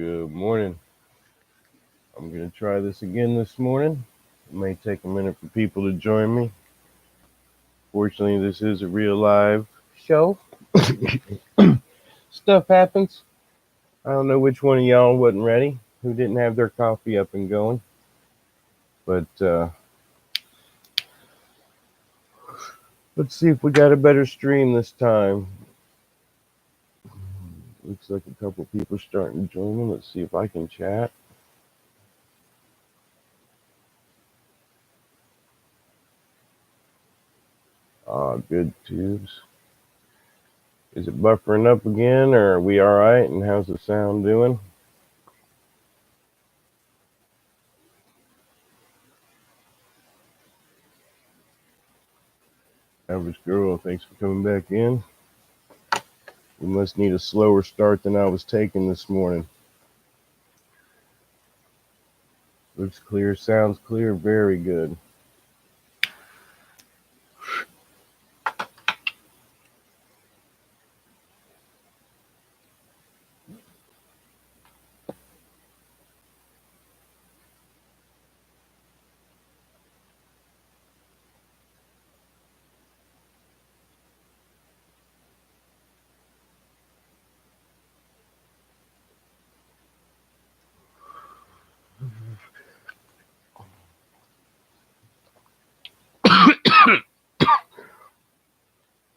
Good morning. I'm going to try this again this morning. It may take a minute for people to join me. Fortunately, this is a real live show. Stuff happens. I don't know which one of y'all wasn't ready, who didn't have their coffee up and going. But let's see if we got a better stream this time. Looks like a couple people starting to join me. Let's see if I can chat. Good tubes. Is it buffering up again, or are we all right? And how's the sound doing? Average girl, thanks for coming back in. We must need a slower start than I was taking this morning. Looks clear, sounds clear, very good.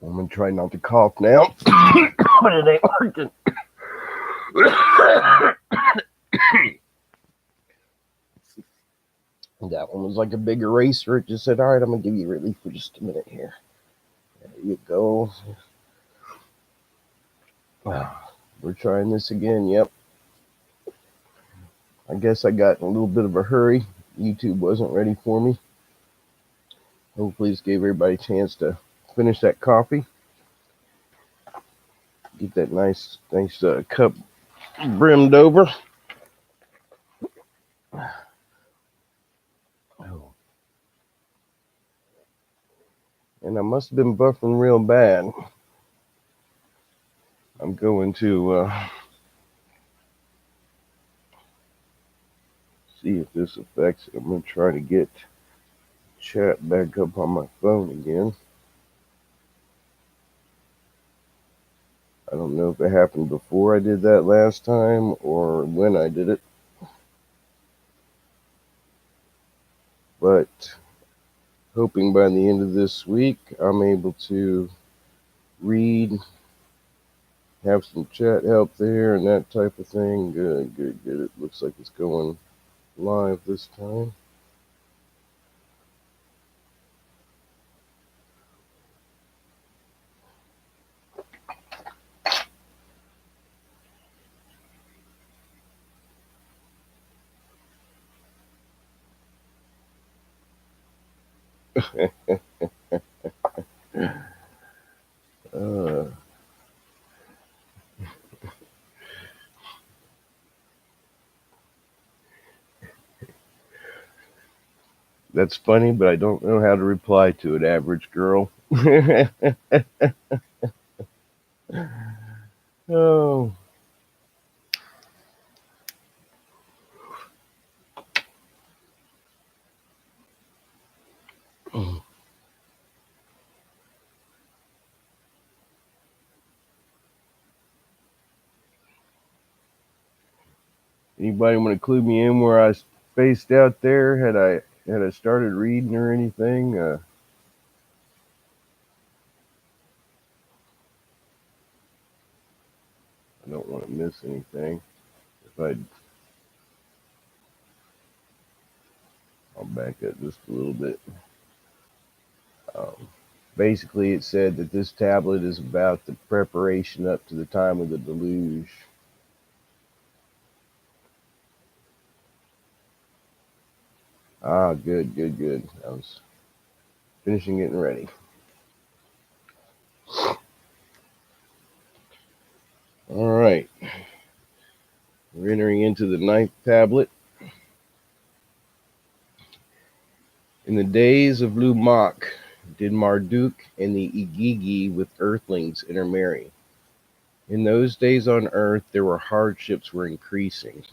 I'm gonna try not to cough now, but it ain't working. That one was like a big eraser. It just said, all right, I'm gonna give you relief for just a minute here. There you go. We're trying this again. Yep. I guess I got in a little bit of a hurry. YouTube wasn't ready for me. Hopefully this gave everybody a chance to finish that coffee. Get that nice cup brimmed over. Oh. And I must have been buffering real bad. I'm going to see if this affects it. I'm going to try to get chat back up on my phone again. I don't know if it happened before I did that last time or when I did it. But hoping by the end of this week I'm able to read, have some chat help there and that type of thing. Good. It looks like it's going live this time. uh, that's funny, but I don't know how to reply to it, average girl. Oh. Anybody want to clue me in where I spaced out there? Had I started reading or anything? I don't want to miss anything. If I'll back up just a little bit. Um, Basically, it said that this tablet is about the preparation up to the time of the deluge. Good. I was finishing getting ready. All right. We're entering into the ninth tablet. In the days of Lumak, did Marduk and the Igigi with earthlings intermarry. In those days on earth, there were hardships were increasing.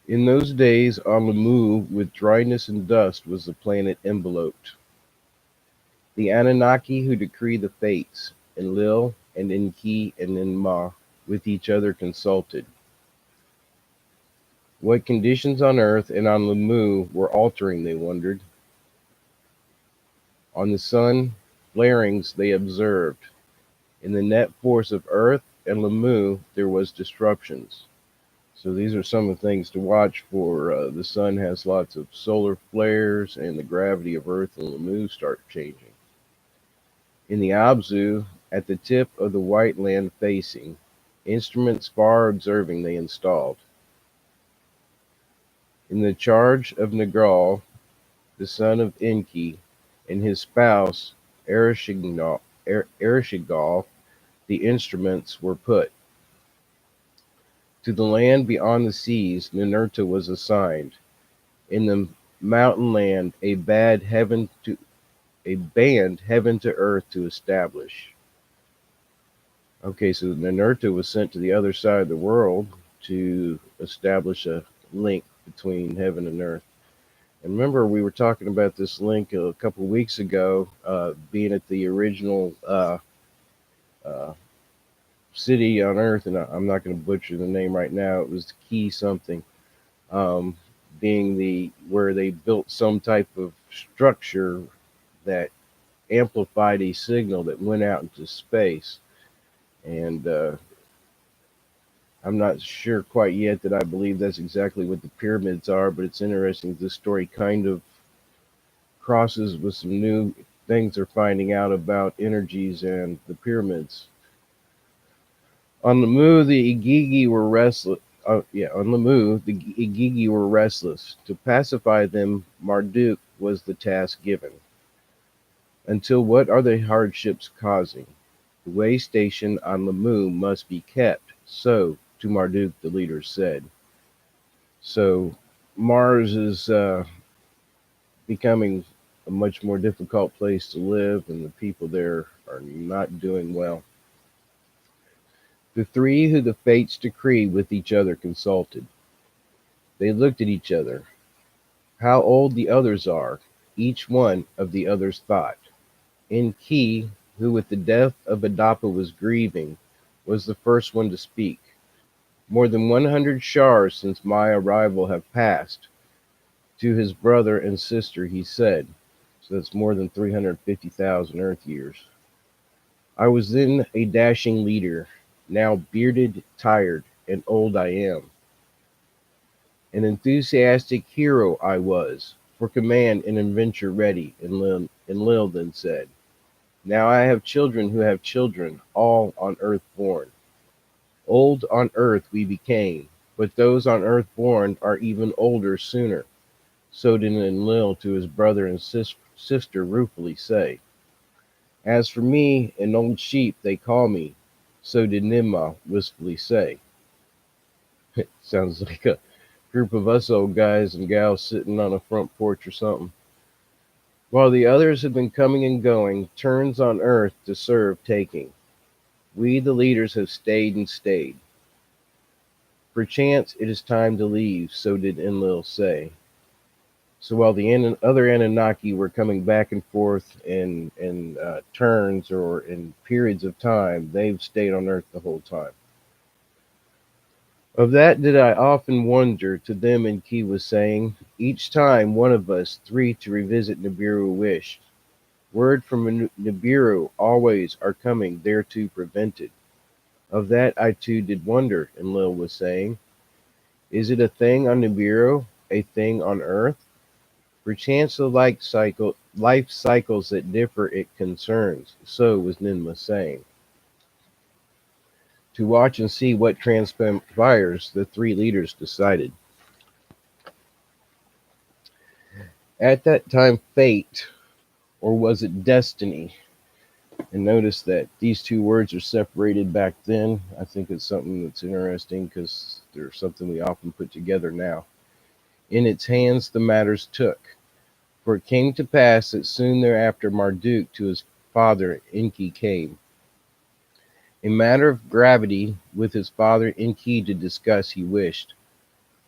In those days on the move with dryness and dust was the planet enveloped. The Anunnaki who decree the fates, Enlil and Enki and Enma, with each other consulted. What conditions on earth and on Lamu were altering, they wondered. On the sun, flarings they observed. In the net force of earth and Lamu, there was disruptions. So these are some of the things to watch for. The sun has lots of solar flares, and the gravity of Earth and the moon start changing. In the Abzu, at the tip of the white land facing, instruments far observing they installed. In the charge of Negral, the son of Enki, and his spouse Erishigal, the instruments were put. To the land beyond the seas, Ninurta was assigned. In the mountain land, a band heaven to earth to establish. Okay, so Ninurta was sent to the other side of the world to establish a link between heaven and earth. And remember, we were talking about this link a couple of weeks ago, being at the original uh, city on Earth, and I'm not going to butcher the name right now. It was Key something, um, being the where they built some type of structure that amplified a signal that went out into space. And I'm not sure quite yet that I believe that's exactly what the pyramids are, but it's interesting. This story kind of crosses with some new things they're finding out about energies and the pyramids. On the Mu, the Igigi were restless. On the Mu, the Igigi were restless. To pacify them, Marduk was the task given. Until what are the hardships causing? The way station on Lamu must be kept. So, to Marduk, the leaders said. So, Mars is becoming a much more difficult place to live, and the people there are not doing well. The three who the fates decree with each other consulted. They looked at each other. How old the others are, each one of the others thought. Enki, who with the death of Adapa was grieving, was the first one to speak. More than 100 shars since my arrival have passed. To his brother and sister he said, so that's more than 350,000 Earth years. I was then a dashing leader, now bearded, tired, and old I am. An enthusiastic hero I was, for command and adventure ready, Enlil then said. Now I have children who have children, all on earth born. Old on earth we became, but those on earth born are even older sooner. So did Enlil to his brother and sister ruefully say. As for me, an old sheep they call me, so did Nimma wistfully say. It sounds like a group of us old guys and gals sitting on a front porch or something. While the others have been coming and going, turns on earth to serve taking. We, the leaders, have stayed and stayed. Perchance it is time to leave, so did Enlil say. So while the other Anunnaki were coming back and forth in turns or in periods of time, they've stayed on Earth the whole time. Of that did I often wonder, to them Enki was saying. Each time one of us three to revisit Nibiru wished. Word from Nibiru always are coming thereto prevented. Of that I too did wonder, Enlil was saying. Is it a thing on Nibiru, a thing on Earth? Perchance the life cycles that differ it concerns, so was Ninma saying. To watch and see what transpires, the three leaders decided. At that time, fate, or was it destiny? And notice that these two words are separated back then. I think it's something that's interesting because they're something we often put together now. In its hands the matters took. For it came to pass that soon thereafter Marduk to his father Enki came. A matter of gravity with his father Enki to discuss he wished.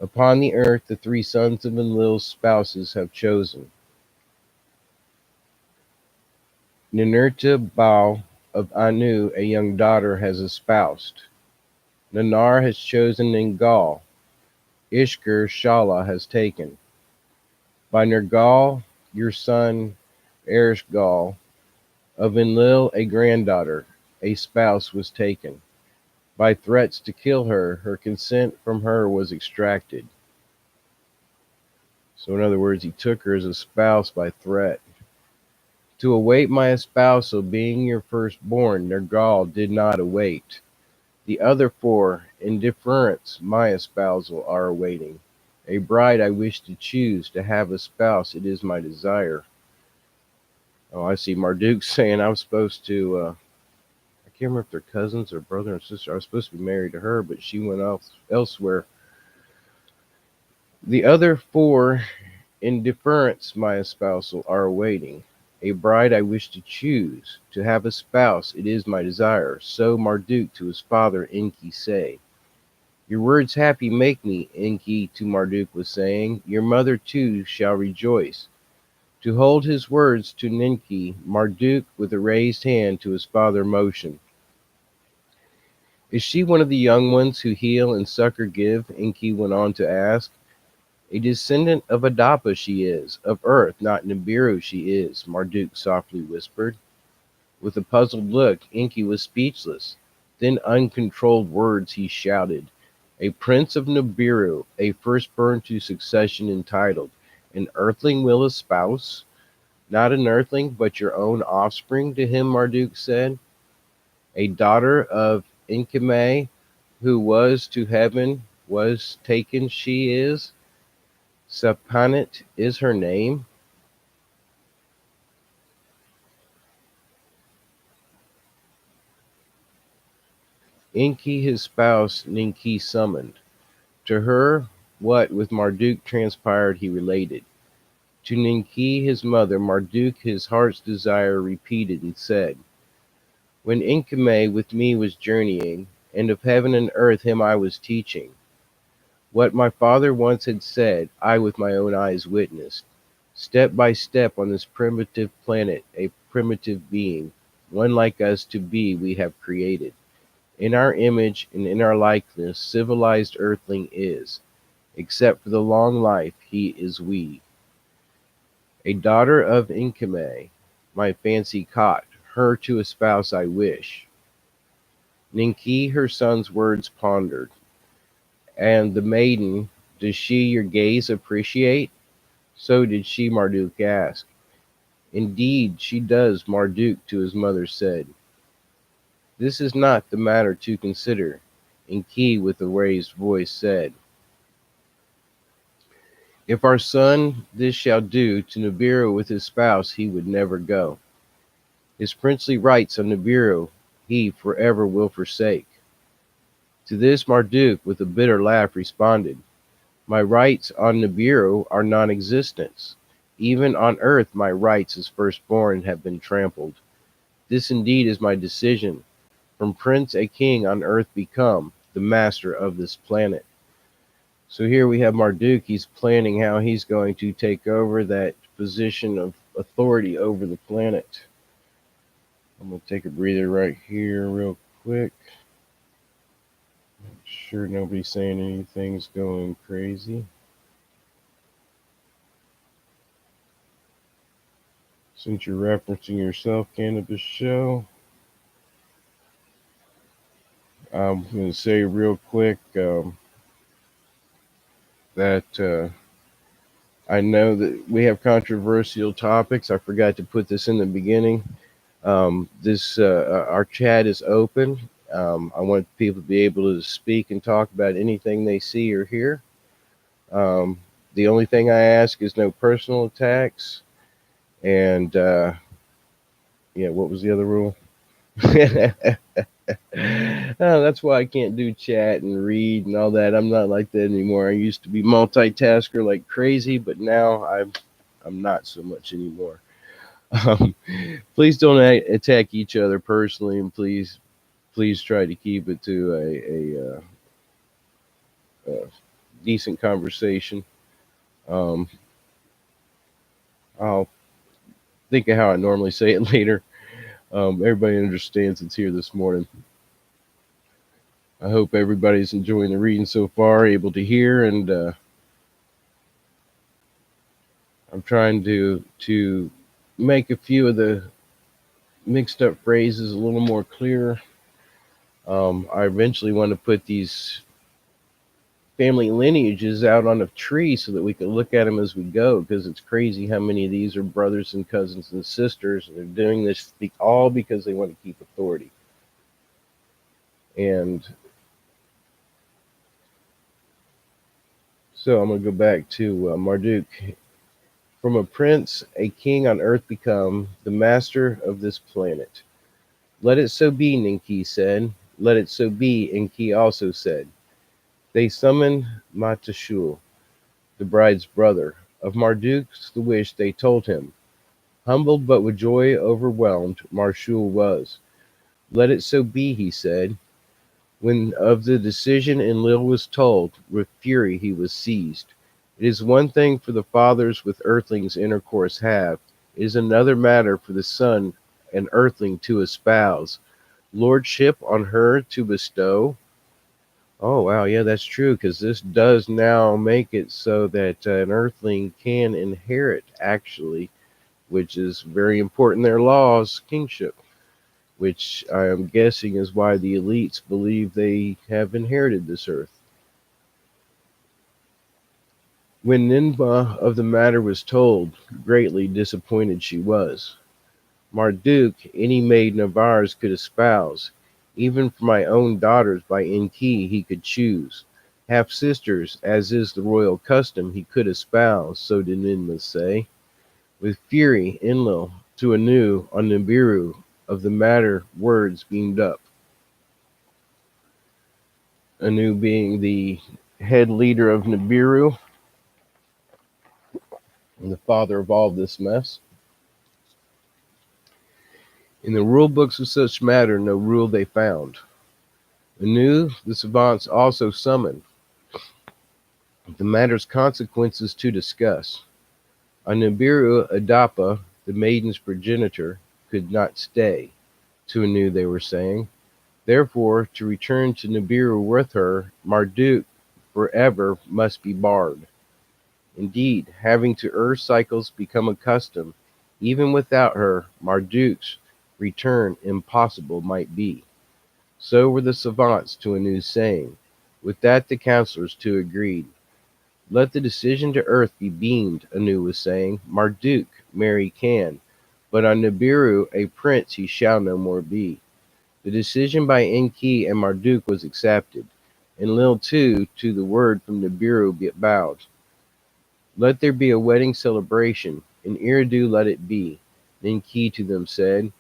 Upon the earth the three sons of Enlil's spouses have chosen. Ninurta Baal of Anu a young daughter has espoused. Nanar has chosen Ningal. Ishkur Shala has taken. By Nergal your son Ereshgal of Enlil a granddaughter, a spouse was taken. By threats to kill her, her consent from her was extracted. So in other words, he took her as a spouse by threat. To await my espousal, being your firstborn, Nergal did not await. The other four, in deference, my espousal are awaiting. A bride I wish to choose, to have a spouse, it is my desire. Oh, I see Marduk saying I'm supposed to, I can't remember if they're cousins or brother and sister. I was supposed to be married to her, but she went off elsewhere. The other four, in deference, my espousal are awaiting. A bride I wish to choose, to have a spouse, it is my desire. So Marduk to his father Enki say. Your words happy make me, Enki to Marduk was saying. Your mother too shall rejoice. To hold his words to Ninki, Marduk with a raised hand to his father motioned. Is she one of the young ones who heal and succor give? Enki went on to ask. A descendant of Adapa she is, of earth, not Nibiru she is, Marduk softly whispered. With a puzzled look, Enki was speechless. Then uncontrolled words he shouted. A prince of Nibiru, a firstborn to succession entitled, an earthling will espouse? Not an earthling, but your own offspring, to him Marduk said. A daughter of Enkime, who was to heaven, was taken she is. Sapanit is her name. Enki his spouse Ninki summoned. To her what with Marduk transpired he related. To Ninki his mother Marduk his heart's desire repeated and said, when Enkime with me was journeying, and of heaven and earth him I was teaching, what my father once had said, I with my own eyes witnessed. Step by step on this primitive planet, a primitive being, one like us to be, we have created. In our image and in our likeness, civilized earthling is. Except for the long life, he is we. A daughter of Enkime, my fancy caught, her to espouse I wish. Ninki her son's words pondered. And the maiden, does she your gaze appreciate? So did she, Marduk asked. Indeed, she does, Marduk to his mother said. This is not the matter to consider, Enki with a raised voice said. If our son this shall do, to Nibiru with his spouse he would never go. His princely rights on Nibiru he forever will forsake. To this Marduk with a bitter laugh responded, my rights on Nibiru are non-existent. Even on earth my rights as firstborn have been trampled. This indeed is my decision. From prince a king on earth become, the master of this planet. So here we have Marduk. He's planning how he's going to take over that position of authority over the planet. I'm going to take a breather right here real quick. Make sure nobody's saying anything's going crazy. Since you're referencing your self-cannabis show, I'm going to say real quick that I know that we have controversial topics. I forgot to put this in the beginning. This our chat is open. I want people to be able to speak and talk about anything they see or hear. The only thing I ask is no personal attacks. And yeah, what was the other rule? That's why I can't do chat and read and all that. I'm not like that anymore. I used to be multitasker like crazy, but now I'm not so much anymore. Um, please don't attack each other personally, and please try to keep it to a decent conversation. Um, I'll think of how I normally say it later. Everybody understands it's here this morning. I hope everybody's enjoying the reading so far, able to hear, and I'm trying to make a few of the mixed up phrases a little more clear. I eventually want to put these family lineages out on a tree so that we can look at them as we go, because it's crazy how many of these are brothers and cousins and sisters, and they're doing this all because they want to keep authority. And so I'm going to go back to Marduk. From a prince, a king on earth become, the master of this planet. Let it so be, Ninki said. Let it so be, Enki also said. They summoned Matashul, the bride's brother. Of Marduk's the wish they told him. Humbled but with joy overwhelmed, Marshul was. Let it so be, he said. When of the decision Enlil was told, with fury he was seized. It is one thing for the fathers with earthlings intercourse have, it is another matter for the son an earthling to espouse, lordship on her to bestow. Oh wow, yeah, that's true, because this does now make it so that an earthling can inherit, actually, which is very important in their laws, kingship, which I am guessing is why the elites believe they have inherited this earth. When Ninba of the matter was told, greatly disappointed she was. Marduk any maiden of ours could espouse, even for my own daughters by Enki he could choose. Half sisters, as is the royal custom, he could espouse, so did Ninba say. With fury Enlil to Anu on Nibiru of the matter words beamed up. Anu being the head leader of Nibiru and the father of all this mess. In the rule books of such matter no rule they found. Anu the savants also summoned, the matter's consequences to discuss. On Nibiru Adapa, the maiden's progenitor, could not stay, to Anu they were saying. Therefore, to return to Nibiru with her, Marduk forever must be barred. Indeed, having to earth cycles become accustomed, even without her, Marduk's return impossible might be. So were the savants to Anu's saying. With that the counselors too agreed. Let the decision to earth be beamed, Anu was saying. Marduk marry can, but on Nibiru a prince he shall no more be. The decision by Enki and Marduk was accepted, and Lil too to the word from Nibiru get bowed. Let there be a wedding celebration, in Eridu let it be. Enki to them said,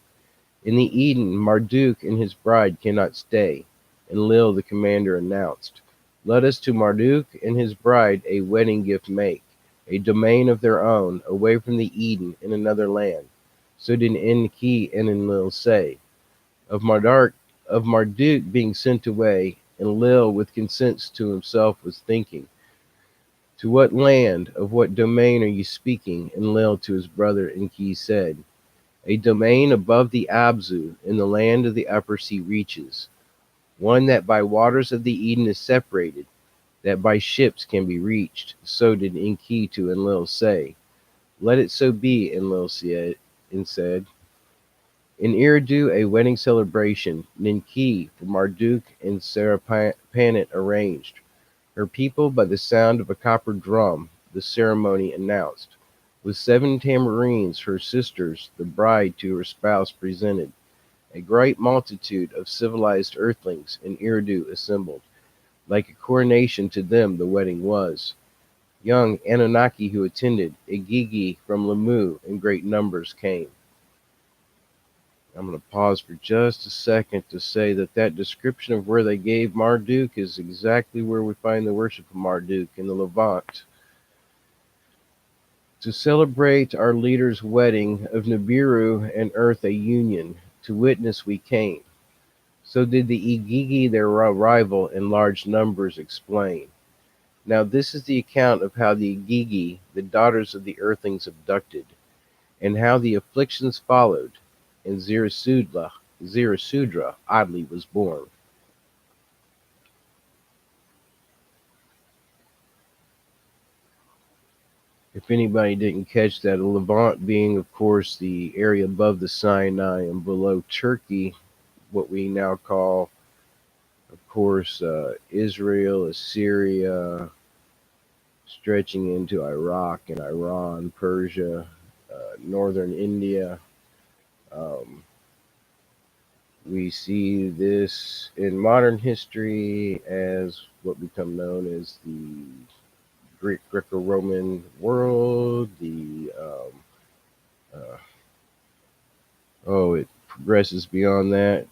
in the Eden Marduk and his bride cannot stay. And Lil the commander announced, let us to Marduk and his bride a wedding gift make, a domain of their own, away from the Eden in another land. So did Enki and Enlil say. Of Marduk being sent away, Enlil with consents to himself was thinking. To what land, of what domain are you speaking? Enlil to his brother Enki said. A domain above the Abzu, in the land of the upper sea reaches, one that by waters of the Eden is separated, that by ships can be reached. So did Enki to Enlil say. Let it so be, Enlil said. In Eridu a wedding celebration, Ninki for Marduk and Sarapanit arranged. Her people by the sound of a copper drum, the ceremony announced. With 7 tambourines, her sisters, the bride to her spouse presented. A great multitude of civilized earthlings in Eridu assembled. Like a coronation to them the wedding was. Young Anunnaki who attended, Igigi from Lamu in great numbers came. I'm going to pause for just a second to say that description of where they gave Marduk is exactly where we find the worship of Marduk in the Levant. To celebrate our leader's wedding of Nibiru and Earth a union, to witness we came. So did the Igigi their arrival in large numbers explain. Now this is the account of how the Igigi, the daughters of the earthlings, abducted, and how the afflictions followed, and Zirasudra oddly was born. If anybody didn't catch that, Levant being, of course, the area above the Sinai and below Turkey, what we now call, of course, Israel, Assyria, stretching into Iraq and Iran, Persia, northern India. Um, we see this in modern history as what become known as the Greco-Roman world. Uh, it progresses beyond that.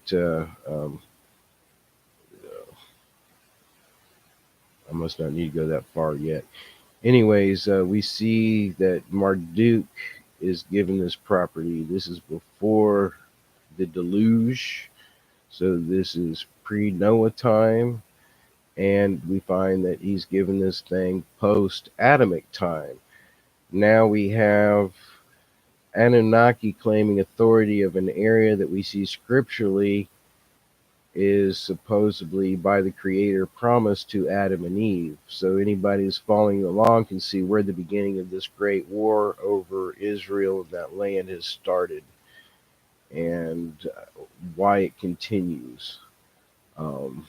I must not need to go that far yet. Anyways, we see that Marduk is given this property. This is before the deluge, so this is pre-Noah time, and we find that he's given this thing post-Adamic time. Now we have Anunnaki claiming authority of an area that we see scripturally is supposedly by the Creator promised to Adam and Eve. So anybody who's following along can see where the beginning of this great war over Israel and that land has started, and why it continues. Um,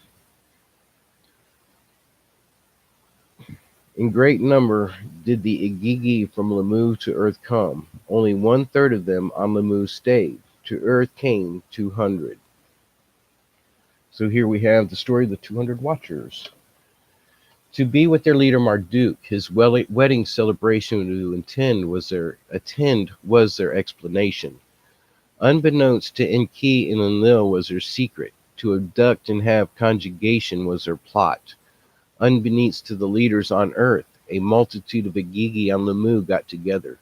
in great number did the Igigi from Lamu to earth come. Only 1/3 of them on Lamu stayed. To earth came 200. So here we have the story of the 200 Watchers. To be with their leader Marduk, his wedding celebration to attend was their explanation. Unbeknownst to Enki and Enlil was their secret. To abduct and have conjugation was their plot. Unbeknownst to the leaders on earth, a multitude of Agigi on Lamu got together.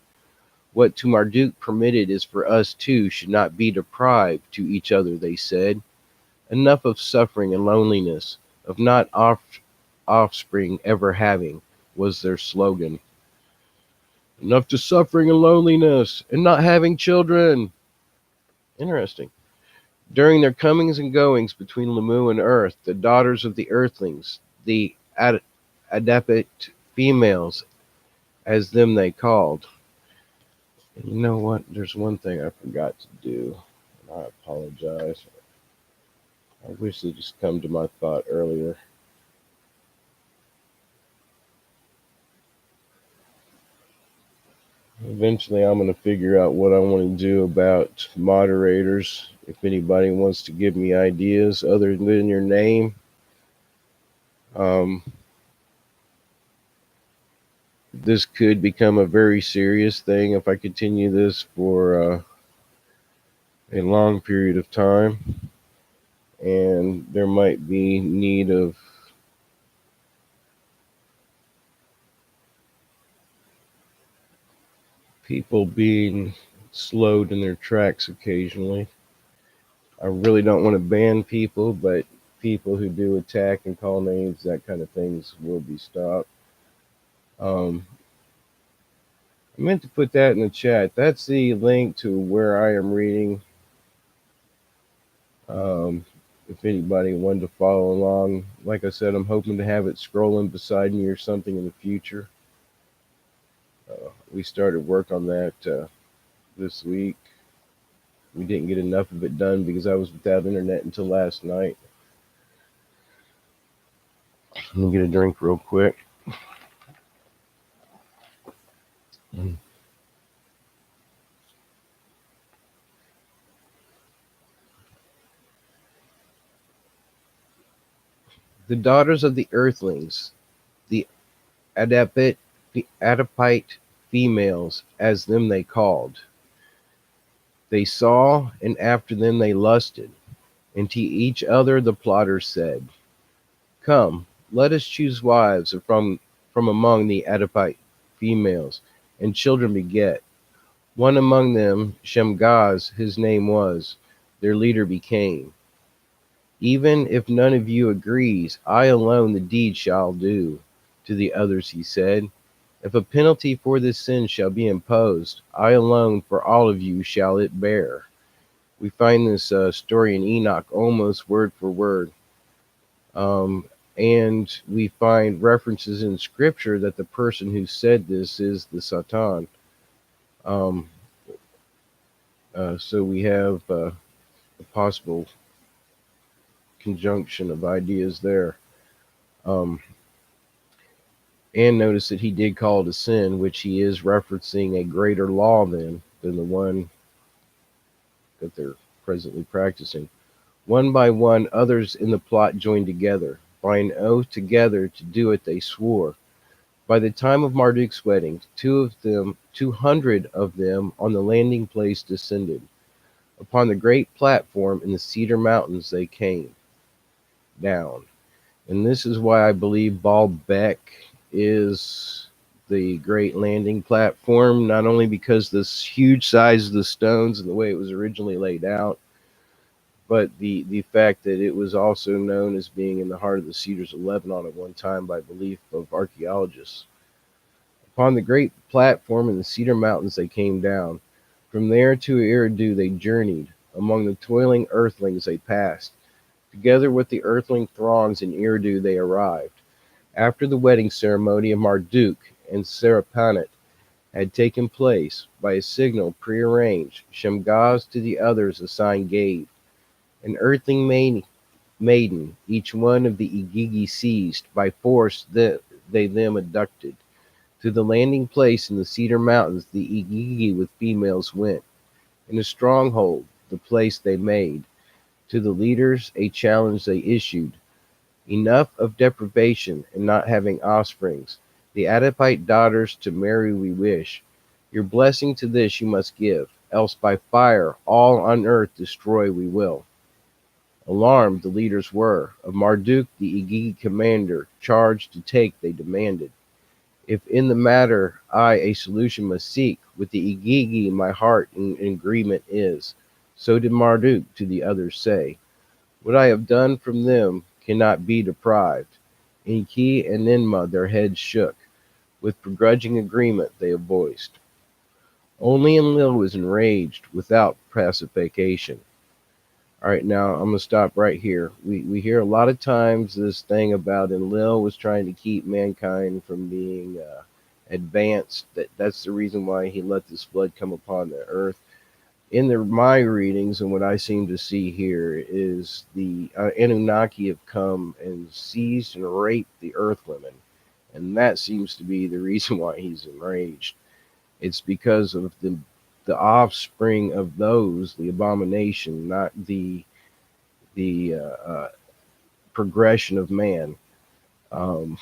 What to Marduk permitted is for us too should not be deprived to each other, they said. Enough of suffering and loneliness, of not offspring ever having, was their slogan. Enough to suffering and loneliness, and not having children. Interesting. During their comings and goings between Lamu and Earth, the daughters of the Earthlings, the adepit females, as them they called. And you know what? There's one thing I forgot to do. I apologize. I wish it just come to my thought earlier. Eventually, I'm going to figure out what I want to do about moderators. If anybody wants to give me ideas other than your name, this could become a very serious thing if I continue this for a long period of time. And there might be need of people being slowed in their tracks occasionally. I really don't want to ban people, but people who do attack and call names, that kind of things, will be stopped. Um, I meant to put that in the chat. That's the link to where I am reading. Um, if anybody wanted to follow along, like I said, I'm hoping to have it scrolling beside me or something in the future. We started work on that this week. We didn't get enough of it done because I was without internet until last night. Let me get a drink real quick. The daughters of the earthlings, the adepit, adepite females, as them they called. They saw, and after them they lusted, and to each other the plotters said, Come, let us choose wives from among the adepite females, and children beget. One among them, Shemgaz, his name was, their leader became. Even if none of you agrees, I alone the deed shall do. To the others he said, if a penalty for this sin shall be imposed, I alone for all of you shall it bear. We find this story in Enoch almost word for word. Um, and we find references in scripture that the person who said this is the Satan. Um, so we have a possible conjunction of ideas there. Um, and notice that he did call it a sin, which he is referencing a greater law than the one that they're presently practicing. One by one, others in the plot joined together. By an oath together to do it, they swore. By the time of Marduk's wedding, 200 of them on the landing place descended. Upon the great platform in the Cedar Mountains they came down. And this is why I believe Baalbek is the great landing platform, not only because this huge size of the stones and the way it was originally laid out, but the fact that it was also known as being in the heart of the cedars of Lebanon at one time by belief of archaeologists. Upon the great platform in the Cedar Mountains they came down. From there to Eridu they journeyed. Among the toiling earthlings they passed. Together with the earthling throngs in Eridu they arrived. After the wedding ceremony of Marduk and Seripanet had taken place, by a signal prearranged, Shemgaz to the others a sign gave. An earthling maiden, each one of the Igigi seized, by force they them abducted. To the landing place in the Cedar Mountains the Igigi with females went. In a stronghold, the place they made. To the leaders a challenge they issued. Enough of deprivation and not having offsprings. The Adipite daughters to marry we wish. Your blessing to this you must give, else by fire all on earth destroy we will. Alarmed the leaders were. Of Marduk the Igigi commander, charged to take they demanded. If in the matter I a solution must seek, with the Igigi my heart in agreement is. So did Marduk to the others say. What I have done from them cannot be deprived. Enki and Ninmah their heads shook. With begrudging agreement they have voiced. Only Enlil was enraged without pacification. All right, now I'm going to stop right here. We hear a lot of times this thing about Enlil was trying to keep mankind from being advanced. That's the reason why he let this flood come upon the earth. My readings and what I seem to see here is the Anunnaki have come and seized and raped the earth women. And that seems to be the reason why he's enraged. It's because of the offspring of those, the abomination, not the progression of man. Um,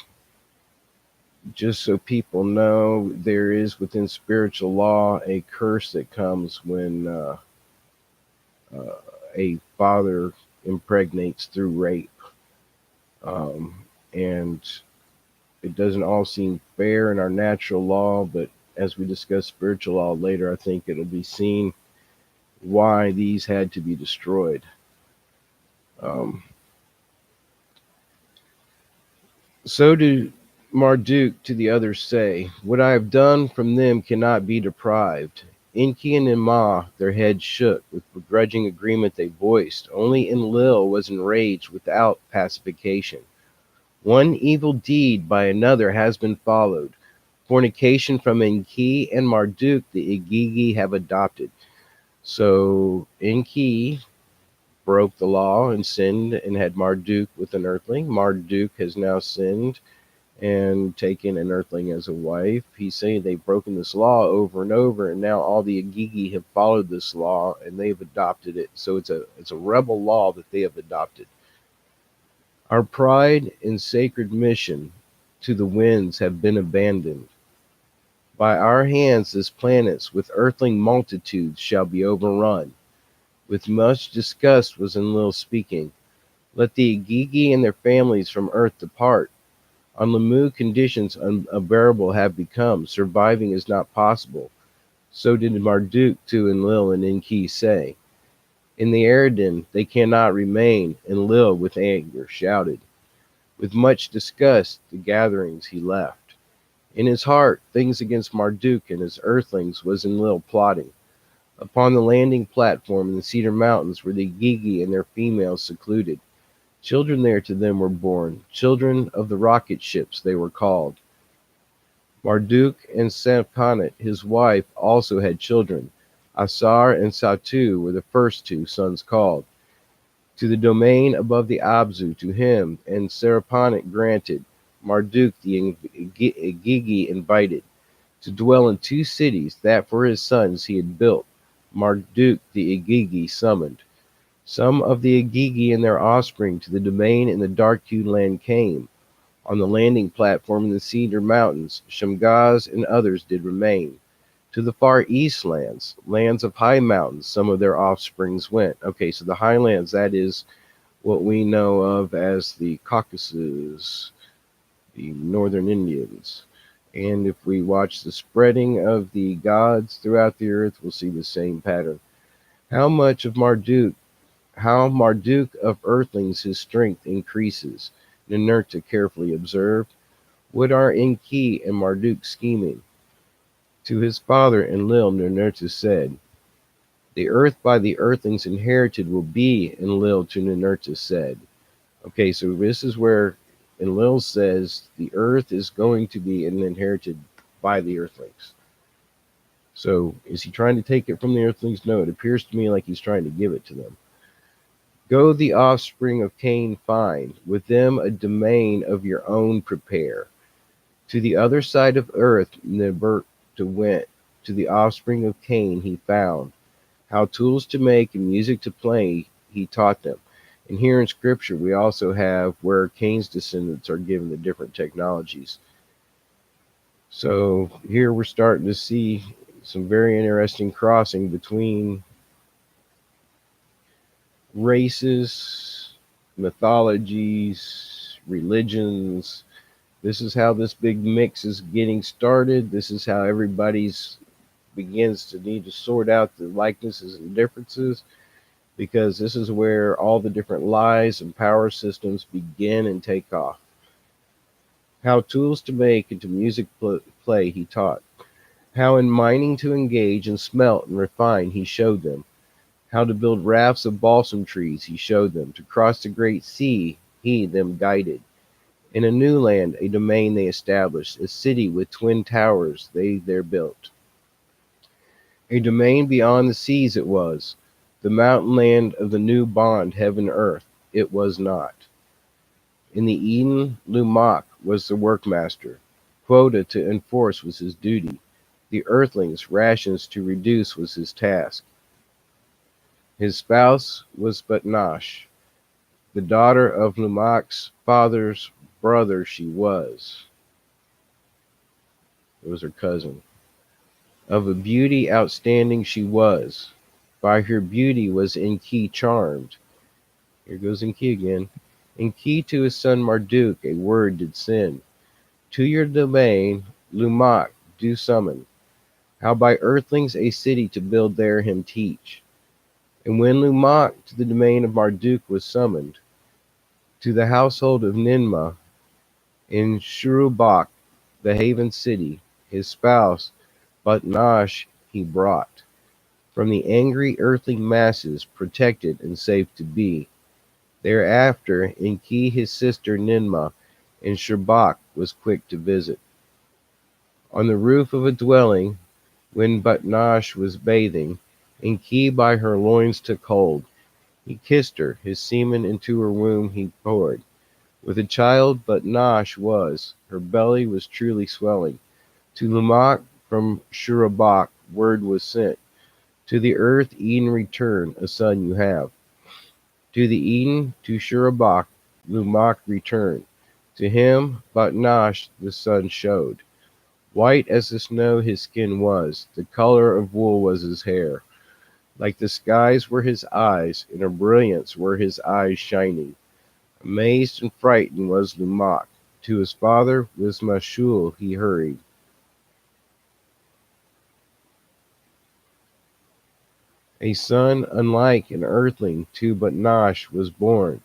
just so people know, there is within spiritual law a curse that comes when a father impregnates through rape. And it doesn't all seem fair in our natural law, but as we discuss spiritual law later, I think it'll be seen why these had to be destroyed. Um, so do Marduk to the others say, what I have done from them cannot be deprived. Enki and Ninmah their heads shook, with begrudging agreement they voiced. Only Enlil was enraged without pacification. One evil deed by another has been followed. Fornication from Enki and Marduk the Igigi have adopted. So Enki broke the law and sinned and had Marduk with an earthling. Marduk has now sinned and taken an earthling as a wife. He's saying they've broken this law over and over, and now all the Igigi have followed this law and they've adopted it. So it's a rebel law that they have adopted. Our pride and sacred mission to the winds have been abandoned. By our hands this planets with earthling multitudes shall be overrun. With much disgust was Enlil speaking. Let the Igigi and their families from earth depart. On Lamu, conditions unbearable have become. Surviving is not possible. So did Marduk to Enlil and Enki say. In the Eridan they cannot remain, Enlil with anger shouted. With much disgust the gatherings he left. In his heart things against Marduk and his earthlings was Enlil plotting. Upon the landing platform in the Cedar Mountains were the Gigi and their females secluded. Children there to them were born, children of the rocket ships they were called. Marduk and Sampanit, his wife, also had children. Asar and Satu were the first two sons called. To the domain above the Abzu, to him, and Serapanit granted, Marduk the Gigi invited, to dwell in two cities that for his sons he had built. Marduk the Igigi summoned. Some of the Igigi and their offspring to the domain in the dark-hued land came. On the landing platform in the Cedar Mountains, Shamgaz and others did remain. To the far east lands, lands of high mountains, some of their offsprings went. Okay, so the highlands, that is what we know of as the Caucasus, the northern Indians. And if we watch the spreading of the gods throughout the earth, we'll see the same pattern. How much of Marduk, how Marduk of earthlings his strength increases, Ninurta carefully observed. What are Enki and Marduk scheming? To his father Enlil, Ninurta said, the earth by the earthlings inherited will be, Enlil to Ninurta said. Okay, so this is where Enlil says the earth is going to be inherited by the earthlings. So is he trying to take it from the earthlings? No, it appears to me like he's trying to give it to them. Go the offspring of Cain find, with them a domain of your own prepare. To the other side of earth Neberta went, to the offspring of Cain he found. How tools to make and music to play he taught them. And here in Scripture we also have where Cain's descendants are given the different technologies. So here we're starting to see some very interesting crossing between races, mythologies, religions. This is how this big mix is getting started. This is how everybody's begins to need to sort out the likenesses and differences, because this is where all the different lies and power systems begin and take off. How tools to make and to music play he taught. How in mining to engage and smelt and refine he showed them. How to build rafts of balsam trees he showed them. To cross the great sea he them guided. In a new land, a domain they established, a city with twin towers they there built. A domain beyond the seas it was, the mountain land of the new bond, heaven earth, it was not. In the Eden, Lumak was the workmaster. Quota to enforce was his duty. The earthlings' rations to reduce was his task. His spouse was Batnash. The daughter of Lumak's father's brother she was. It was her cousin. Of a beauty outstanding she was. By her beauty was Enki charmed. Here goes Enki again. Enki to his son Marduk a word did send. To your domain Lumak do summon. How by earthlings a city to build there him teach. And when Lumak to the domain of Marduk was summoned, to the household of Ninmah in Shurubak, the haven city, his spouse Batnash he brought. From the angry earthling masses, protected and safe to be. Thereafter, Enki his sister Ninmah in Shurubak was quick to visit. On the roof of a dwelling, when Batnash was bathing, Enki by her loins took hold. He kissed her, his semen into her womb he poured. With a child Batnash was, her belly was truly swelling. To Lumak from Shurubak word was sent. To the earth Eden return, a son you have. To the Eden, to Shurubak, Lumak returned. To him Batnash the sun showed. White as the snow his skin was, the color of wool was his hair. Like the skies were his eyes, in a brilliance were his eyes shining. Amazed and frightened was Lumak. To his father was Mashul he hurried. A son unlike an earthling to Batnash was born.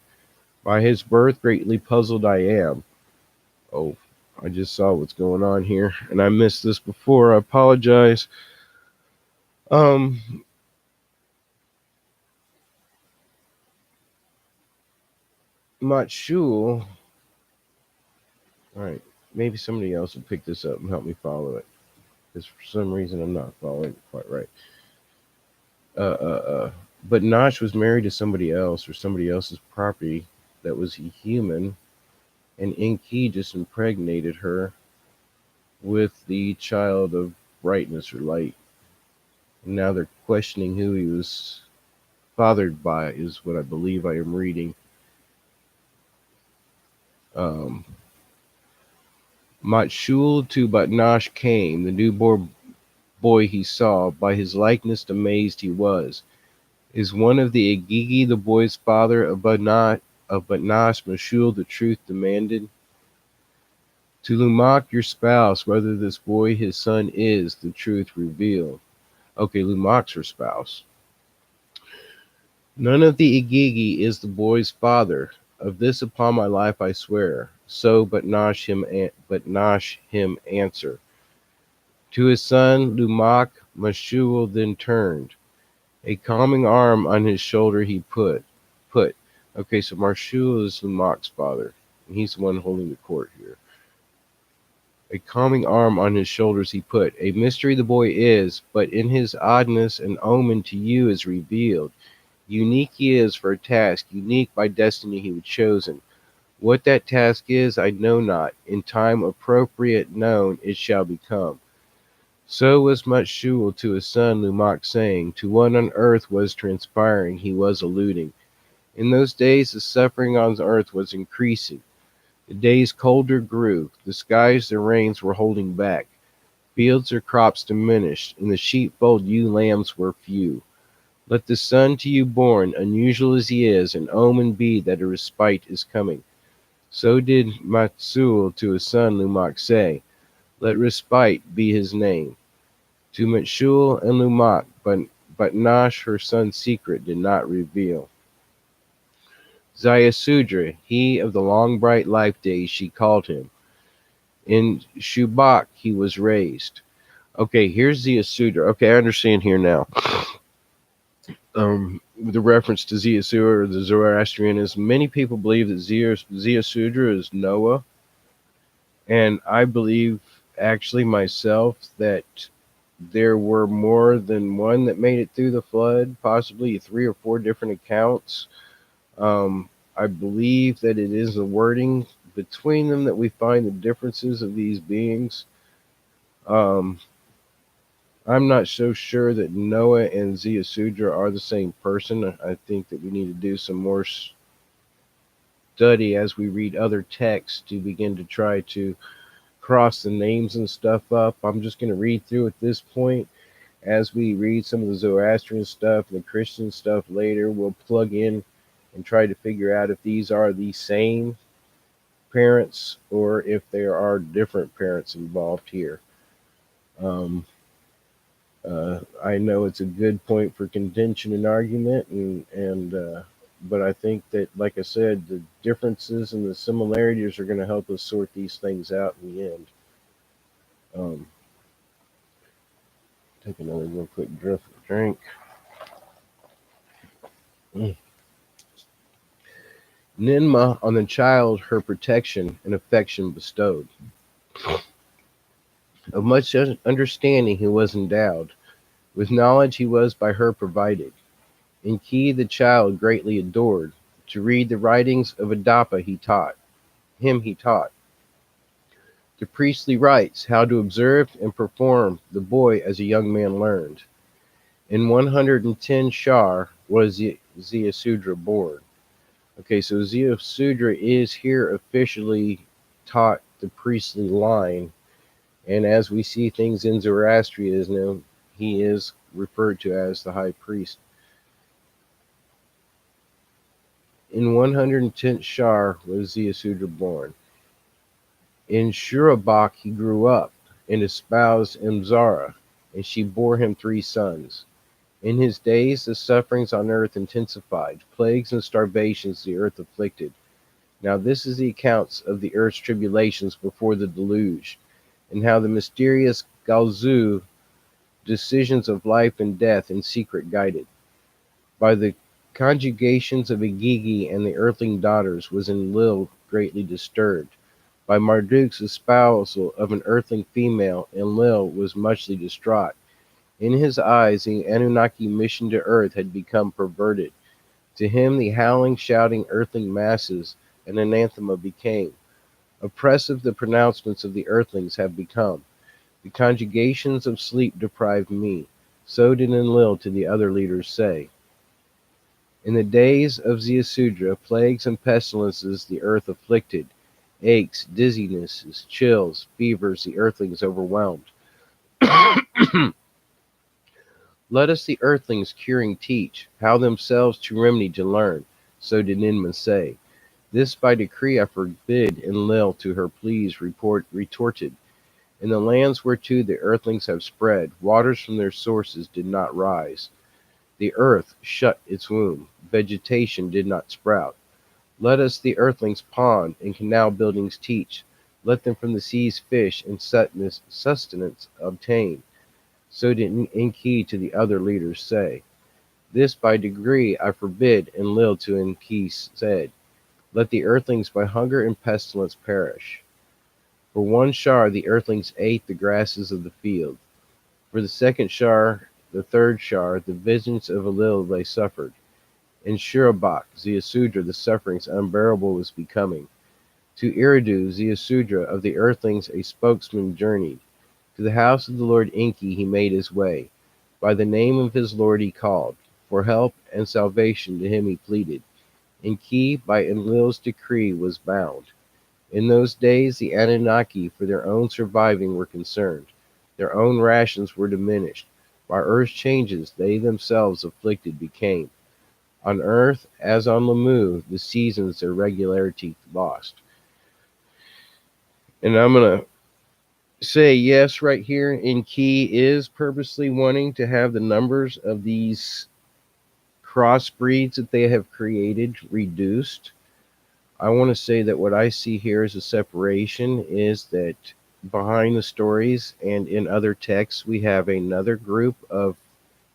By his birth greatly puzzled I am. Oh, I just saw what's going on here, and I missed this before. I apologize. Um, Mashul. All right, maybe somebody else will pick this up and help me follow it, because for some reason I'm not following it quite right. Uh, uh, uh. But Nosh was married to somebody else or somebody else's property that was a human, and Enki just impregnated her with the child of brightness or light. And now they're questioning who he was fathered by, is what I believe I am reading. Um, Matshul to Batnash came, the newborn boy he saw, by his likeness amazed he was. Is one of the Agigi the boy's father of Batnash Mashul the truth demanded? To Lumak your spouse, whether this boy his son is, the truth reveal. Okay, Lumak's her spouse. None of the Igigi is the boy's father. Of this upon my life I swear. So but Nosh him answer. To his son Lumak Mashul then turned. A calming arm on his shoulder he put. Okay, so Mashul is Lumak's father. And he's the one holding the court here. A calming arm on his shoulders he put. A mystery the boy is, but in his oddness an omen to you is revealed. Unique he is for a task, unique by destiny he was chosen. What that task is, I know not. In time appropriate known, it shall become. So was Matshul to his son Lumak saying, to one on earth was transpiring, he was alluding. In those days the suffering on earth was increasing. The days colder grew, the skies their rains were holding back. Fields or crops diminished, and the sheepfold ewe lambs were few. Let the son to you born, unusual as he is, an omen be that a respite is coming. So did Matsul to his son Lumak say, let respite be his name. To Matshul and Lumak, but Nash her son's secret did not reveal. Zayasudra, he of the long bright life days she called him. In Shubak he was raised. Okay, here's Zayasudra. Okay, I understand here now. The reference to Ziyasura or the Zoroastrianism, many people believe that Ziyasudra is Noah, and I believe actually myself that there were more than one that made it through the flood, possibly 3 or 4 different accounts. I believe that it is the wording between them that we find the differences of these beings. Um, I'm not so sure that Noah and Ziyasudra are the same person. I think that we need to do some more study as we read other texts to begin to try to cross the names and stuff up. I'm just going to read through at this point. As we read some of the Zoroastrian stuff and the Christian stuff later, we'll plug in and try to figure out if these are the same parents or if there are different parents involved here. Um, I know it's a good point for contention and argument, and but I think that, like I said, the differences and the similarities are going to help us sort these things out in the end. Um, take another real quick drink. Ninma on the child her protection and affection bestowed. Of much understanding he was endowed, with knowledge he was by her provided. In key the child greatly adored. To read the writings of Adapa he taught. The priestly rites, how to observe and perform, the boy as a young man learned. In 110 Shar was Ziyasudra born. Okay, so Ziyasudra is here officially taught the priestly line, and as we see things in Zoroastrianism, he is referred to as the high priest. In 110th Shar was Ziyasudra born. In Shurabak he grew up, and espoused Imzara, and she bore him 3 sons. In his days the sufferings on earth intensified, plagues and starvations the earth afflicted. Now this is the accounts of the earth's tribulations before the deluge, and how the mysterious Galzu decisions of life and death in secret guided. By the conjugations of Igigi and the earthling daughters was Enlil greatly disturbed. By Marduk's espousal of an earthling female, Enlil was muchly distraught. In his eyes the Anunnaki mission to earth had become perverted. To him the howling, shouting earthling masses an anathema became. Oppressive the pronouncements of the earthlings have become. The conjugations of sleep deprived me. So did Enlil to the other leaders say. In the days of Ziusudra, plagues and pestilences the earth afflicted. Aches, dizzinesses, chills, fevers the earthlings overwhelmed. Let us the earthlings curing teach, how themselves to remedy to learn. So did Ninman say. This by decree I forbid, Enlil to her pleas retorted. In the lands whereto the earthlings have spread, waters from their sources did not rise. The earth shut its womb, vegetation did not sprout. Let us the earthlings pond and canal buildings teach. Let them from the seas fish and sustenance obtain. So did Enki to the other leaders say. This by decree I forbid, Enlil to Enki said. Let the earthlings by hunger and pestilence perish. For 1 shar the earthlings ate the grasses of the field. For the 2nd shar, the 3rd shar, the visions of Enlil they suffered. In Shurabak, Ziusudra, the sufferings unbearable was becoming. To Eridu, Ziusudra, of the earthlings a spokesman journeyed. To the house of the Lord Enki he made his way. By the name of his Lord he called. For help and salvation to him he pleaded. Enki, by Enlil's decree, was bound. In those days the Anunnaki for their own surviving were concerned. Their own rations were diminished. By earth's changes they themselves afflicted became. On earth, as on Lamu, the seasons their regularity lost. And I'm going to say yes right here. Enki is purposely wanting to have the numbers of these crossbreeds that they have created reduced. I want to say that what I see here as a separation is that behind the stories and in other texts, we have another group of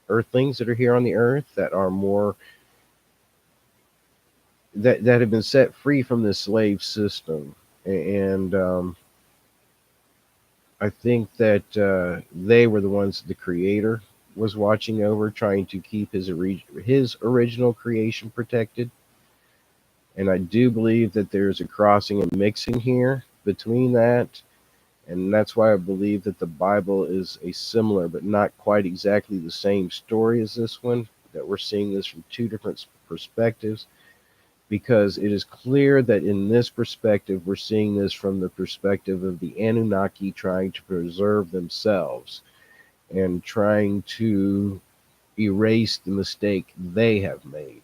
earthlings that are here on the earth that are more that have been set free from the slave system, and I think that they were the ones the Creator was watching over, trying to keep his original creation protected. And I do believe that there's a crossing and mixing here between that. And that's why I believe that the Bible is a similar, but not quite exactly the same story as this one, that we're seeing this from 2 different perspectives, because it is clear that in this perspective, we're seeing this from the perspective of the Anunnaki trying to preserve themselves and trying to erase the mistake they have made.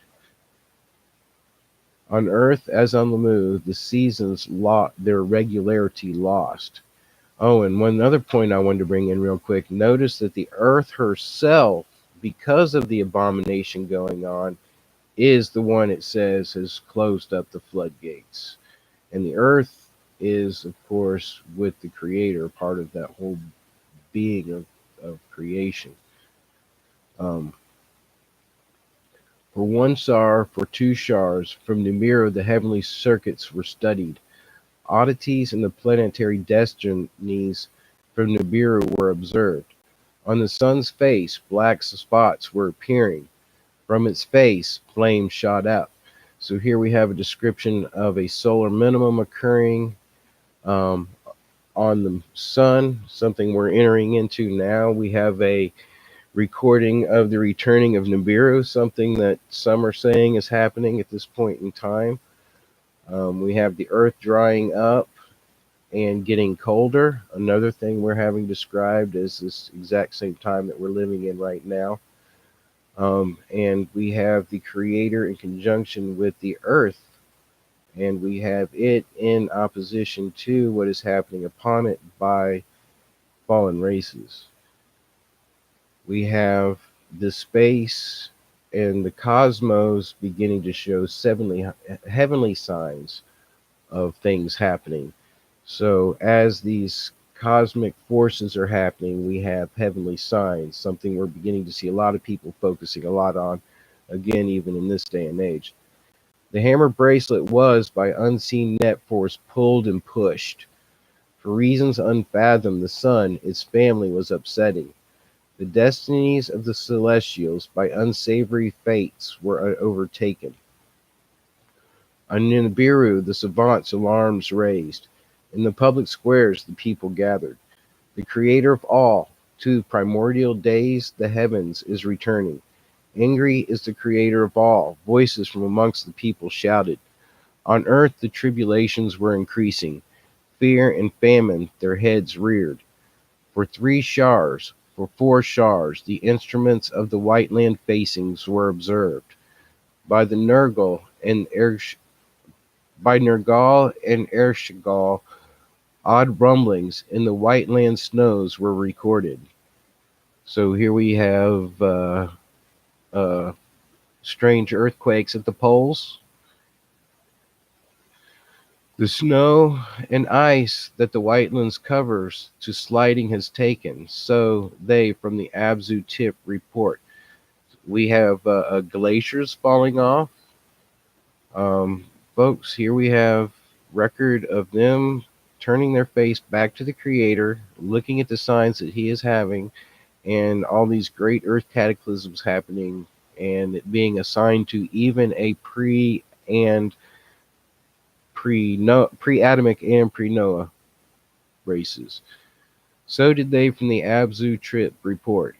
On earth, as on the moon, the seasons their regularity lost. Oh, and one other point I wanted to bring in real quick. Notice that the earth herself, because of the abomination going on, is the one it says has closed up the floodgates. And the earth is, of course, with the Creator, part of that whole being of creation. For 1 shar, for 2 shars, from Nibiru the heavenly circuits were studied. Oddities in the planetary destinies from Nibiru were observed. On the sun's face, black spots were appearing. From its face, flames shot up. So here we have a description of a solar minimum occurring on the sun, something we're entering into now. We have a recording of the returning of Nibiru, something that some are saying is happening at this point in time. We have the earth drying up and getting colder. Another thing we're having described is this exact same time that we're living in right now. And we have the Creator in conjunction with the earth and we have it in opposition to what is happening upon it by fallen races. We have the space and the cosmos beginning to show heavenly signs of things happening. So, as these cosmic forces are happening, we have heavenly signs, something we're beginning to see a lot of people focusing a lot on, again, even in this day and age. The hammer bracelet was, by unseen net force, pulled and pushed. For reasons unfathomed, the sun, its family, was upsetting. The destinies of the celestials, by unsavory fates, were overtaken. On Nibiru, the savants' alarms raised. In the public squares, the people gathered. The creator of all, to primordial days, the heavens, is returning. Angry is the creator of all. Voices from amongst the people shouted. On earth, the tribulations were increasing. Fear and famine their heads reared. For 3 shars, for 4 shars, the instruments of the white land facings were observed. By the by Nergal and Ershgal, odd rumblings in the white land snows were recorded. So here we have uh, strange earthquakes at the poles. The snow and ice that the whitelands covers to sliding has taken, so they from the Abzu tip report. We have glaciers falling off. Um, Folks, here we have record of them turning their face back to the Creator, looking at the signs that He is having, and all these great Earth cataclysms happening, and it being assigned to even a pre-Adamic and pre-Noah races. So did they from the Abzu trip report.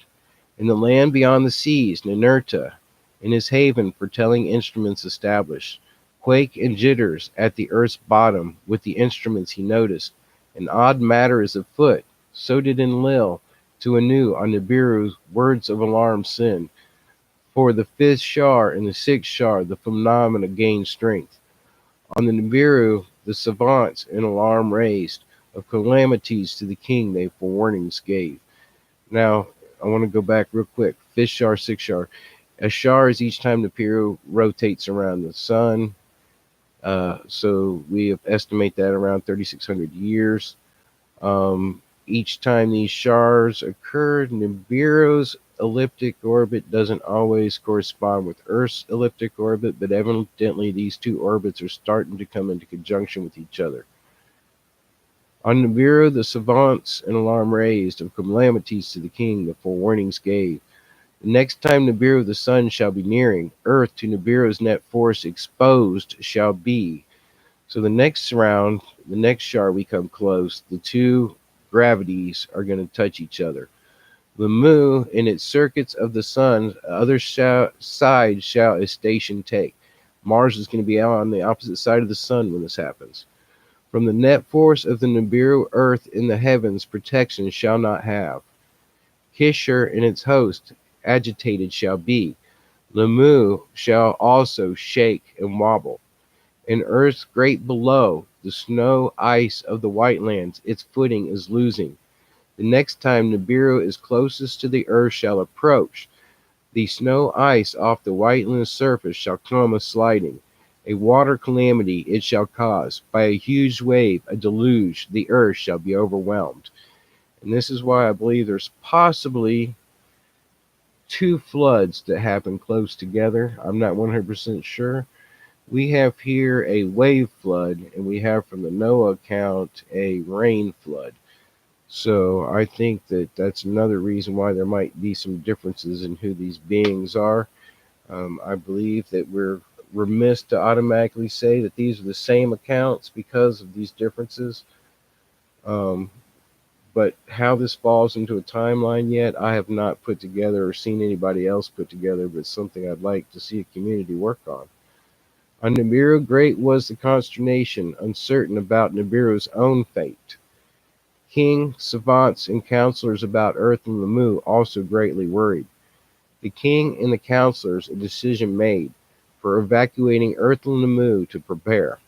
In the land beyond the seas, Ninurta, in his haven foretelling instruments established. Quake and jitters at the earth's bottom with the instruments he noticed. An odd matter is afoot. So did Enlil to Anu on Nibiru words of alarm send. For the 5th shar and the 6th shar the phenomena gained strength. On the Nibiru the savants in alarm raised. Of calamities to the king they forewarnings gave. Now, I want to go back real quick. 5th shar, 6th shar. A shar is each time the Nibiru rotates around the sun. So we estimate that around 3,600 years. Each time these shars occur, Nibiru's elliptic orbit doesn't always correspond with Earth's elliptic orbit, but evidently these two orbits are starting to come into conjunction with each other. On Nibiru, the savants an alarm raised of calamities to the king, the forewarnings gave. The next time Nibiru the sun shall be nearing, Earth to Nibiru's net force exposed shall be. So the next round, the next shar we come close, the two gravities are going to touch each other. The moon in its circuits of the sun, other side shall a station take. Mars is going to be out on the opposite side of the sun when this happens. From the net force of the Nibiru earth in the heavens, protection shall not have. Kishar and its host agitated shall be. Lamu shall also shake and wobble. In earth's great below, the snow ice of the white lands, its footing is losing. The next time Nibiru is closest to the earth shall approach, the snow ice off the white land's surface shall come a sliding. A water calamity it shall cause. By a huge wave, a deluge, the earth shall be overwhelmed. And this is why I believe there's possibly 2 floods that happen close together. I'm not 100% sure. We have here a wave flood, and we have from the Noah account a rain flood. So I think that that's another reason why there might be some differences in who these beings are. I believe that we're remiss to automatically say that these are the same accounts because of these differences. But how this falls into a timeline yet, I have not put together or seen anybody else put together, but it's something I'd like to see a community work on. On Nibiru, great was the consternation, uncertain about Nibiru's own fate. King, savants, and counselors about Earth and Lamu also greatly worried. The king and the counselors a decision made for evacuating Earth and Lamu to prepare.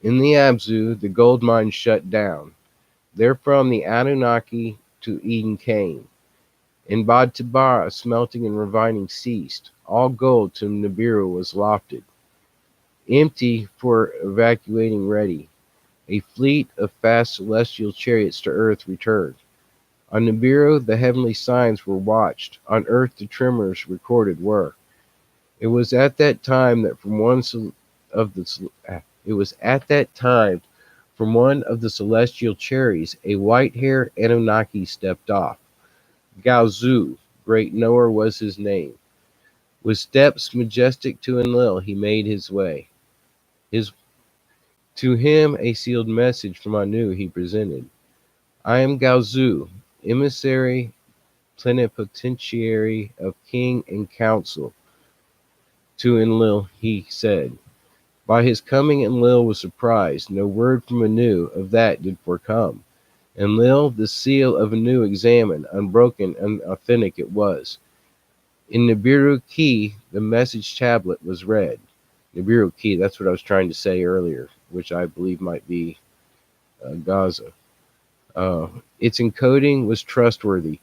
In the Abzu, the gold mines shut down. Therefrom the Anunnaki to Eden came. In Bad Tabara, smelting and refining ceased. All gold to Nibiru was lofted, empty for evacuating ready. A fleet of fast celestial chariots to earth returned. On Nibiru the heavenly signs were watched. On earth the tremors recorded were. It was at that time that from one of the it was at that time from one of the celestial chariots a white-haired Anunnaki stepped off. Gaozu, great knower was his name. With steps majestic to Enlil he made his way. His To him a sealed message from Anu he presented. I am Gaozu, emissary plenipotentiary of king and council. To Enlil he said. By his coming Enlil was surprised. No word from Anu of that did forecome. Enlil the seal of Anu examined. Unbroken and authentic it was. In Nibiru key the message tablet was read. Nibiru key, that's what I was trying to say earlier, which I believe might be Gaza. Uh, its encoding was trustworthy.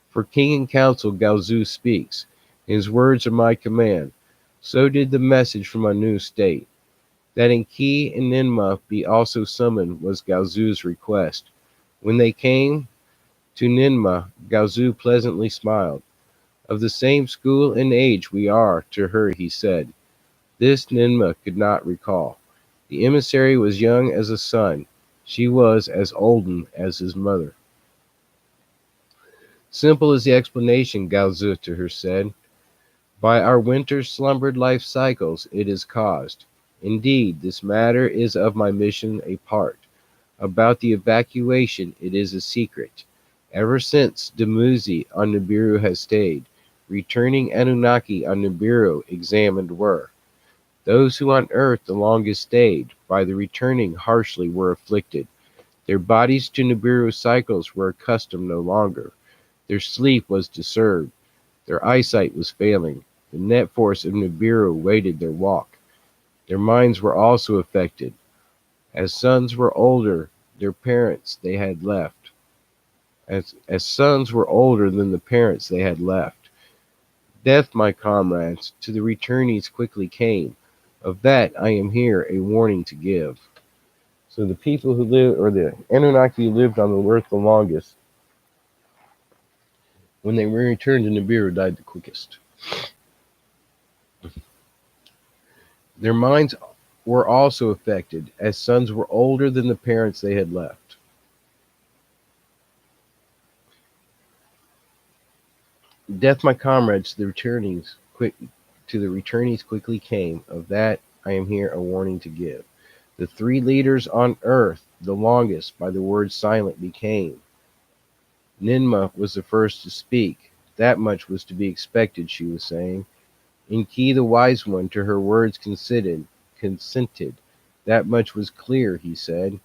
For king and council Gaozu speaks. His words are my command. So did the message from Anu state. That Enki and Ninmah be also summoned was Gaozu's request. When they came to Ninmah, Gaozu pleasantly smiled. Of the same school and age we are, to her he said. This Ninmah could not recall. The emissary was young as a son. She was as olden as his mother. Simple is the explanation, Gaozu to her said. By our winter slumbered life cycles it is caused. Indeed, this matter is of my mission a part. About the evacuation it is a secret. Ever since Dumuzi on Nibiru has stayed, returning Anunnaki on Nibiru examined were. Those who on earth the longest stayed, by the returning harshly were afflicted. Their bodies to Nibiru cycles were accustomed no longer. Their sleep was disturbed. Their eyesight was failing. The net force of Nibiru weighted their walk. Their minds were also affected. As sons were older, their parents they had left. As sons were older than the parents they had left. Death, my comrades, to the returnees quickly came. Of that I am here a warning to give. So the people who lived, or the Anunnaki who lived on the earth the longest, when they returned to Nibiru, died the quickest. Their minds were also affected, as sons were older than the parents they had left. Death, my comrades, to the returnees quickly came. Of that I am here a warning to give. The three leaders on earth, the longest, by the word silent became. Ninmah was the first to speak. That much was to be expected, she was saying. Enki the wise one to her words consented. That much was clear, he said.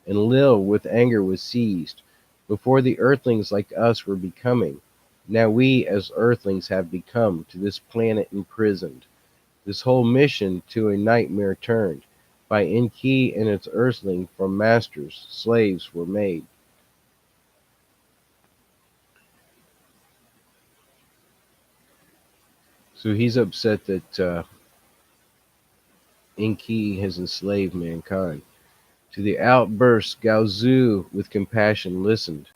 And Lil with anger was seized. Before the earthlings like us were becoming. Now we as earthlings have become to this planet imprisoned. This whole mission to a nightmare turned. By Enki and its earthling from masters, slaves were made. So he's upset that Enki has enslaved mankind. To the outburst, Gaozu with compassion listened.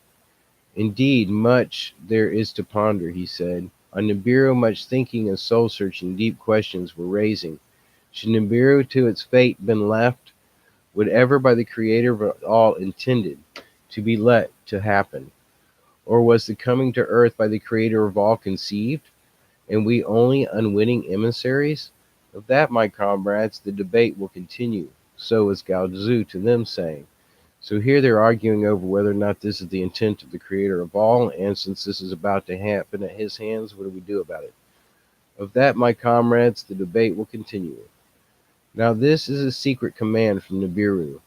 Indeed, much there is to ponder, he said. On Nibiru, much thinking and soul-searching deep questions were raising. Should Nibiru to its fate been left? Would ever by the Creator of all intended to be let to happen? Or was the coming to earth by the Creator of all conceived, and we only unwitting emissaries? Of that, my comrades, the debate will continue. So is Gaozu to them, saying. So here they're arguing over whether or not this is the intent of the Creator of all, and since this is about to happen at his hands, what do we do about it? Of that, my comrades, the debate will continue. Now this is a secret command from Nibiru.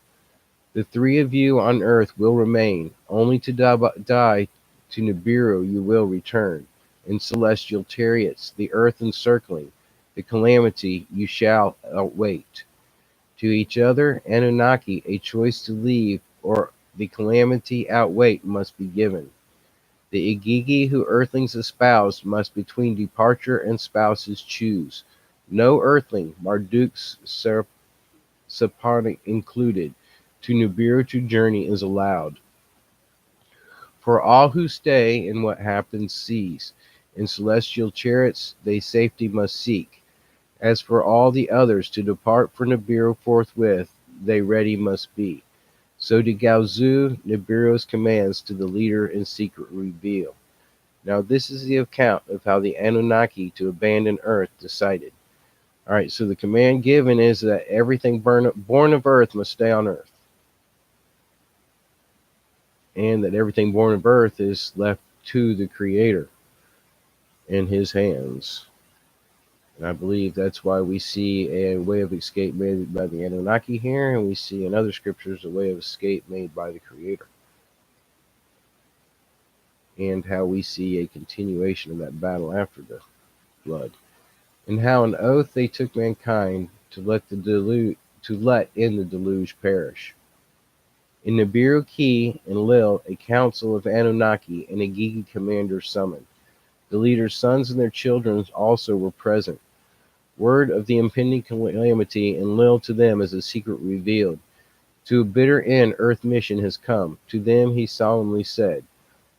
The three of you on earth will remain, only to die to Nibiru you will return, in celestial chariots, the earth encircling, the calamity you shall await. To each other, Anunnaki, a choice to leave or the calamity outweigh must be given. The Igigi who earthlings espouse must between departure and spouses choose. No earthling, Marduk's Saponic included, to Nibiru to journey is allowed. For all who stay in what happens sees, in celestial chariots they safety must seek. As for all the others to depart for Nibiru forthwith, they ready must be. So did Gaozu Nibiru's commands to the leader in secret reveal. Now this is the account of how the Anunnaki to abandon Earth decided. Alright, so the command given is that everything born of Earth must stay on Earth. And that everything born of Earth is left to the Creator in His hands. And I believe that's why we see a way of escape made by the Anunnaki here, and we see in other scriptures a way of escape made by the Creator. And how we see a continuation of that battle after the flood. And how an oath they took mankind to let in the deluge perish. In Nibiru Ki and Lil, a council of Anunnaki and a Gigi commander summoned. The leaders' sons and their children also were present. Word of the impending calamity and Lil to them as a secret revealed. To a bitter end Earth mission has come. To them he solemnly said,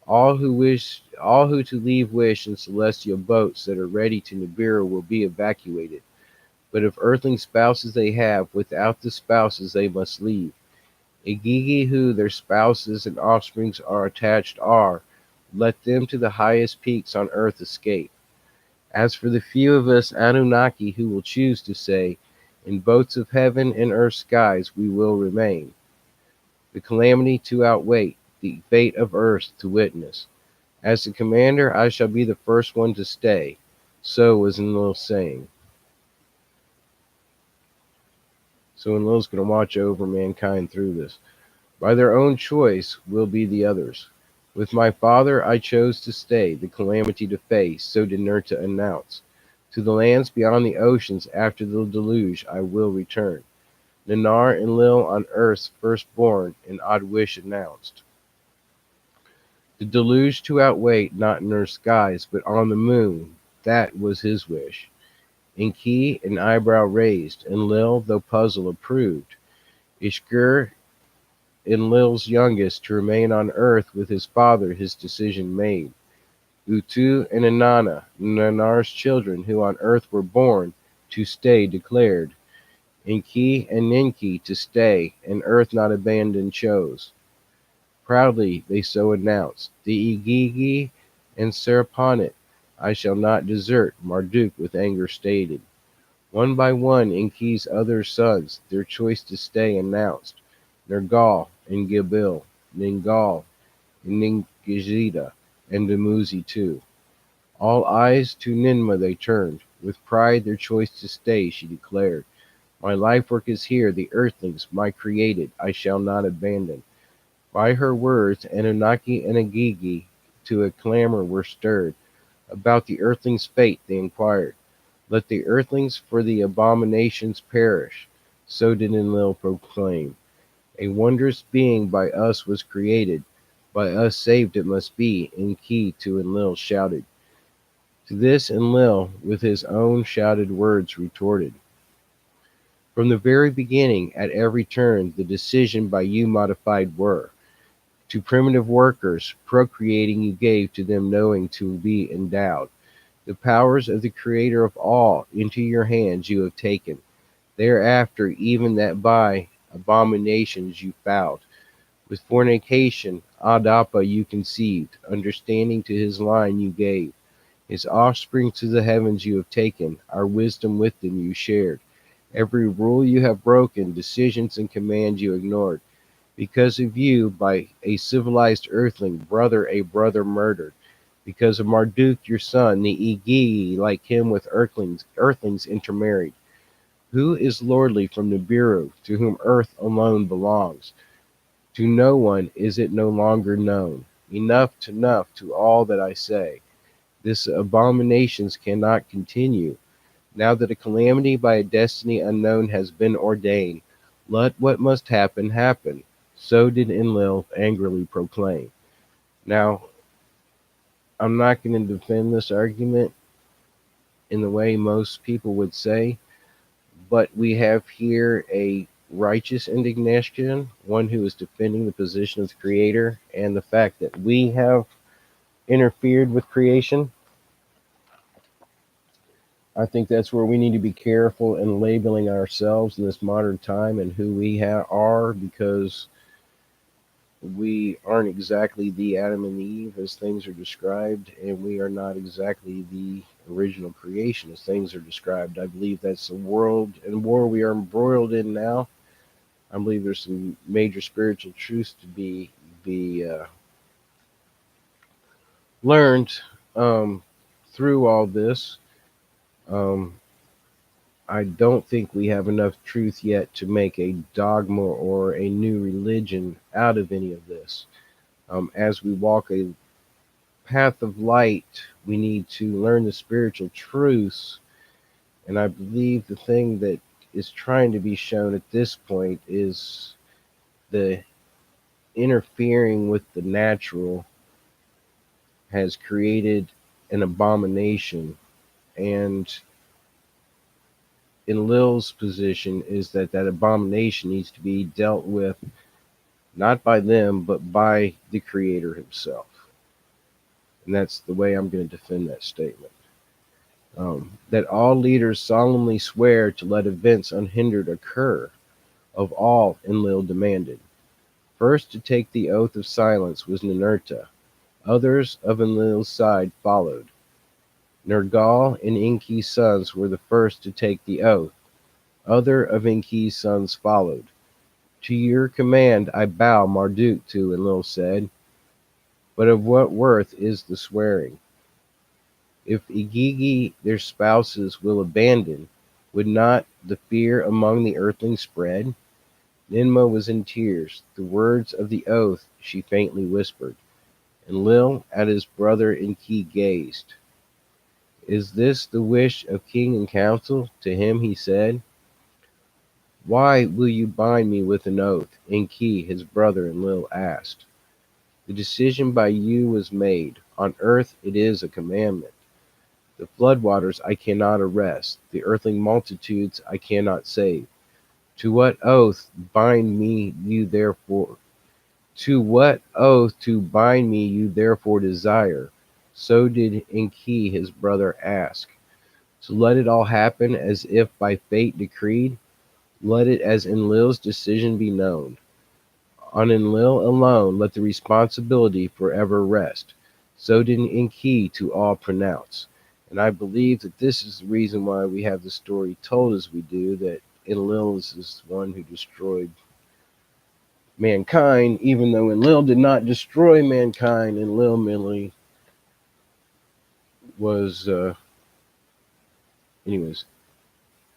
all who to leave wish in celestial boats that are ready to Nibiru will be evacuated. But if earthling spouses they have, without the spouses they must leave. Igigi who their spouses and offsprings are attached are, let them to the highest peaks on earth escape. As for the few of us Anunnaki who will choose to say, in boats of heaven and earth skies we will remain. The calamity to outwait, the fate of earth to witness. As the commander, I shall be the first one to stay. So was Enlil's saying. So Enlil's going to watch over mankind through this. By their own choice will be the others. With my father I chose to stay, the calamity to face, so did Nurta announce. To the lands beyond the oceans after the deluge I will return. Nanar and Lil on earth's firstborn, an odd wish announced. The deluge to outweigh, not in earth's skies, but on the moon, that was his wish. Enki, an eyebrow raised, and Lil, though puzzled, approved. Ishgur, Enlil's youngest, to remain on earth with his father, his decision made. Utu and Inanna, Nanar's children, who on earth were born, to stay declared. Enki and Ninki to stay, and earth not abandoned chose. Proudly they so announced, the Igigi and Seraponit, I shall not desert, Marduk with anger stated. One by one Enki's other sons, their choice to stay announced. Nergal and Gibil, Ningal and Ningizida, and Dumuzi too. All eyes to Ninmah they turned. With pride their choice to stay, she declared. My life work is here, the earthlings, my created, I shall not abandon. By her words, Anunnaki and Igigi to a clamor were stirred. About the earthlings' fate they inquired. Let the earthlings for the abominations perish. So did Enlil proclaim. A wondrous being by us was created. By us saved it must be, Enki to Enlil shouted. To this Enlil with his own shouted words retorted. From the very beginning, at every turn, the decision by you modified were. To primitive workers, procreating you gave to them knowing to be endowed. The powers of the Creator of all into your hands you have taken. Thereafter, even that by abominations you fouled. With fornication, Adapa you conceived, understanding to his line you gave. His offspring to the heavens you have taken, our wisdom with them you shared. Every rule you have broken, decisions and commands you ignored. Because of you, by a civilized earthling, a brother murdered. Because of Marduk your son, the Igigi, like him with earthlings intermarried. Who is lordly from Nibiru, to whom earth alone belongs? To no one is it no longer known. Enough to all that I say. This abominations cannot continue. Now that a calamity by a destiny unknown has been ordained, Let what must happen happen. So did Enlil angrily proclaim. Now, I'm not going to defend this argument in the way most people would say, but we have here a righteous indignation, one who is defending the position of the Creator and the fact that we have interfered with creation. I think that's where we need to be careful in labeling ourselves in this modern time and who we are, because we aren't exactly the Adam and Eve as things are described, and we are not exactly the original creation as things are described. I believe that's the world and war we are embroiled in now. I believe there's some major spiritual truths to be learned um, through all this. Um, I don't think we have enough truth yet to make a dogma or a new religion out of any of this. As we walk a path of light, we need to learn the spiritual truths. And I believe the thing that is trying to be shown at this point is the interfering with the natural has created an abomination. And in Lil's position is that that abomination needs to be dealt with not by them, but by the Creator Himself. And that's the way I'm going to defend that statement. That all leaders solemnly swear to let events unhindered occur, of all Enlil demanded. First to take the oath of silence was Ninurta. Others of Enlil's side followed. Nergal and Enki's sons were the first to take the oath. Other of Enki's sons followed. To your command I bow, Marduk, to Enlil said. But of what worth is the swearing? If Igigi their spouses will abandon, would not the fear among the earthlings spread? Ninmah was in tears. The words of the oath she faintly whispered. Enlil at his brother Enki gazed. Is this the wish of king and council? To him he said. Why will you bind me with an oath? Enki, his brother Enlil asked. The decision by you was made. On earth it is a commandment. The floodwaters I cannot arrest. The earthling multitudes I cannot save. To what oath bind me you therefore? To what oath to bind me you therefore desire? So did Enki his brother ask. So let it all happen as if by fate decreed. Let it as Enlil's decision be known. On Enlil alone let the responsibility forever rest. So did Enki to all pronounce. And I believe that this is the reason why we have the story told as we do, that Enlil is this one who destroyed mankind, even though Enlil did not destroy mankind. Enlil merely was, anyways.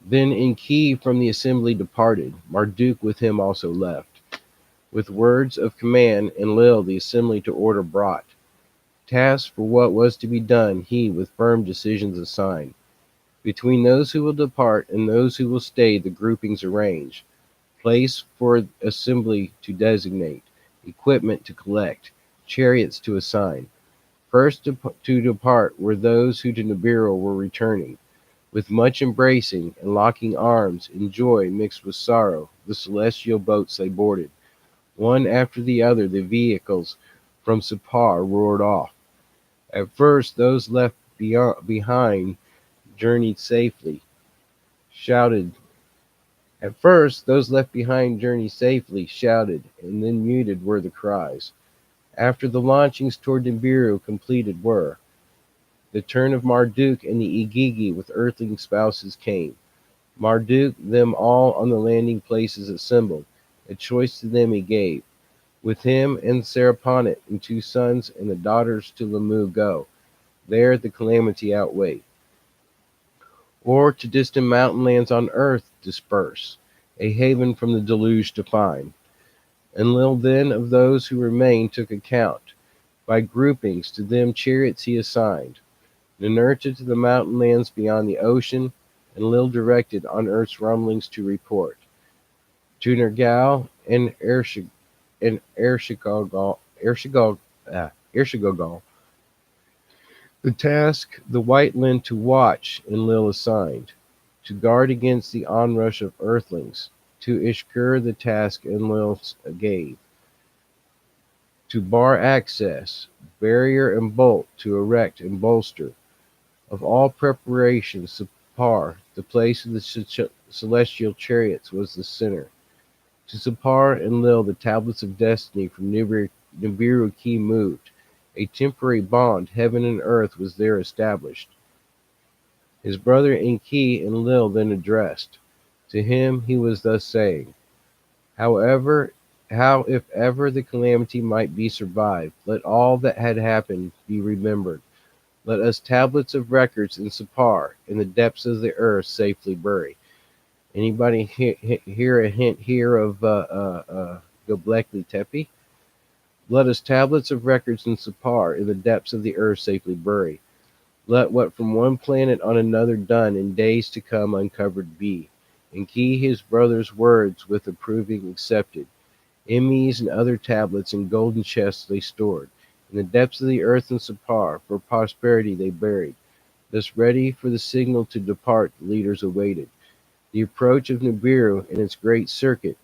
Then Enki from the assembly departed. Marduk with him also left. With words of command, Enlil the assembly to order brought. Task for what was to be done he with firm decisions assigned. Between those who will depart and those who will stay the groupings arrange. Place for assembly to designate. Equipment to collect. Chariots to assign. First to depart were those who to Nibiru were returning. With much embracing and locking arms, in joy mixed with sorrow, the celestial boats they boarded. One after the other the vehicles from Separ roared off. At first those left behind journeyed safely, shouted. At first those left behind journeyed safely, shouted, and then muted were the cries. After the launchings toward Nibiru completed were, the turn of Marduk and the Igigi with earthling spouses came. Marduk them all on the landing places assembled. A choice to them he gave. With him and Saraponit and 2 sons and the daughters to Lamu go. There the calamity outweigh. Or to distant mountain lands on earth disperse, a haven from the deluge to find. Enlil then of those who remained took account. By groupings to them chariots he assigned. Ninurta to the mountain lands beyond the ocean, and Enlil directed on earth's rumblings to report. to Nergal and Ershigogal. The task the White Lin to watch Enlil assigned, to guard against the onrush of Earthlings, to Ishkur the task Enlil gave, to bar access, barrier and bolt to erect and bolster. Of all preparations, Sippar, the place of the celestial chariots, was the center. To Sippar and Lil the tablets of destiny from Nibiru Key moved. A temporary bond, heaven and earth, was there established. His brother Enki and Lil then addressed. To him he was thus saying, However, how if ever the calamity might be survived, let all that had happened be remembered. Let us tablets of records in Sippar, in the depths of the earth, safely bury. Anybody hear a hint here of Göbekli Tepe? Let us tablets of records in Sippar, in the depths of the earth, safely bury. Let what from one planet on another done in days to come uncovered be. And key his brother's words with approving accepted. Emmys and other tablets in golden chests they stored. In the depths of the earth in Sippar, for posterity they buried. Thus ready for the signal to depart, the leaders awaited. The approach of Nibiru and its great circuit,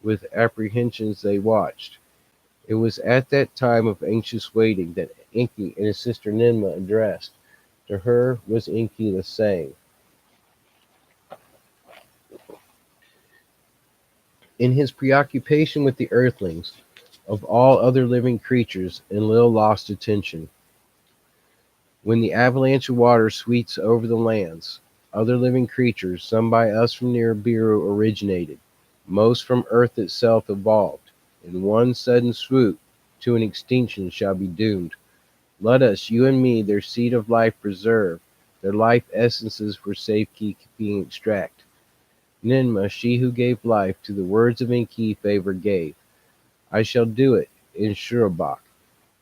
with apprehensions they watched. It was at that time of anxious waiting that Enki and his sister Ninmah addressed. To her was Enki thus saying, in his preoccupation with the earthlings, of all other living creatures, Enlil lost attention. When the avalanche of water sweeps over the lands, other living creatures, some by us from near Nibiru originated, most from earth itself evolved, in one sudden swoop, to an extinction shall be doomed. Let us, you and me, their seed of life preserve, their life essences for safekeeping extract. Ninmah, she who gave life to the words of Enki, favor gave. I shall do it in Shurabak.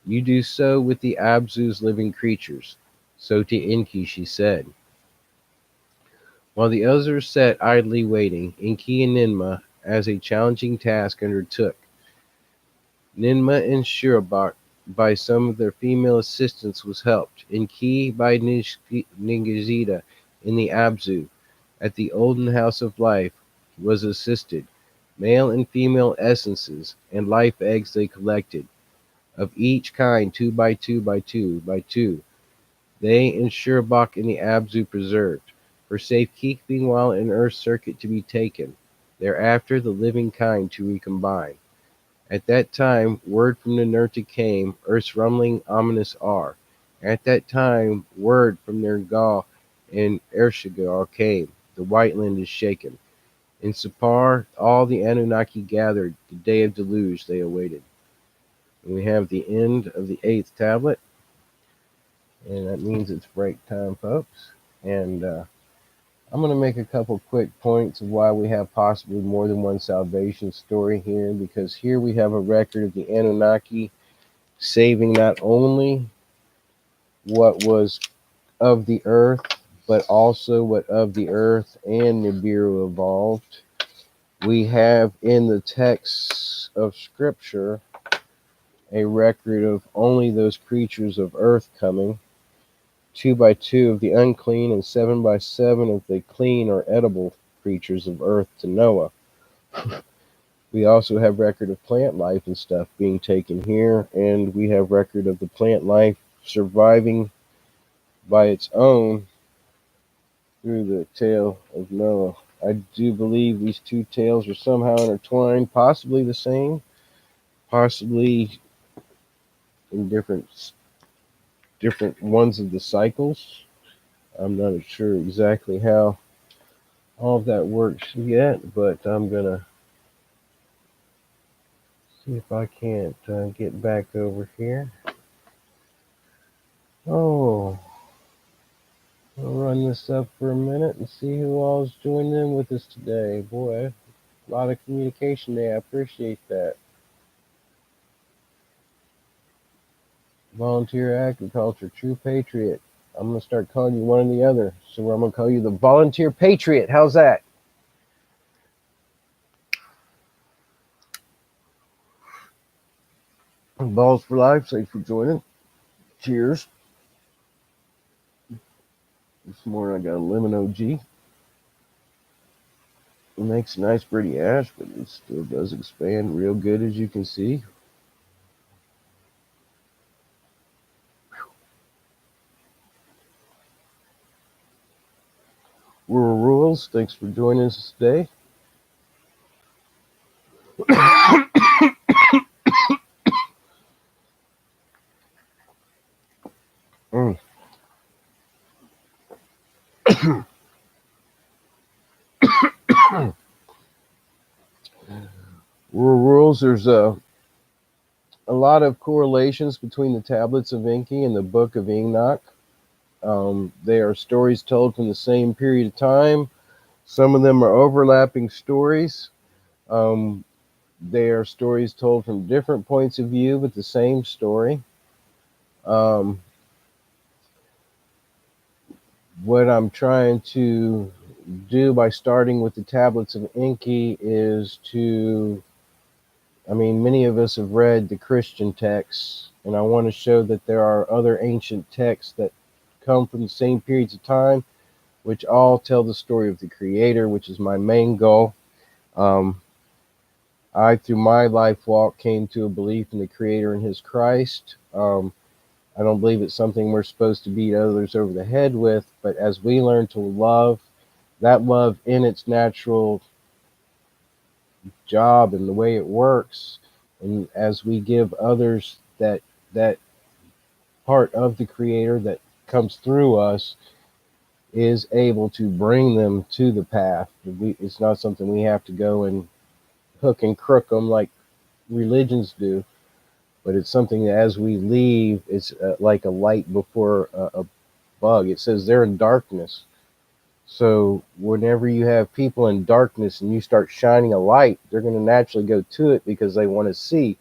You do so with the Abzu's living creatures. So to Enki she said. While the others sat idly waiting, Enki and Ninmah, as a challenging task, undertook. Ninmah in Shurabak, by some of their female assistants, was helped. Enki by Ningizida in the Abzu, at the olden house of life, was assisted. Male and female essences and life eggs they collected, of each kind 2 by 2 by 2 by 2. They in Shurabak in the Abzu preserved, for safekeeping while an earth circuit to be taken, thereafter the living kind to recombine. At that time word from Ninurta came, earth's rumbling ominous are. At that time word from Nergal and Ershigal came, the white land is shaken. In Sippar all the Anunnaki gathered, the day of deluge they awaited. And we have the end of the 8th tablet, and that means it's break time, folks. And I'm going to make a couple quick points of why we have possibly more than one salvation story here, because here we have a record of the Anunnaki saving not only what was of the earth, but also what of the earth and Nibiru evolved. We have in the texts of Scripture a record of only those creatures of earth coming, 2 by 2 of the unclean and 7 by 7 of the clean or edible creatures of earth to Noah. We also have record of plant life and stuff being taken here, and we have record of the plant life surviving by its own through the tale of Noah. I do believe these two tales are somehow intertwined, possibly the same, possibly in different ones of the cycles. I'm not sure exactly how all of that works yet, but I'm gonna see if I can't get back over here. Oh, I'll run this up for a minute and see who all's joined in with us today. Boy, a lot of communication there. I appreciate that. Volunteer agriculture, true patriot. I'm gonna start calling you one or the other. So I'm gonna call you the volunteer patriot. How's that? Balls for life. Thanks for joining. Cheers. This morning I got a lemon OG. It makes a nice pretty ash, but it still does expand real good, as you can see. Rural Rules, thanks for joining us today. Mm. Rural Rules, there's a lot of correlations between the tablets of Enki and the Book of Enoch. They are stories told from the same period of time. Some of them are overlapping stories. Um, they are stories told from different points of view, but the same story. Um, what I'm trying to do by starting with the tablets of Enki is many of us have read the Christian texts, and I want to show that there are other ancient texts that come from the same periods of time, which all tell the story of the Creator, which is my main goal. I, through my life walk, came to a belief in the Creator and His Christ. I don't believe it's something we're supposed to beat others over the head with, but as we learn to love, that love in its natural job and the way it works, and as we give others that part of the Creator that comes through us, is able to bring them to the path. It's not something we have to go and hook and crook them like religions do, but it's something that as we leave, it's like a light before a bug. It says they're in darkness. So whenever you have people in darkness and you start shining a light, they're going to naturally go to it because they want to see.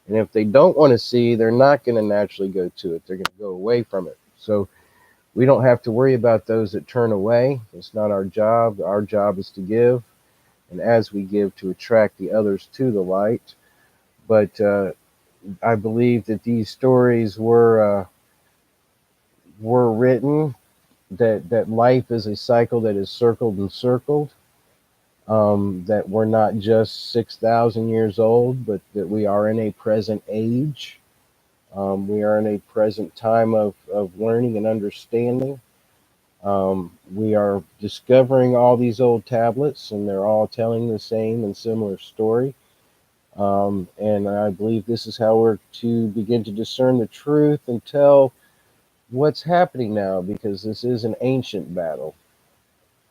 And if they don't want to see, they're not going to naturally go to it. They're going to go away from it. So we don't have to worry about those that turn away. It's not our job. Our job is to give. And as we give, to attract the others to the light. But I believe that these stories were written, that life is a cycle that is circled and circled, that we're not just 6,000 years old, but that we are in a present age. We are in a present time of learning and understanding. We are discovering all these old tablets, and they're all telling the same and similar story. And I believe this is how we're to begin to discern the truth and tell what's happening now, because this is an ancient battle.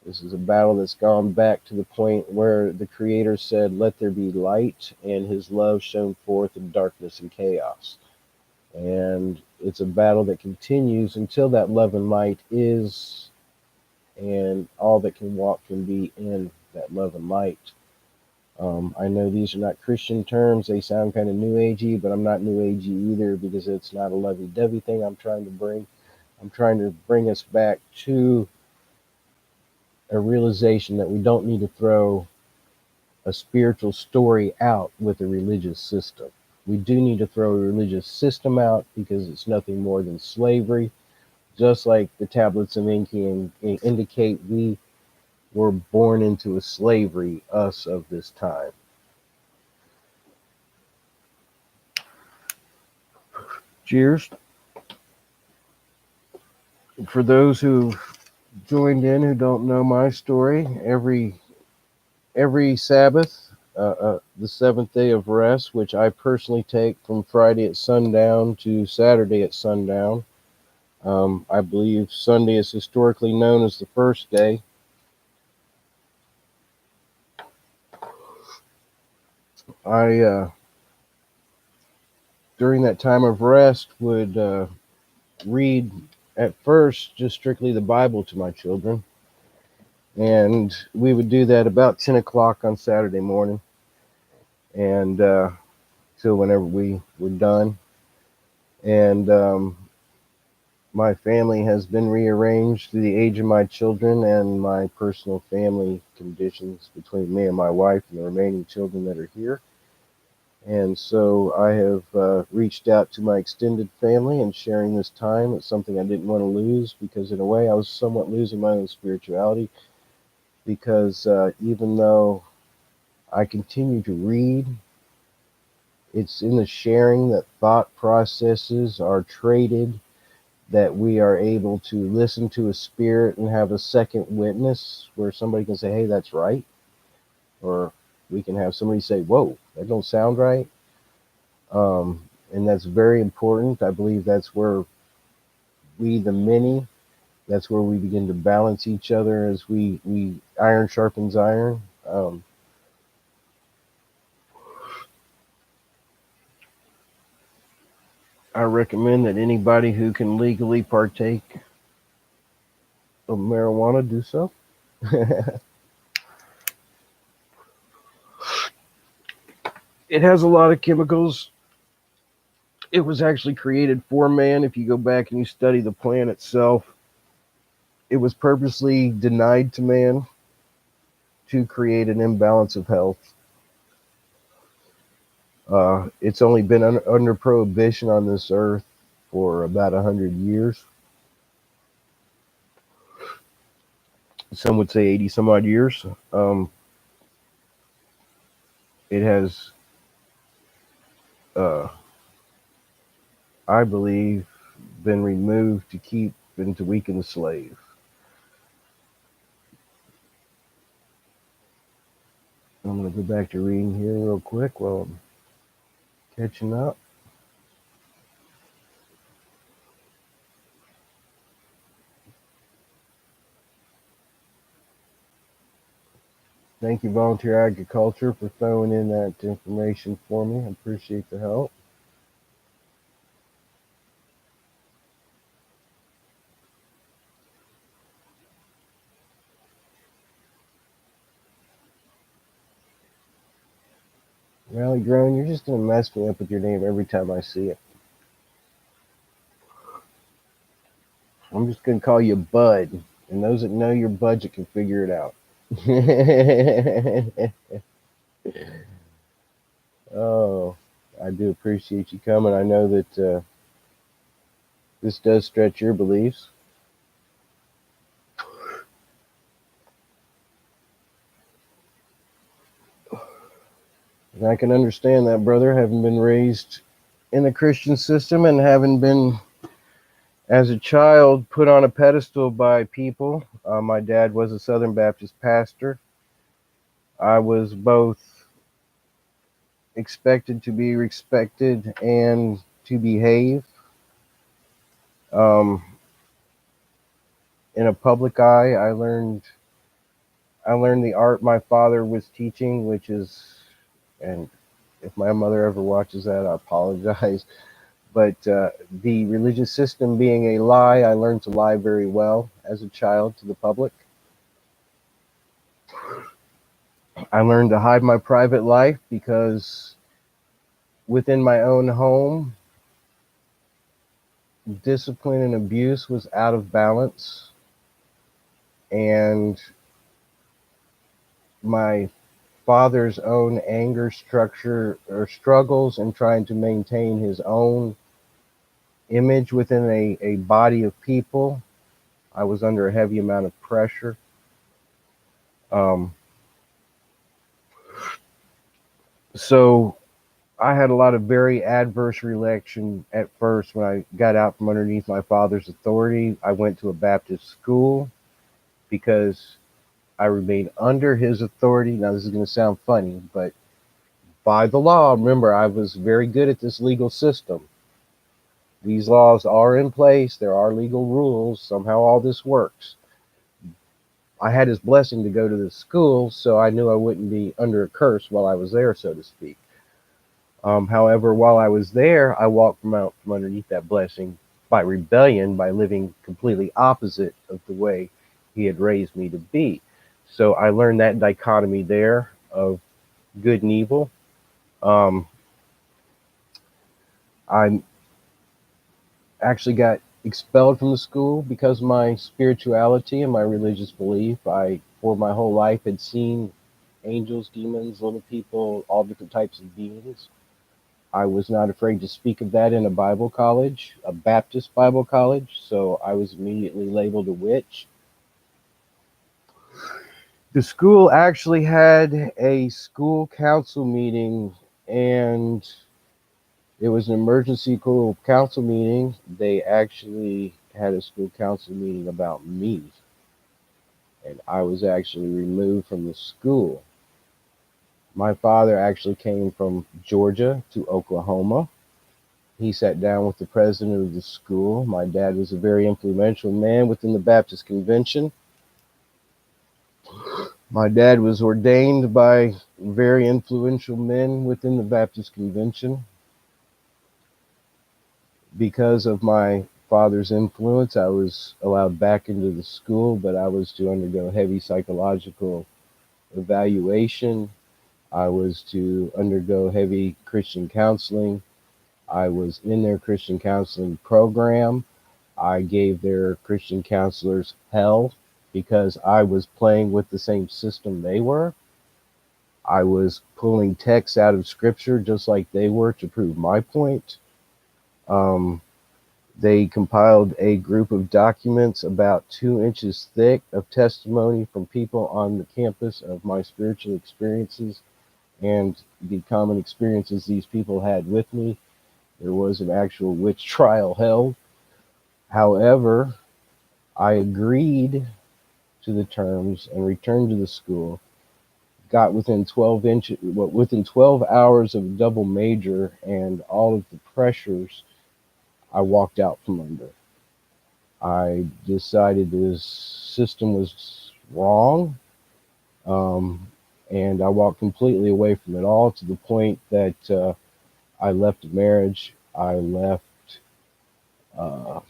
This is a battle that's gone back to the point where the Creator said, "Let there be light," and His love shone forth in darkness and chaos. And it's a battle that continues until that love and light is, and all that can walk can be in that love and light. I know these are not Christian terms. They sound kind of new agey, but I'm not new agey either, because it's not a lovey-dovey thing I'm trying to bring. I'm trying to bring us back to a realization that we don't need to throw a spiritual story out with a religious system. We do need to throw a religious system out because it's nothing more than slavery. Just like the tablets of Enki indicate, we were born into a slavery, us of this time. Cheers. For those who joined in who don't know my story, every Sabbath, the seventh day of rest, which I personally take from Friday at sundown to Saturday at sundown. I believe Sunday is historically known as the first day. I, during that time of rest, would read at first just strictly the Bible to my children. And we would do that about 10 o'clock on Saturday morning, and till whenever we were done. And my family has been rearranged to the age of my children and my personal family conditions between me and my wife and the remaining children that are here. And so I have reached out to my extended family and sharing this time. It's something I didn't want to lose because, in a way, I was somewhat losing my own spirituality. Because even though I continue to read, it's in the sharing that thought processes are traded, that we are able to listen to a spirit and have a second witness where somebody can say, hey, that's right. Or we can have somebody say, whoa, that don't sound right. And that's very important. I believe that's where we, the many, that's where we begin to balance each other as we iron sharpens iron. I recommend that anybody who can legally partake of marijuana do so. It has a lot of chemicals. It was actually created for man. If you go back and you study the plant itself, it was purposely denied to man to create an imbalance of health. It's only been under prohibition on this earth for about 100 years. Some would say 80 some odd years. It has, uh, I believe, been removed to keep and to weaken the slave. I'm going to go back to reading here real quick while I'm catching up. Thank you, Volunteer Agriculture, for throwing in that information for me. I appreciate the help. Rally Grown, you're just going to mess me up with your name every time I see it. I'm just going to call you Bud, and those that know your budget can figure it out. Oh, I do appreciate you coming. I know that this does stretch your beliefs. And I can understand that, brother, having been raised in the Christian system and having been, as a child, put on a pedestal by people. My dad was a Southern Baptist pastor. I was both expected to be respected and to behave um, in a public eye. I learned the art my father was teaching, which is, and if my mother ever watches that, I apologize. But the religious system being a lie, I learned to lie very well as a child to the public. I learned to hide my private life because within my own home, discipline and abuse was out of balance. And my father's own anger structure or struggles in trying to maintain his own image within a body of people. I was under a heavy amount of pressure. Um, so I had a lot of very adverse reaction at first when I got out from underneath my father's authority. I went to a Baptist school because I remained under his authority. Now, this is going to sound funny, but by the law, remember, I was very good at this legal system. These laws are in place. There are legal rules. Somehow all this works. I had his blessing to go to this school, so I knew I wouldn't be under a curse while I was there, so to speak. However, while I was there, I walked out from underneath that blessing by rebellion, by living completely opposite of the way he had raised me to be. So I learned that dichotomy there of good and evil. Um, I actually got expelled from the school because of my spirituality and my religious belief. I, for my whole life, had seen angels, demons, little people, all different types of beings. I was not afraid to speak of that in a Bible college, a Baptist Bible college, so I was immediately labeled a witch. The school actually had a school council meeting, and it was an emergency school council meeting. They actually had a school council meeting about me, and I was actually removed from the school. My father actually came from Georgia to Oklahoma. He sat down with the president of the school. My dad was a very influential man within the Baptist convention. My dad was ordained by very influential men within the Baptist convention. Because of my father's influence, I was allowed back into the school, but I was to undergo heavy psychological evaluation. I was to undergo heavy Christian counseling. I was in their Christian counseling program. I gave their Christian counselors hell because I was playing with the same system they were. I was pulling texts out of scripture just like they were to prove my point. Um, they compiled a group of documents about 2 inches thick of testimony from people on the campus of my spiritual experiences and the common experiences these people had with me. There was an actual witch trial held. However, I agreed to the terms and returned to the school. Got within 12 hours of double major and all of the pressures, I walked out from under. I decided this system was wrong, um, and I walked completely away from it all to the point that I left a marriage. I left uh,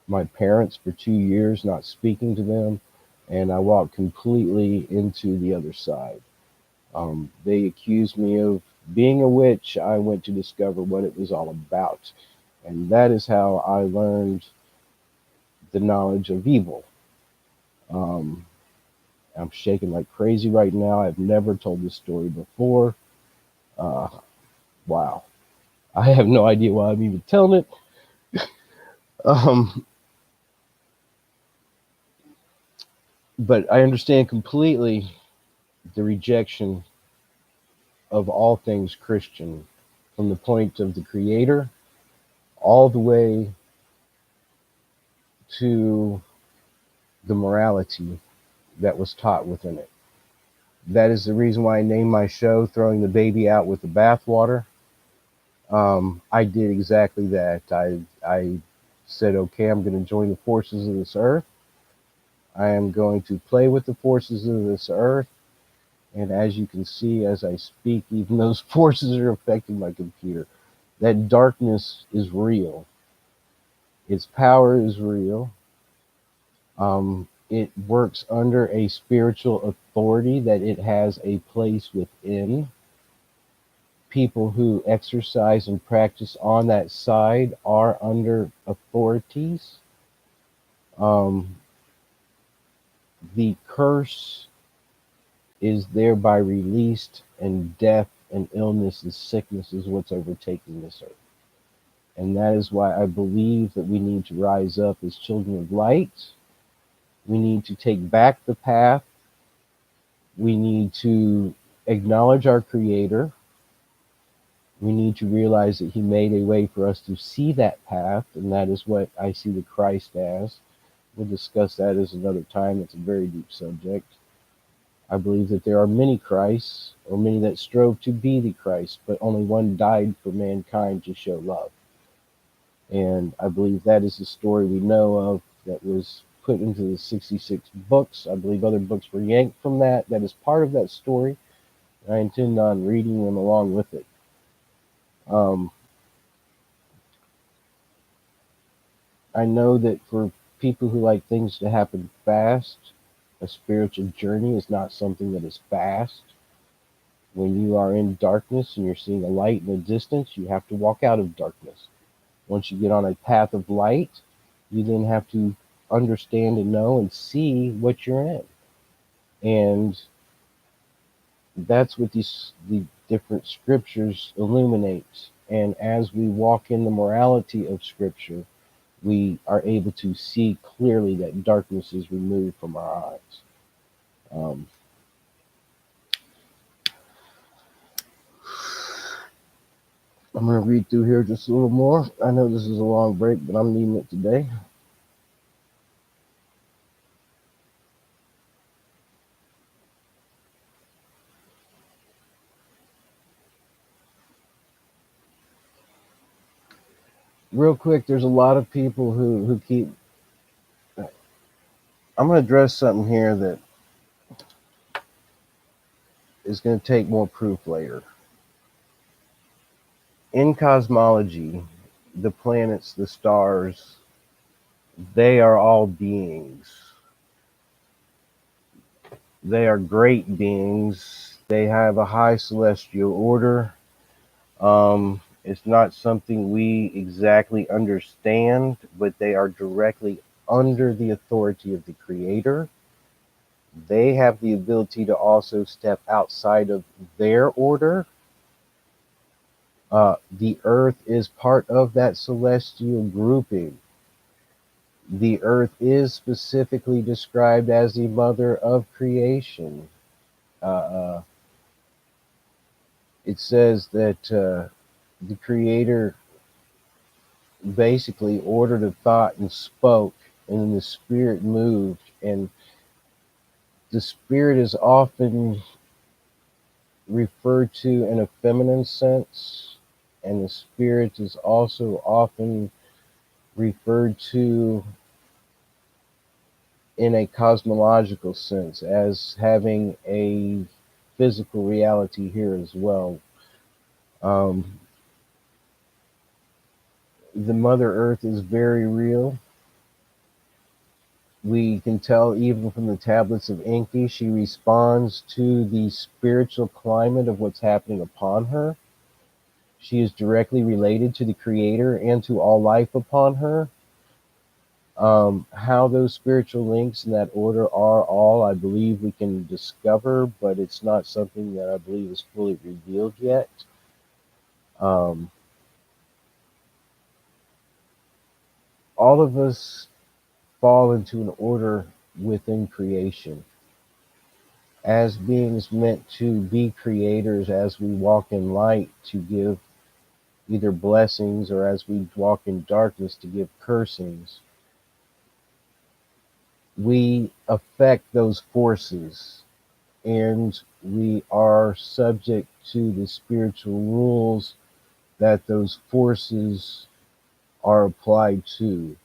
my parents for 2 years, not speaking to them, and I walked completely into the other side. They accused me of being a witch. I went to discover what it was all about. And that is how I learned the knowledge of evil. Um, I'm shaking like crazy right now. I've never told this story before. Uh, wow. I have no idea why I'm even telling it. Um, but I understand completely the rejection of all things Christian from the point of the Creator all the way to the morality that was taught within it. That is the reason why I named my show Throwing the Baby Out with the Bathwater. I did exactly that. I said, okay, I'm going to join the forces of this earth. I am going to play with the forces of this earth. And as you can see, as I speak, even those forces are affecting my computer. That darkness is real. Its power is real. It works under a spiritual authority that it has a place within. People who exercise and practice on that side are under authorities. Um, the curse is thereby released, and death and illness and sickness is what's overtaking this earth. And that is why I believe that we need to rise up as children of light. We need to take back the path. We need to acknowledge our Creator. We need to realize that He made a way for us to see that path, and that is what I see the Christ as. We'll discuss that as another time. It's a very deep subject. I believe that there are many Christs, or many that strove to be the Christ, but only one died for mankind to show love. And I believe that is the story we know of that was put into the 66 books. I believe other books were yanked from that. That is part of that story. I intend on reading them along with it. Um, I know that for people who like things to happen fast, a spiritual journey is not something that is fast. When you are in darkness and you're seeing a light in the distance, you have to walk out of darkness. Once you get on a path of light, you then have to understand and know and see what you're in. And that's what different scriptures illuminate. And as we walk in the morality of scripture, we are able to see clearly that darkness is removed from our eyes. Um, I'm going to read through here just a little more. I know this is a long break, but I'm needing it today. Real quick, there's a lot of people who keep. I'm going to address something here that is going to take more proof later. In cosmology, the planets, the stars, they are all beings. They are great beings. They have a high celestial order. It's not something we exactly understand, but they are directly under the authority of the Creator. They have the ability to also step outside of their order. The earth is part of that celestial grouping. The earth is specifically described as the mother of creation. Uh, it says that the Creator basically ordered a thought and spoke, and then the Spirit moved. And the Spirit is often referred to in a feminine sense, and the Spirit is also often referred to in a cosmological sense as having a physical reality here as well. Um, the Mother Earth is very real. We can tell even from the tablets of Enki, she responds to the spiritual climate of what's happening upon her. She is directly related to the Creator and to all life upon her. How those spiritual links in that order are all, I believe we can discover, but it's not something that I believe is fully revealed yet. Um, all of us fall into an order within creation. As beings meant to be creators, as we walk in light to give either blessings, or as we walk in darkness to give cursings, we affect those forces, and we are subject to the spiritual rules that those forces are applied to.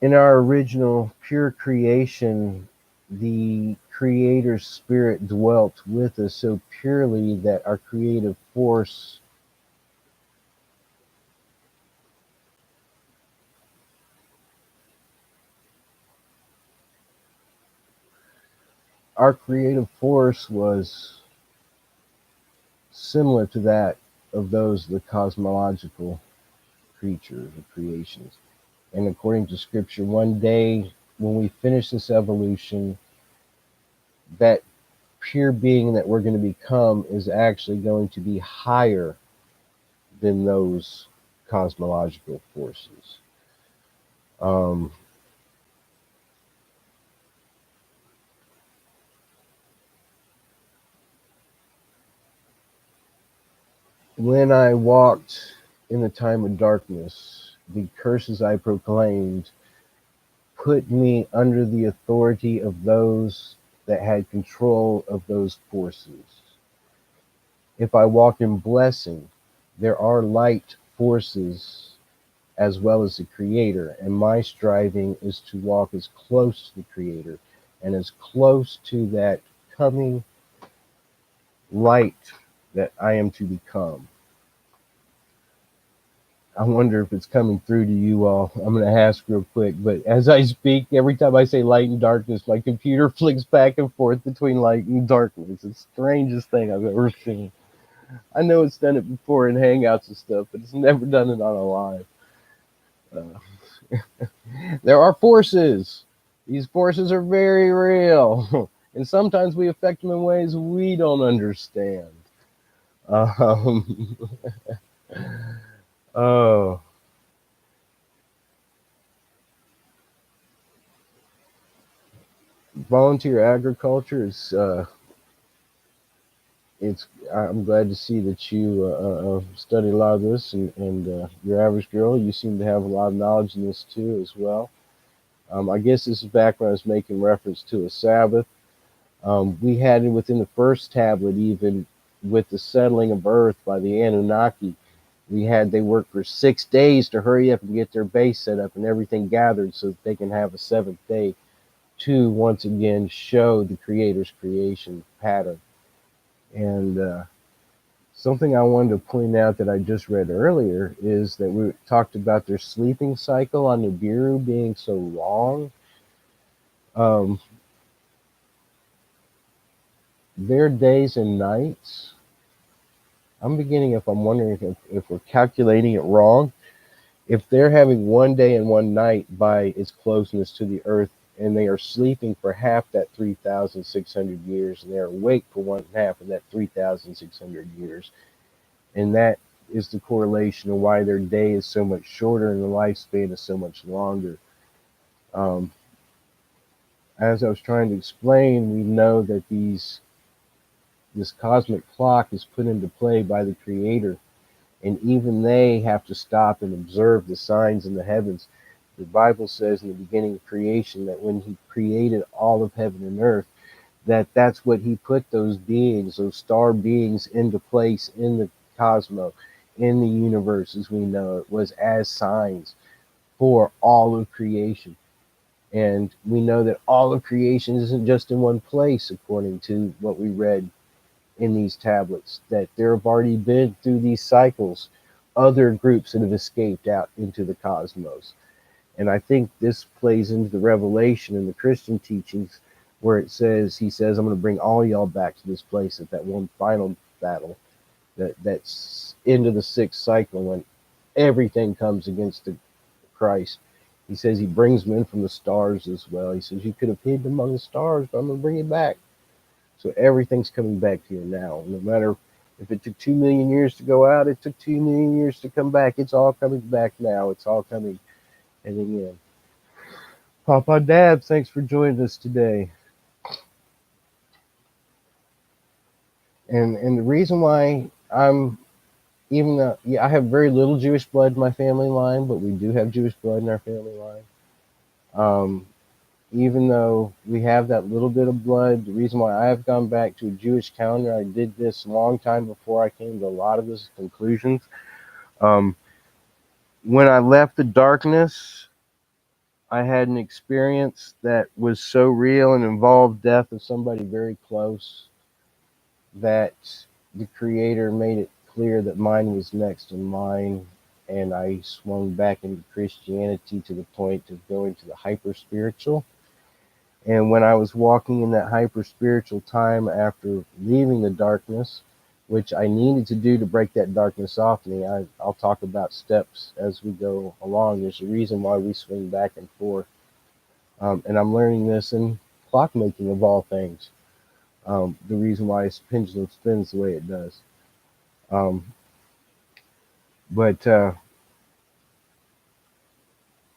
In our original pure creation, the Creator's Spirit dwelt with us so purely that our creative force was similar to that of those of the cosmological creatures or creations. And according to scripture, one day when we finish this evolution, that pure being that we're going to become is actually going to be higher than those cosmological forces. Um, when I walked in the time of darkness, the curses I proclaimed put me under the authority of those that had control of those forces. If I walk in blessing, there are light forces as well as the Creator, and my striving is to walk as close to the Creator and as close to that coming light that I am to become. I wonder if it's coming through to you all. I'm going to ask real quick, but as I speak, every time I say light and darkness, my computer flicks back and forth between light and darkness. It's the strangest thing I've ever seen. I know it's done it before in Hangouts and stuff, but it's never done it on a live. There are forces. These forces are very real. And sometimes we affect them in ways we don't understand. Um, oh, volunteer agriculture is it's I'm glad to see that you study a lot of this, and your average girl, you seem to have a lot of knowledge in this too as well. I guess this is back when I was making reference to a Sabbath. We had it within the first tablet, even with the settling of Earth by the Anunnaki. They worked for 6 days to hurry up and get their base set up and everything gathered so that they can have a seventh day to once again show the Creator's creation pattern. And something I wanted to point out that I just read earlier is that we talked about their sleeping cycle on Nibiru being so long. Um, their days and nights, if I'm wondering if we're calculating it wrong. If they're having one day and one night by its closeness to the earth, and they are sleeping for half that 3,600 years, and they're awake for one half of that 3,600 years, and that is the correlation of why their day is so much shorter and the lifespan is so much longer. Um, as I was trying to explain, we know that this cosmic clock is put into play by the Creator, and even they have to stop and observe the signs in the heavens. The Bible says in the beginning of creation that when He created all of heaven and earth, that's what He put those beings, those star beings, into place in the cosmos, in the universe as we know it, was as signs for all of creation. And we know that all of creation isn't just in one place, according to what we read in these tablets, that there have already been through these cycles other groups that have escaped out into the cosmos. And I think this plays into the revelation in the Christian teachings where he says, I'm going to bring all y'all back to this place at that one final battle, that's into the sixth cycle when everything comes against the Christ. He says he brings men from the stars as well. He says you could have hidden among the stars, but I'm going to bring it back. So everything's coming back here now. No matter if it took 2 million years to go out, it took 2 million years to come back. It's all coming back now. It's all coming heading in. Papa Dad, thanks for joining us today. And the reason why I'm even though I have very little Jewish blood in my family line, but we do have Jewish blood in our family line. Um, Even though we have that little bit of blood, the reason why I have gone back to a Jewish calendar, I did this a long time before I came to a lot of these conclusions. Um, when I left the darkness, I had an experience that was so real and involved death of somebody very close that the Creator made it clear that mine was next in line, and I swung back into Christianity to the point of going to the hyper spiritual. And when I was walking in that hyper spiritual time after leaving the darkness, which I needed to do to break that darkness off me, I'll talk about steps as we go along. There's a reason why we swing back and forth. And I'm learning this in clockmaking of all things. The reason why this pendulum spins the way it does. Um, but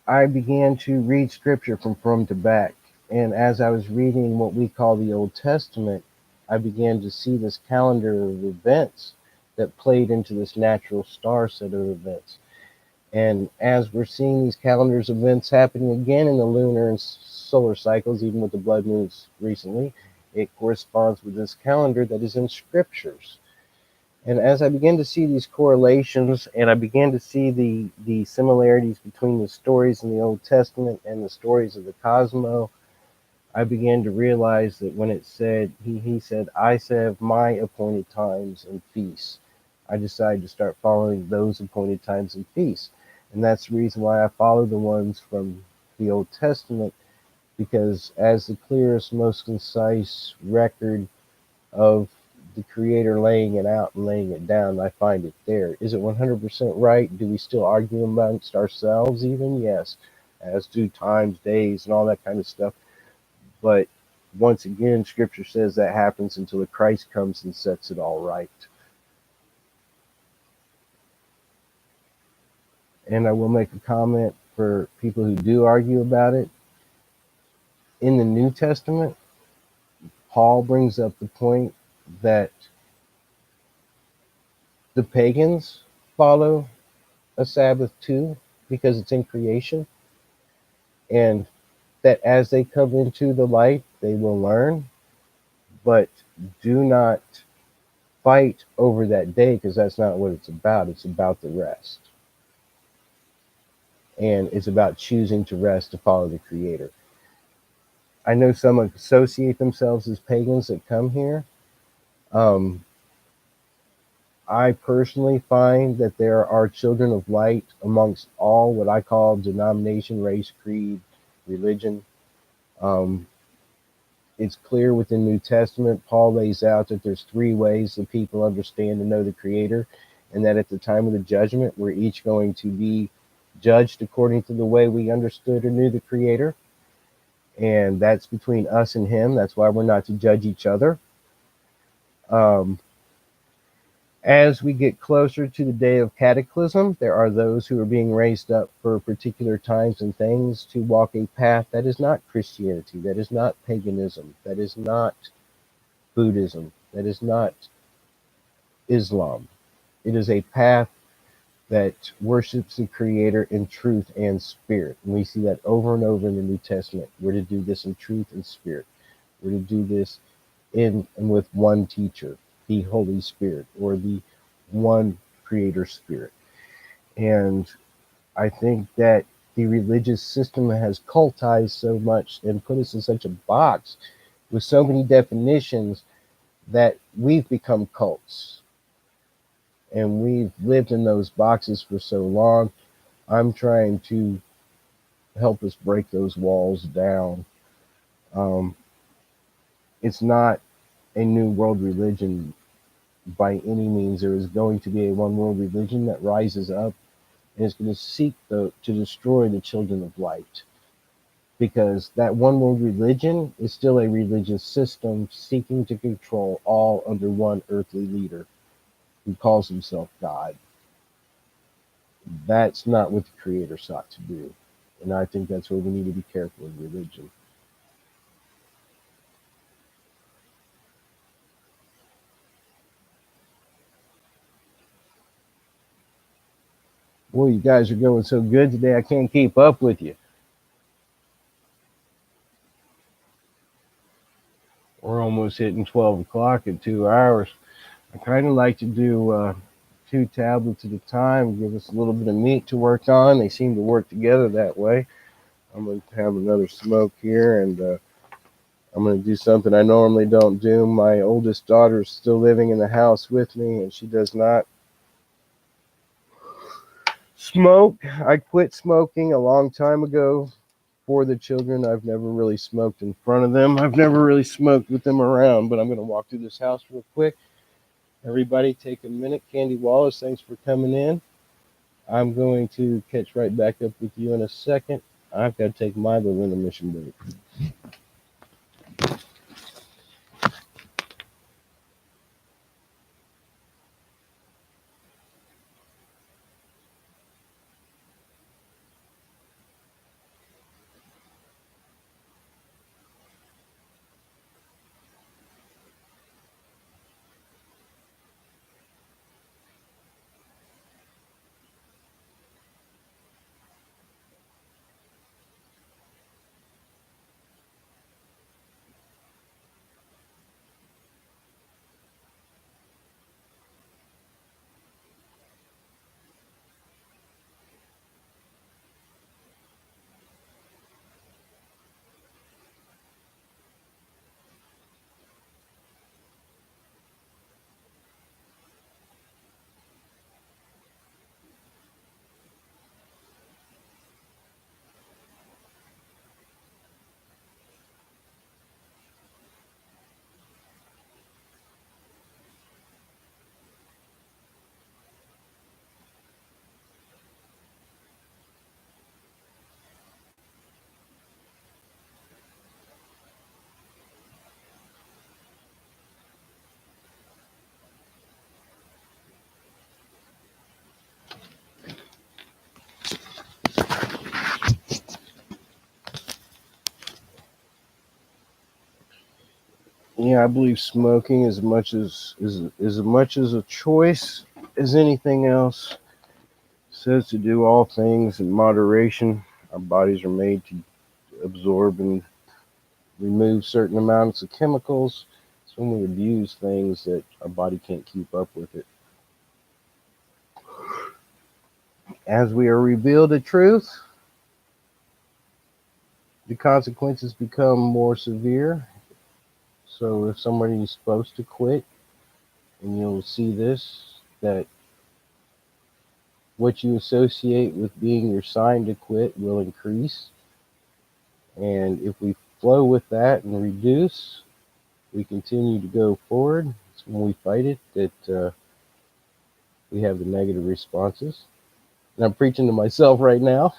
I began to read scripture from front to back. And as I was reading what we call the Old Testament, I began to see this calendar of events that played into this natural star set of events. And as we're seeing these calendars of events happening again in the lunar and solar cycles, even with the blood moons recently, it corresponds with this calendar that is in scriptures. And as I began to see these correlations and I began to see the similarities between the stories in the Old Testament and the stories of the cosmos, I began to realize that when it said, he said, I have my appointed times and feasts, I decided to start following those appointed times and feasts. And that's the reason why I follow the ones from the Old Testament, because as the clearest, most concise record of the Creator laying it out and laying it down, I find it there. Is it 100% right? Do we still argue amongst ourselves even? Yes, as do times, days, and all that kind of stuff. But once again, Scripture says that happens until the Christ comes and sets it all right. And I will make a comment for people who do argue about it. In the New Testament, Paul brings up the point that the pagans follow a Sabbath too because it's in creation, and that as they come into the light, they will learn, but do not fight over that day because that's not what it's about. It's about the rest. And it's about choosing to rest to follow the Creator. I know some associate themselves as pagans that come here. Um, I personally find that there are children of light amongst all what I call denomination, race, creed, religion. Um, it's clear within the New Testament, Paul lays out that there's three ways that people understand and know the Creator, and that at the time of the judgment, we're each going to be judged according to the way we understood or knew the Creator. And that's between us and Him. That's why we're not to judge each other. Um, As we get closer to the day of cataclysm, there are those who are being raised up for particular times and things to walk a path that is not Christianity, that is not paganism, that is not Buddhism, that is not Islam. It is a path that worships the Creator in truth and spirit. And we see that over and over in the New Testament. We're to do this in truth and spirit. We're to do this in and with one teacher, the Holy Spirit, or the one Creator Spirit. And I think that the religious system has cultized so much and put us in such a box with so many definitions that we've become cults. And we've lived in those boxes for so long. I'm trying to help us break those walls down. Um, it's not a new world religion by any means. There is going to be a one world religion that rises up and is going to seek to destroy the children of light. Because that one world religion is still a religious system seeking to control all under one earthly leader who calls himself God. That's not what the Creator sought to do. And I think that's where we need to be careful in religion. Boy, you guys are going so good today, I can't keep up with you. We're almost hitting 12 o'clock in 2 hours. I kind of like to do two tablets at a time, give us a little bit of meat to work on. They seem to work together that way. I'm going to have another smoke here, and I'm going to do something I normally don't do. My oldest daughter is still living in the house with me, and she does not smoke. I quit smoking a long time ago for the children. I've never really smoked in front of them. I've never really smoked with them around, but I'm going to walk through this house real quick. Everybody take a minute. Candy Wallace, thanks for coming in. I'm going to catch right back up with you in a second. I've got to take my little intermission break. Yeah, I believe smoking as much as a choice as anything else. Says to do all things in moderation. Our bodies are made to absorb and remove certain amounts of chemicals. It's when we abuse things that our body can't keep up with it. As we are revealed the truth, the consequences become more severe. So if somebody is supposed to quit, and you'll see this, that what you associate with being your sign to quit will increase. And if we flow with that and reduce, we continue to go forward. It's when we fight it that we have the negative responses. And I'm preaching to myself right now.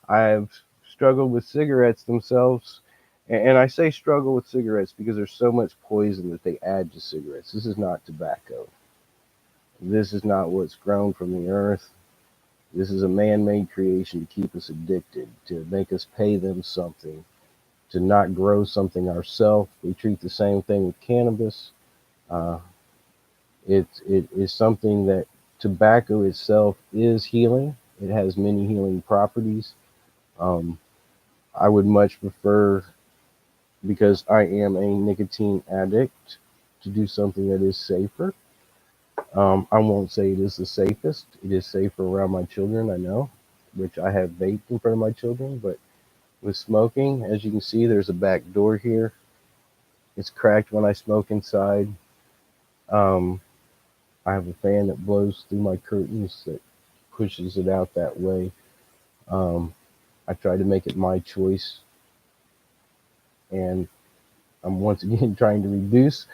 I've struggled with cigarettes themselves. And I say struggle with cigarettes because there's so much poison that they add to cigarettes. This is not tobacco. This is not what's grown from the earth. This is a man made creation to keep us addicted, to make us pay them something, to not grow something ourselves. We treat the same thing with cannabis. Uh, it is something that tobacco itself is healing. It has many healing properties. Um, I would much prefer, because I am a nicotine addict, to do something that is safer. I won't say it is the safest. It is safer around my children, I know, which I have vaped in front of my children. But with smoking, as you can see, there's a back door here. It's cracked when I smoke inside. Um, I have a fan that blows through my curtains that pushes it out that way. Um, I try to make it my choice, and I'm once again trying to reduce.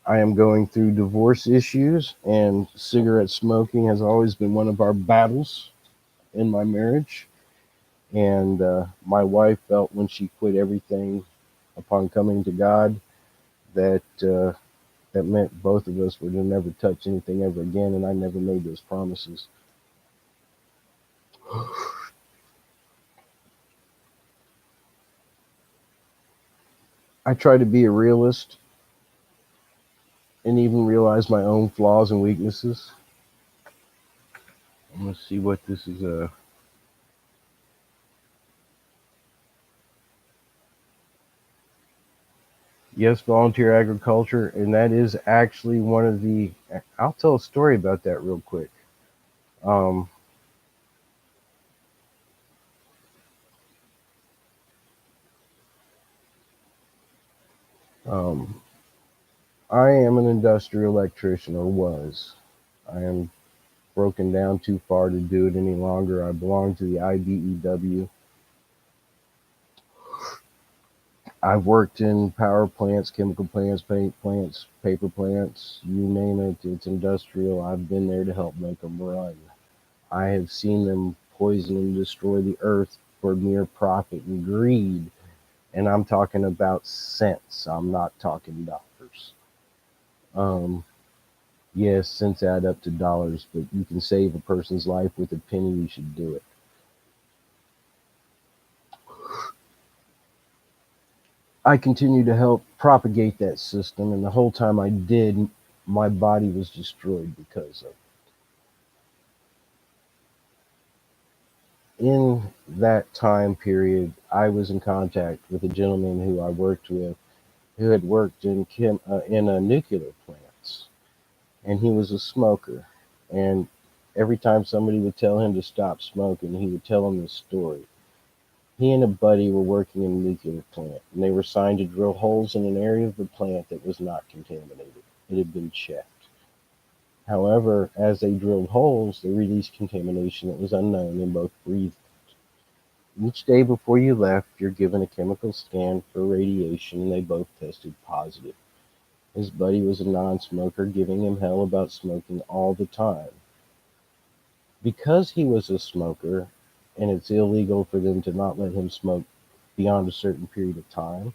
I am going through divorce issues, and cigarette smoking has always been one of our battles in my marriage. And my wife felt when she quit everything upon coming to God that that meant both of us were to never touch anything ever again, and I never made those promises. I try to be a realist and even realize my own flaws and weaknesses. I'm gonna see what this is. Yes, volunteer agriculture, and that is actually one of the. I'll tell a story about that real quick. Um, um, I am an industrial electrician, or was. I am broken down too far to do it any longer. I belong to the IBEW. I've worked in power plants, chemical plants, paint plants, paper plants, you name it. It's industrial. I've been there to help make them run. I have seen them poison and destroy the earth for mere profit and greed. And I'm talking about cents. I'm not talking dollars. Um, yes, cents add up to dollars, but you can save a person's life with a penny, you should do it. I continue to help propagate that system, and the whole time I did, my body was destroyed because of it. In that time period, I was in contact with a gentleman who I worked with, who had worked in a nuclear plants, and he was a smoker. And every time somebody would tell him to stop smoking, he would tell them this story. He and a buddy were working in a nuclear plant, and they were assigned to drill holes in an area of the plant that was not contaminated. It had been checked. However, as they drilled holes, they released contamination that was unknown and both breathed. Each day before you left, you're given a chemical scan for radiation, and they both tested positive. His buddy was a non-smoker, giving him hell about smoking all the time. Because he was a smoker, and it's illegal for them to not let him smoke beyond a certain period of time,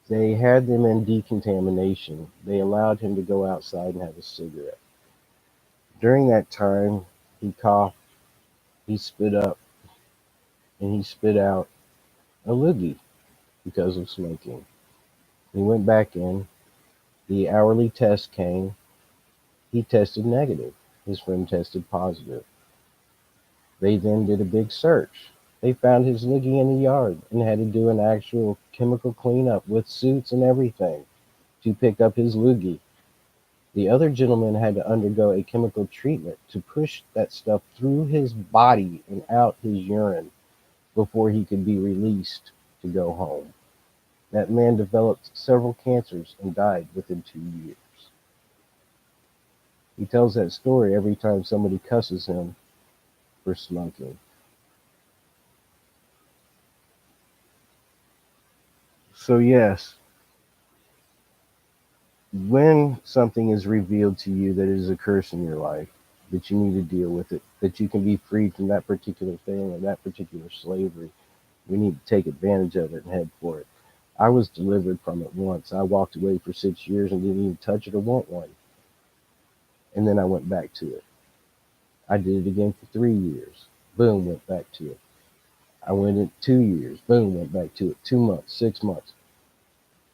they had them in decontamination. They allowed him to go outside and have a cigarette. During that time, he coughed, he spit up, and he spit out a loogie. because of smoking. He went back in. The hourly test came. He tested negative. His friend tested positive. They then did a big search. They found his loogie in the yard and had to do an actual chemical cleanup with suits and everything to pick up his loogie. The other gentleman had to undergo a chemical treatment to push that stuff through his body and out his urine before he could be released to go home. That man developed several cancers and died within 2 years. He tells that story every time somebody cusses him for smoking. So, yes, when something is revealed to you that is a curse in your life, that you need to deal with it, that you can be freed from that particular thing or that particular slavery, we need to take advantage of it and head for it. I was delivered from it once. I walked away for 6 years and didn't even touch it or want one. And then I went back to it. I did it again for 3 years. Boom, went back to it. I went in 2 years. Boom, went back to it. 2 months, 6 months.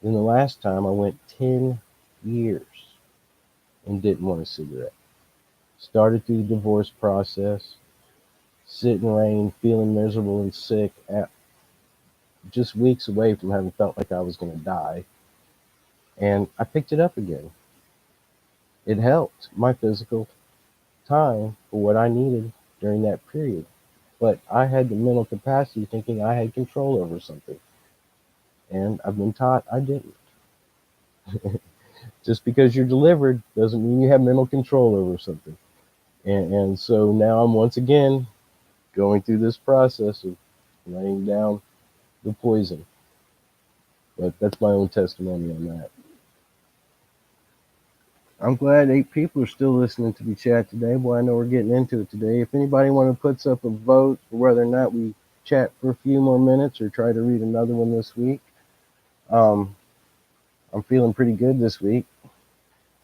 Then the last time I went 10 years and didn't want a cigarette. Started through the divorce process, sitting rain, feeling miserable and sick, just weeks away from having felt like I was going to die. And I picked it up again. It helped my physical time for what I needed during that period. But I had the mental capacity thinking I had control over something. And I've been taught I didn't. Just because you're delivered doesn't mean you have mental control over something. And so now I'm once again going through this process of laying down the poison. But that's my own testimony on that. I'm glad 8 people are still listening to the chat today. Boy, I know we're getting into it today. If anybody want to put up a vote for whether or not we chat for a few more minutes or try to read another one this week, um, I'm feeling pretty good this week.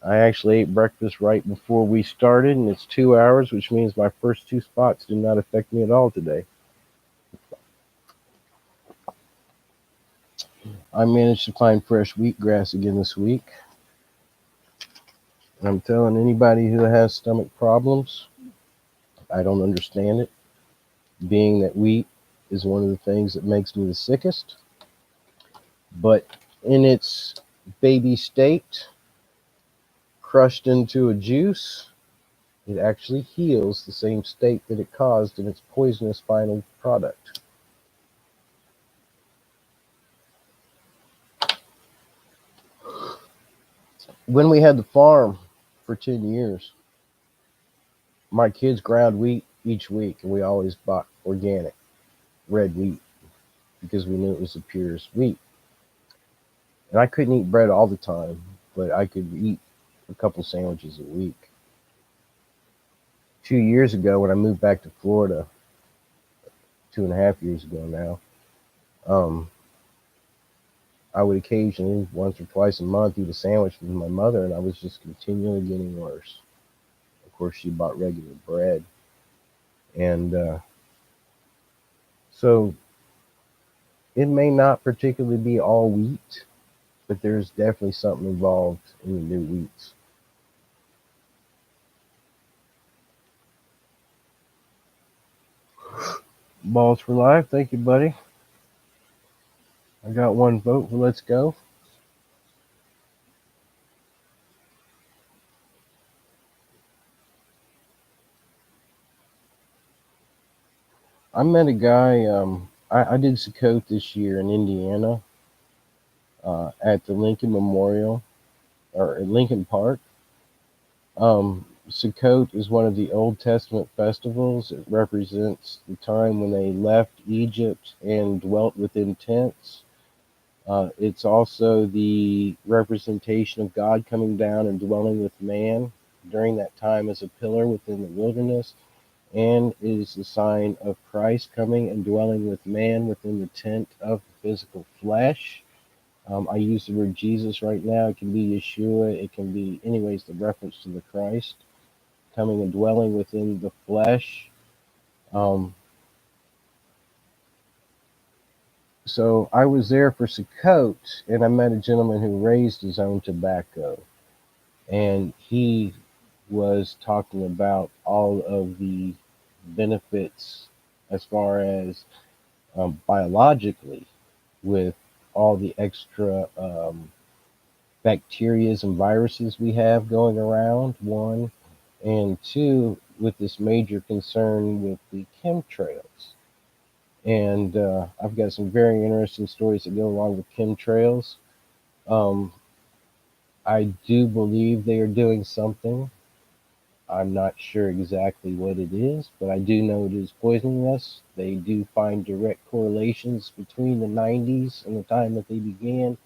I actually ate breakfast right before we started, and it's 2 hours, which means my first two spots did not affect me at all today. I managed to find fresh wheatgrass again this week. And I'm telling anybody who has stomach problems, I don't understand it, being that wheat is one of the things that makes me the sickest. But in its baby state, crushed into a juice, it actually heals the same state that it caused in its poisonous final product. When we had the farm for 10 years, my kids ground wheat each week, and we always bought organic red wheat because we knew it was the purest wheat. And I couldn't eat bread all the time, but I could eat a couple sandwiches a week. 2 years ago, when I moved back to Florida, 2.5 years ago now, um, I would occasionally, once or twice a month, eat a sandwich with my mother, and I was just continually getting worse. Of course, she bought regular bread. And so it may not particularly be all wheat, but there's definitely something involved in the new wheats. Balls for life. Thank you, buddy. I got one vote for let's go. I met a guy. I did Sukkot this year in Indiana at the Lincoln Memorial or at Lincoln Park. Sukkot is one of the Old Testament festivals. It represents the time when they left Egypt and dwelt within tents. It's also the representation of God coming down and dwelling with man during that time as a pillar within the wilderness, and is the sign of Christ coming and dwelling with man within the tent of physical flesh. I use the word Jesus right now. It can be Yeshua. It can be, anyways, the reference to the Christ coming and dwelling within the flesh. Um, So I was there for Sukkot, and I met a gentleman who raised his own tobacco, and he was talking about all of the benefits as far as biologically with all the extra bacterias and viruses we have going around, one, and two, with this major concern with the chemtrails. And I've got some very interesting stories that go along with chemtrails. Um, I do believe they are doing something. I'm not sure exactly what it is, but I do know it is poisoning us. They do find direct correlations between the 90s and the time that they began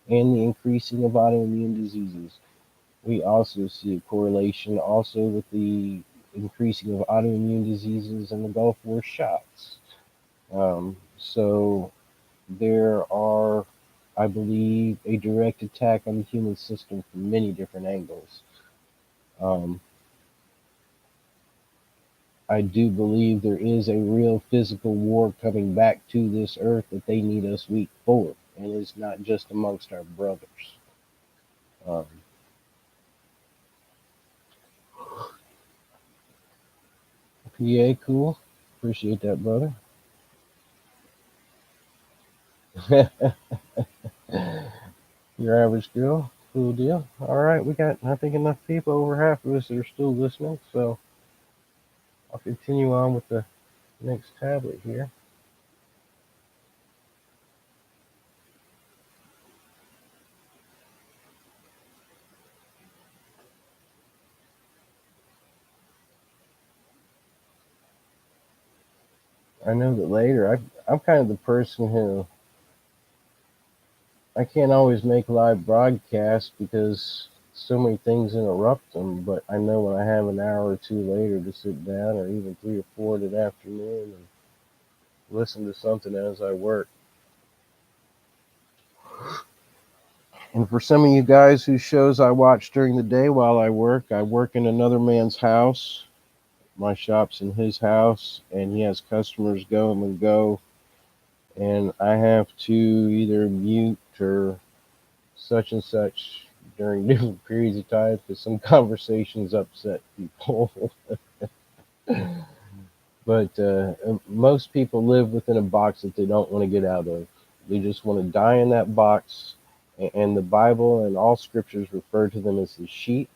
and the increasing of autoimmune diseases. We also see a correlation also with the increasing of autoimmune diseases and the Gulf War shocks. So there are, I believe, a direct attack on the human system from many different angles. Um, I do believe there is a real physical war coming back to this earth that they need us weak for, and it's not just amongst our brothers. Um, PA, cool. Appreciate that, brother. Your average girl, cool deal. All right, we got, I think, enough people, over half of us that are still listening, so I'll continue on with the next tablet here. I know that later, I'm kind of the person who I can't always make live broadcasts because so many things interrupt them. But I know when I have an hour or two later to sit down, or even 3 or 4 in the afternoon, and listen to something as I work. And for some of you guys whose shows I watch during the day while I work in another man's house. My shop's in his house, and he has customers go and go, and I have to either mute or such and such during different periods of time because some conversations upset people. But most people live within a box that they don't want to get out of. They just want to die in that box. And the Bible and all scriptures refer to them as the sheep.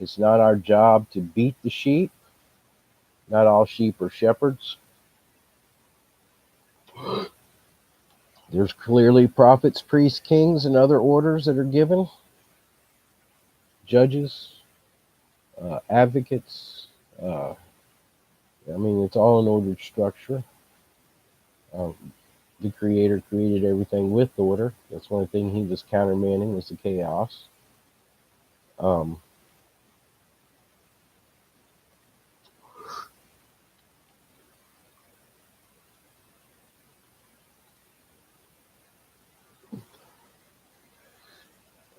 It's not our job to beat the sheep. Not all sheep are shepherds. There's clearly prophets, priests, kings, and other orders that are given, judges, advocates. Uh, I mean, it's all an ordered structure. Um, the Creator created everything with order. That's one thing he was countermanding was the chaos. Um,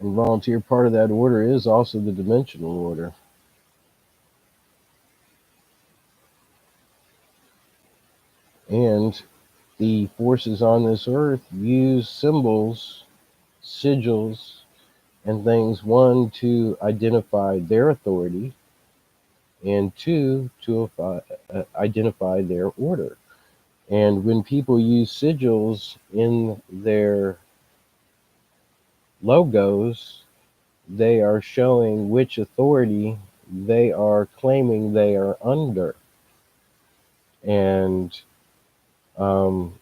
and volunteer part of that order is also the dimensional order. And the forces on this earth use symbols, sigils, and things, one, to identify their authority, and two, to identify their order. And when people use sigils in their logos, they are showing which authority they are claiming they are under. And um,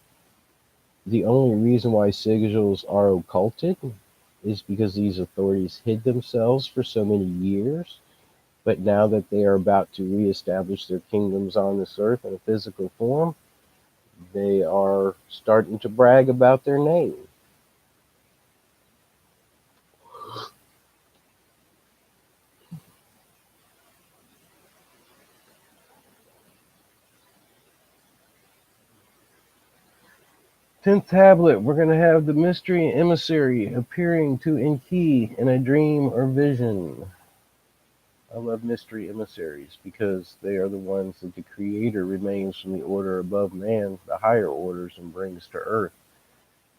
the only reason why sigils are occulted is because these authorities hid themselves for so many years. But now that they are about to reestablish their kingdoms on this earth in a physical form, they are starting to brag about their name. 10th tablet, we're going to have the mystery emissary appearing to Enki in a dream or vision. I love mystery emissaries because they are the ones that the Creator remains from the order above man, the higher orders, and brings to earth.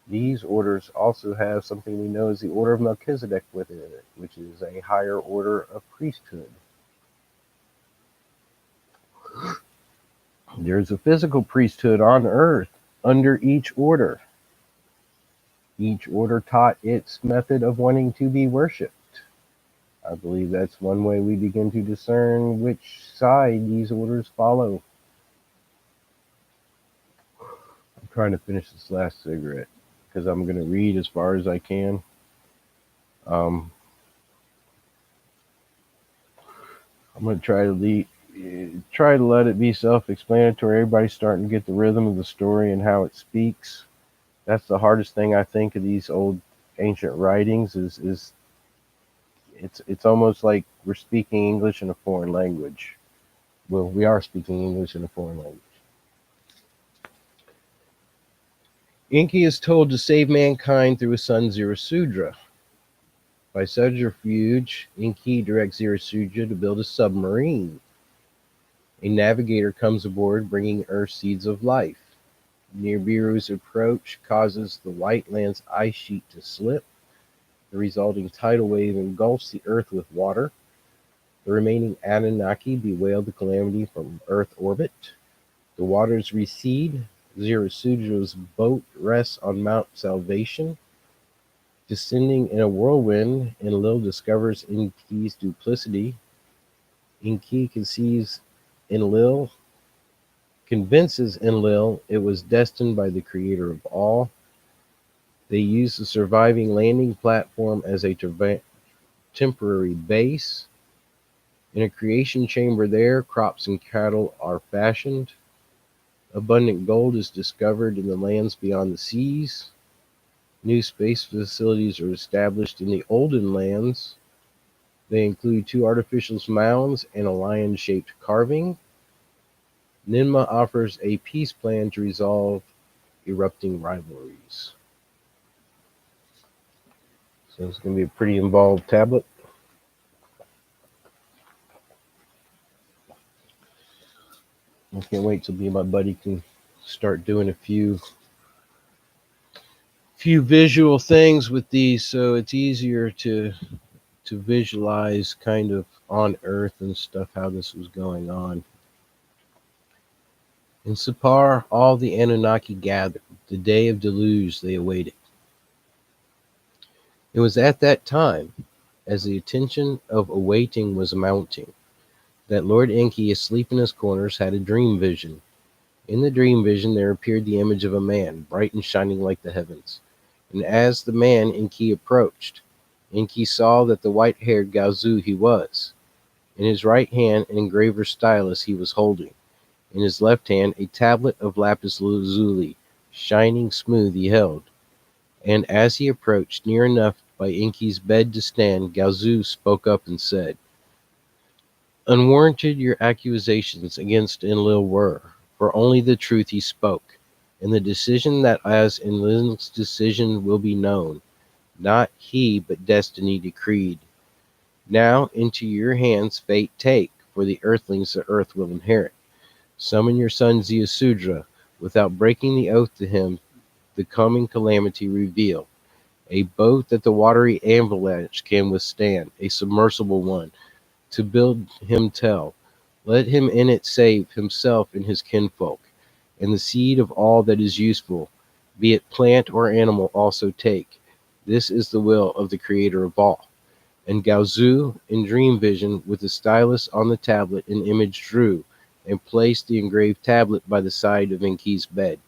These orders also have something we know as the Order of Melchizedek within it, which is a higher order of priesthood. There's a physical priesthood on earth under each order. Each order taught its method of wanting to be worshipped. I believe that's one way we begin to discern which side these orders follow. I'm trying to finish this last cigarette because I'm going to read as far as I can. I'm going to try to let it be self-explanatory. Everybody's starting to get the rhythm of the story and how it speaks. That's the hardest thing I think of these old ancient writings is it's almost like we're speaking English in a foreign language. Well, we are speaking English in a foreign language. Enki is told to save mankind through his son Zirasudra. By subterfuge, Enki directs Zirasudra to build a submarine. A navigator comes aboard bringing Earth seeds of life. Nibiru's approach causes the white land's ice sheet to slip. The resulting tidal wave engulfs the Earth with water. The remaining Anunnaki bewail the calamity from Earth orbit. The waters recede. Zirasudra's boat rests on Mount Salvation. Descending in a whirlwind, Enlil discovers Enki's duplicity. Enki convinces Enlil it was destined by the creator of all. They use the surviving landing platform as a temporary base. In a creation chamber there, crops and cattle are fashioned. Abundant gold is discovered in the lands beyond the seas. New space facilities are established in the olden lands. They include 2 artificial mounds and a lion-shaped carving. Ninmah offers a peace plan to resolve erupting rivalries. So it's going to be a pretty involved tablet. I can't wait till me and my buddy can start doing a few visual things with these, so it's easier to visualize kind of on Earth and stuff how this was going on. In Sipar, all the Anunnaki gathered. The day of deluge they awaited. It was at that time, as the attention of awaiting was mounting, that Lord Enki, asleep in his corners, had a dream vision. In the dream vision there appeared the image of a man, bright and shining like the heavens. And as the man Enki approached, Enki saw that the white-haired Gaozu he was. In his right hand an engraver's stylus he was holding. In his left hand a tablet of lapis lazuli, shining smooth he held. And as he approached near enough by Enki's bed to stand, Gaozu spoke up and said, "Unwarranted your accusations against Enlil were, for only the truth he spoke, and the decision that as Enlil's decision will be known, not he but destiny decreed. Now into your hands fate take, for the earthlings the earth will inherit. Summon your son Ziusudra, without breaking the oath to him, the coming calamity reveal. A boat that the watery avalanche can withstand, a submersible one, to build him tell. Let him in it save himself and his kinfolk, and the seed of all that is useful, be it plant or animal, also take. This is the will of the creator of all." And Gaozu, in dream vision, with the stylus on the tablet, an image drew, and placed the engraved tablet by the side of Enki's bed.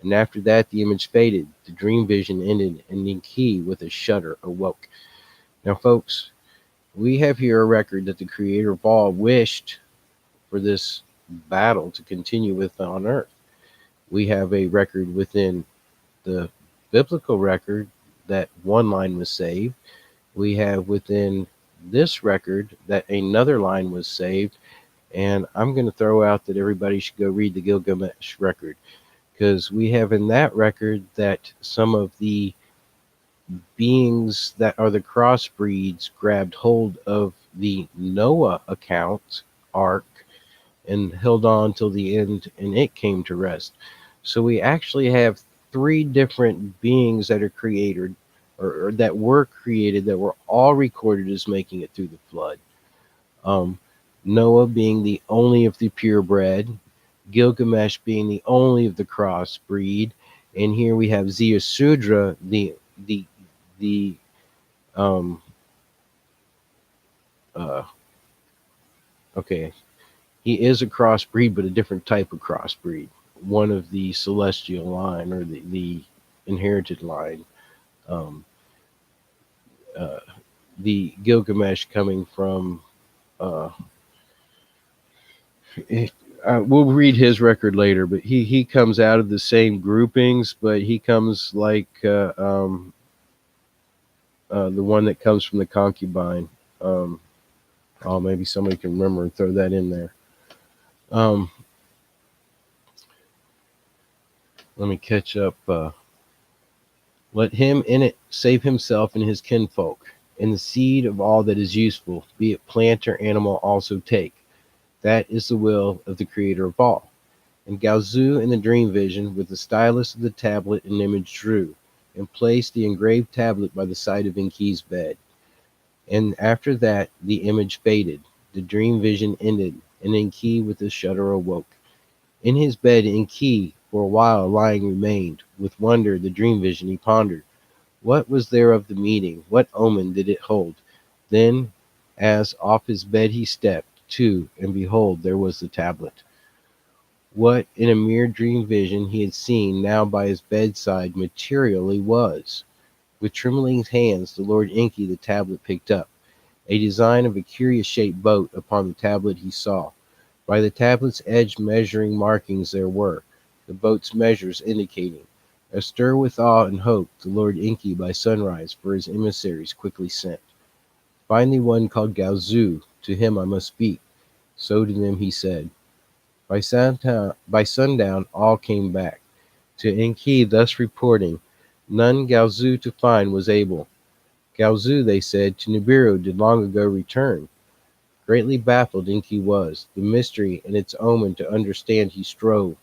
And after that the image faded, the dream vision ended, and Enki, with a shudder, awoke. Now, folks, we have here a record that the creator of all wished for this battle to continue with on Earth. We have a record within the biblical record that one line was saved. We have within this record that another line was saved. And I'm going to throw out that everybody should go read the Gilgamesh record, because we have in that record that some of the beings that are the crossbreeds grabbed hold of the Noah account ark and held on till the end, and it came to rest. So we actually have three different beings that are created, or that were created, that were all recorded as making it through the flood. Um, Noah being the only of the purebred, Gilgamesh being the only of the crossbreed, and here we have Ziusudra, the the um uh okay, he is a crossbreed, but a different type of crossbreed, one of the celestial line, or the inherited line. Um, uh, the Gilgamesh coming from uh, eh, we'll read his record later, but he comes out of the same groupings, but he comes like the one that comes from the concubine. Um, oh, maybe somebody can remember and throw that in there. Um, Let me catch up. Let him in it save himself and his kinfolk, and the seed of all that is useful, be it plant or animal, also take. That is the will of the Creator of all. And Gaozu in the dream vision, with the stylus of the tablet an image drew, and placed the engraved tablet by the side of Enki's bed. And after that the image faded, the dream vision ended, and Enki with a shudder awoke. In his bed Enki for a while lying remained. With wonder the dream vision he pondered. What was there of the meeting? What omen did it hold? Then, as off his bed he stepped, to, and behold, there was the tablet. What in a mere dream vision he had seen now by his bedside materially was. With trembling hands the Lord Enki the tablet picked up. A design of a curious shaped boat upon the tablet he saw. By the tablet's edge measuring markings there were, the boat's measures indicating. Astir with awe and hope, the Lord Enki by sunrise for his emissaries quickly sent. Find thee one called Gaozu, to him I must speak. So to them he said. By sundown all came back, to Enki thus reporting, none Gaozu to find was able. Gaozu, they said, to Nibiru did long ago return. Greatly baffled Enki was, the mystery and its omen to understand he strove.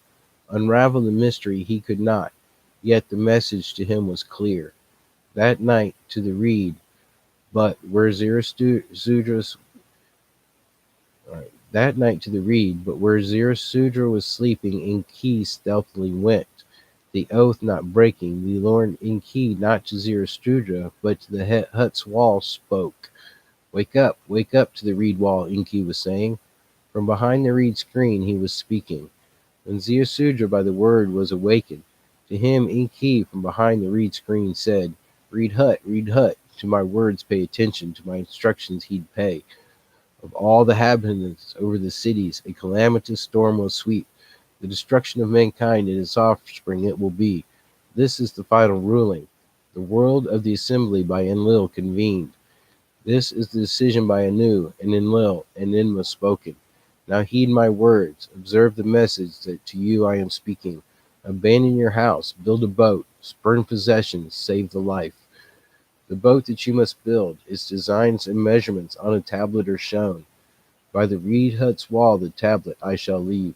Unravel the mystery he could not, yet the message to him was clear. That night to the reed, but where Zarathustra's that night to the reed, but where Zarathustra was sleeping, Enki stealthily went, the oath not breaking. The Lord Enki, not to Zarathustra, but to the hut's wall, spoke. Wake up to the reed wall, Enki was saying. From behind the reed screen he was speaking. When Zarathustra by the word was awakened, to him Enki from behind the reed screen said, reed hut, to my words pay attention, to my instructions heed pay. Of all the inhabitants over the cities a calamitous storm will sweep, the destruction of mankind and its offspring it will be. This is the final ruling. The world of the assembly by Enlil convened. This is the decision by Anu and Enlil and Enma spoken. Now heed my words, observe the message that to you I am speaking. Abandon your house, build a boat, spurn possessions, save the life. The boat that you must build, its designs and measurements on a tablet are shown. By the reed hut's wall the tablet I shall leave.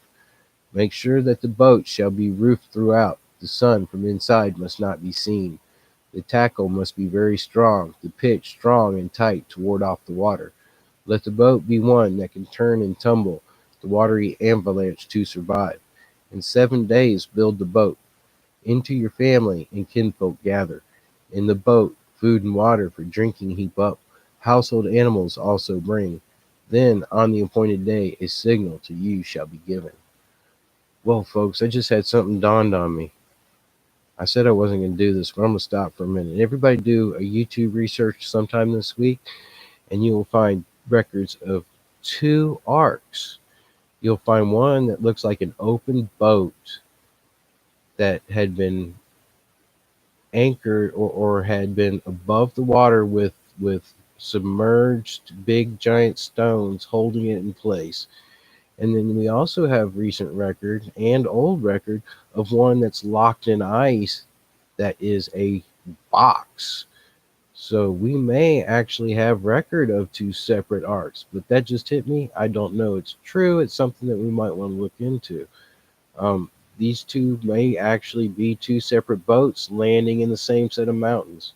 Make sure that the boat shall be roofed throughout. The sun from inside must not be seen. The tackle must be very strong, the pitch strong and tight to ward off the water. Let the boat be one that can turn and tumble, the watery avalanche to survive. In 7 days build the boat. Into your family and kinfolk gather. In the boat, food and water for drinking heap up. Household animals also bring. Then, on the appointed day, a signal to you shall be given. Well, folks, I just had something dawned on me. I said I wasn't going to do this, but I'm going to stop for a minute. Everybody do a YouTube research sometime this week, and you will find records of two arcs. You'll find one that looks like an open boat that had been anchored, or had been above the water with submerged big giant stones holding it in place. And then we also have recent record and old record of one that's locked in ice that is a box. So we may actually have record of two separate arcs, but that just hit me. I don't know it's true. It's something that we might want to look into. these two may actually be two separate boats landing in the same set of mountains.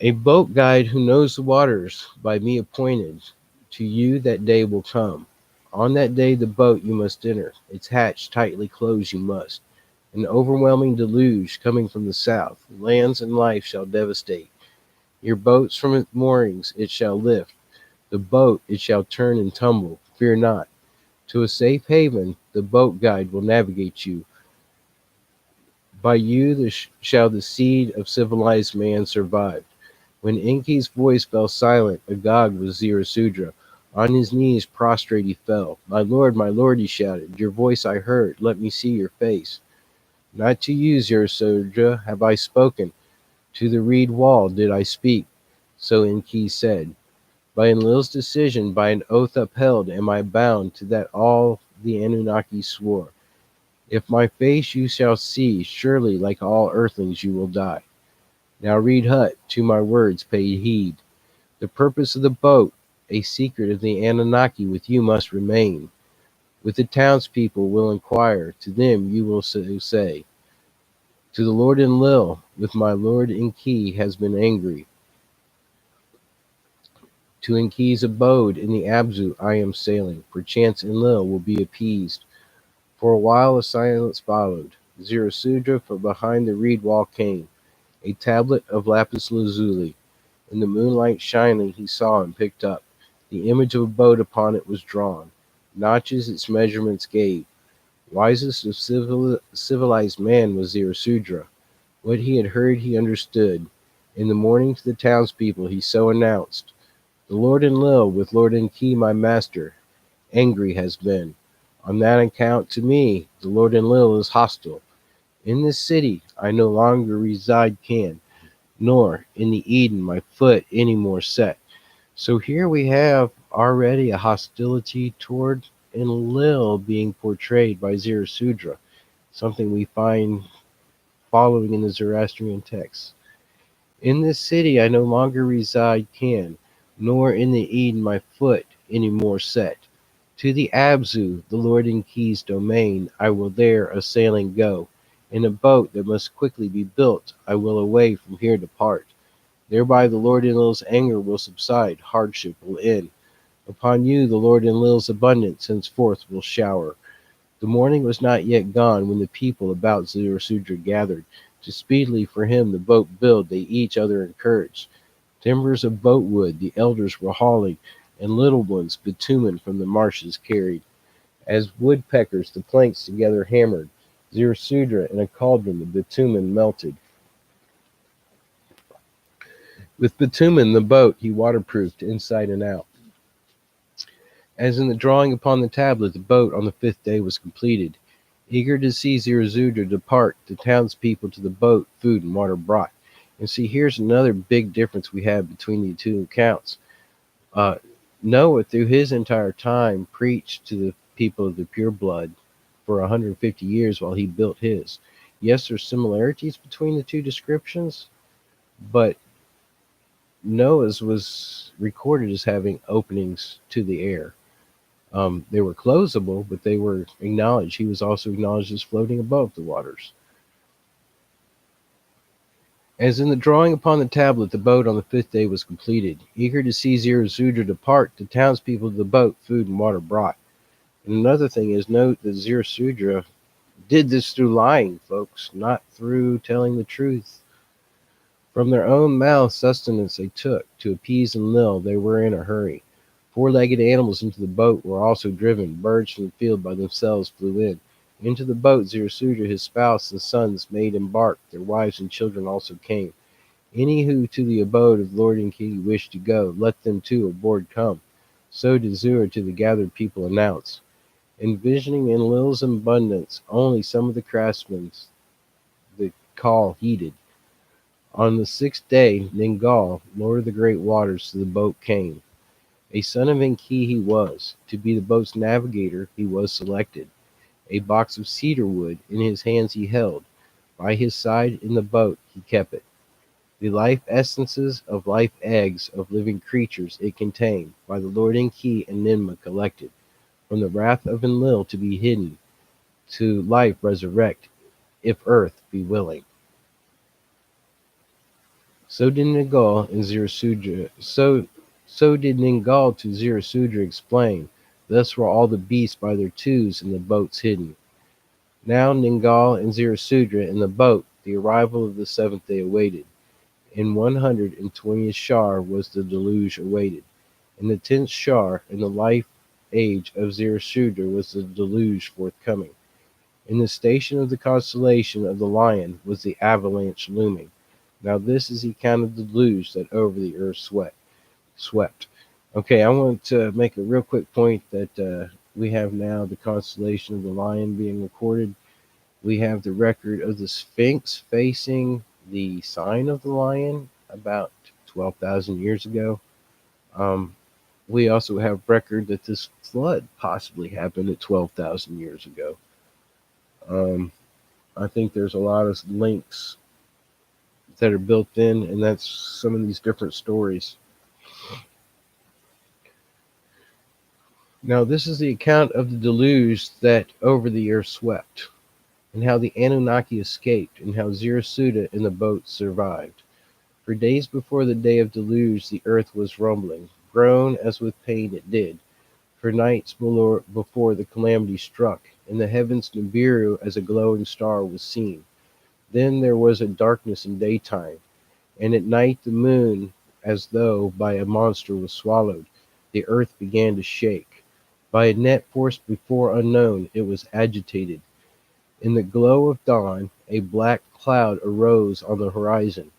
A boat guide who knows the waters, by me appointed, to you that day will come. On that day the boat you must enter, its hatch tightly close you must. An overwhelming deluge coming from the south, lands and life shall devastate. Your boats from its moorings it shall lift, the boat it shall turn and tumble, fear not. To a safe haven the boat guide will navigate you. By you shall the seed of civilized man survive. When Enki's voice fell silent, agog was Zirasudra. On his knees prostrate he fell. My Lord, he shouted, your voice I heard, let me see your face. Not to you, Zirasudra, have I spoken, to the reed wall did I speak. So Enki said, by Enlil's decision, by an oath upheld, am I bound to that all the Anunnaki swore. If my face you shall see, surely like all earthlings you will die. Now read Hut, to my words pay heed. The purpose of the boat, a secret of the Anunnaki with you must remain. With the townspeople will inquire, to them you will say, to the Lord Enlil, with my Lord Enki has been angry. To Enki's abode in the Abzu I am sailing, perchance Enlil will be appeased. For a while a silence followed. Zirasudra from behind the reed wall came, a tablet of lapis lazuli. In the moonlight shining he saw and picked up. The image of a boat upon it was drawn. Notches its measurements gave. Wisest of civilized man was Zirasudra. What he had heard he understood. In the morning to the townspeople he so announced, the Lord Enlil with Lord Enki my master, angry has been. On that account to me the Lord Enlil is hostile. In this city I no longer reside can, nor in the Eden my foot any more set. So here we have already a hostility toward Enlil being portrayed by Zirasudra, something we find following in the Zoroastrian texts. In this city I no longer reside can, nor in the Eden my foot any more set. To the Abzu, the Lord Enki's domain, I will there a sailing go. In a boat that must quickly be built, I will away from here depart. Thereby the Lord Enlil's anger will subside, hardship will end. Upon you the Lord Enlil's abundance henceforth will shower. The morning was not yet gone when the people about Zirasudra gathered. To speedily for him the boat build they each other encouraged. Timbers of boat wood the elders were hauling, and little ones bitumen from the marshes carried. As woodpeckers the planks together hammered, Zirasudra in a cauldron the bitumen melted. With bitumen the boat he waterproofed inside and out. As in the drawing upon the tablet, the boat on the 5th day was completed. Eager to see Zirasudra depart, the townspeople to the boat food and water brought. And see, here's another big difference we have between the two accounts. Noah, through his entire time, preached to the people of the pure blood for 150 years while he built his. Yes, there's similarities between the two descriptions, but Noah's was recorded as having openings to the air. They were closable, but they were acknowledged. He was also acknowledged as floating above the waters. As in the drawing upon the tablet, the boat on the 5th day was completed. Eager to see Zirasudra depart, the townspeople of the boat food and water brought. And another thing is, note that Zirasudra did this through lying, folks, not through telling the truth. From their own mouth sustenance they took. To appease Enlil, they were in a hurry. 4-legged animals into the boat were also driven. Birds from the field by themselves flew in. Into the boat Zirasudra, his spouse, and sons made embark. Their wives and children also came. Any who to the abode of Lord Enki wished to go, let them too aboard come. So did Zur to the gathered people announce. Envisioning Enlil's abundance, only some of the craftsmen the call heeded. On the 6th day, Ningal, lord of the great waters, to the boat came. A son of Enki he was. To be the boat's navigator he was selected. A box of cedar wood in his hands he held. By his side in the boat he kept it. The life essences of life eggs of living creatures it contained, by the Lord Enki and Ninmah collected, from the wrath of Enlil to be hidden. to life resurrect, if earth be willing. So did Ningal and Zirasudra. So did Ningal to Zirasudra explain. Thus were all the beasts by their twos in the boats hidden. Now Ningal and Zirasudra in the boat, the arrival of the seventh day awaited. In 120th Shar was the deluge awaited. In the 10th Shar, in the life age of Zirasudra, was the deluge forthcoming. In the station of the constellation of the Lion was the avalanche looming. Now this is the account of the deluge that over the earth swept. Okay, I want to make a real quick point that we have now the constellation of the Lion being recorded. We have the record of the Sphinx facing the sign of the lion about 12,000 years ago. Um, we also have record that this flood possibly happened at 12,000 years ago. Um, I think there's a lot of links that are built in, and that's some of these different stories. Now, this is the account of the deluge that over the earth swept, and how the Anunnaki escaped, and how Zirasuda in the boat survived. For days before the day of deluge the earth was rumbling, groan as with pain it did. For nights before the calamity struck, in the heavens Nibiru as a glowing star was seen. Then there was a darkness in daytime, and at night the moon, as though by a monster, was swallowed. The earth began to shake. By a net force before unknown, it was agitated. In the glow of dawn, a black cloud arose on the horizon.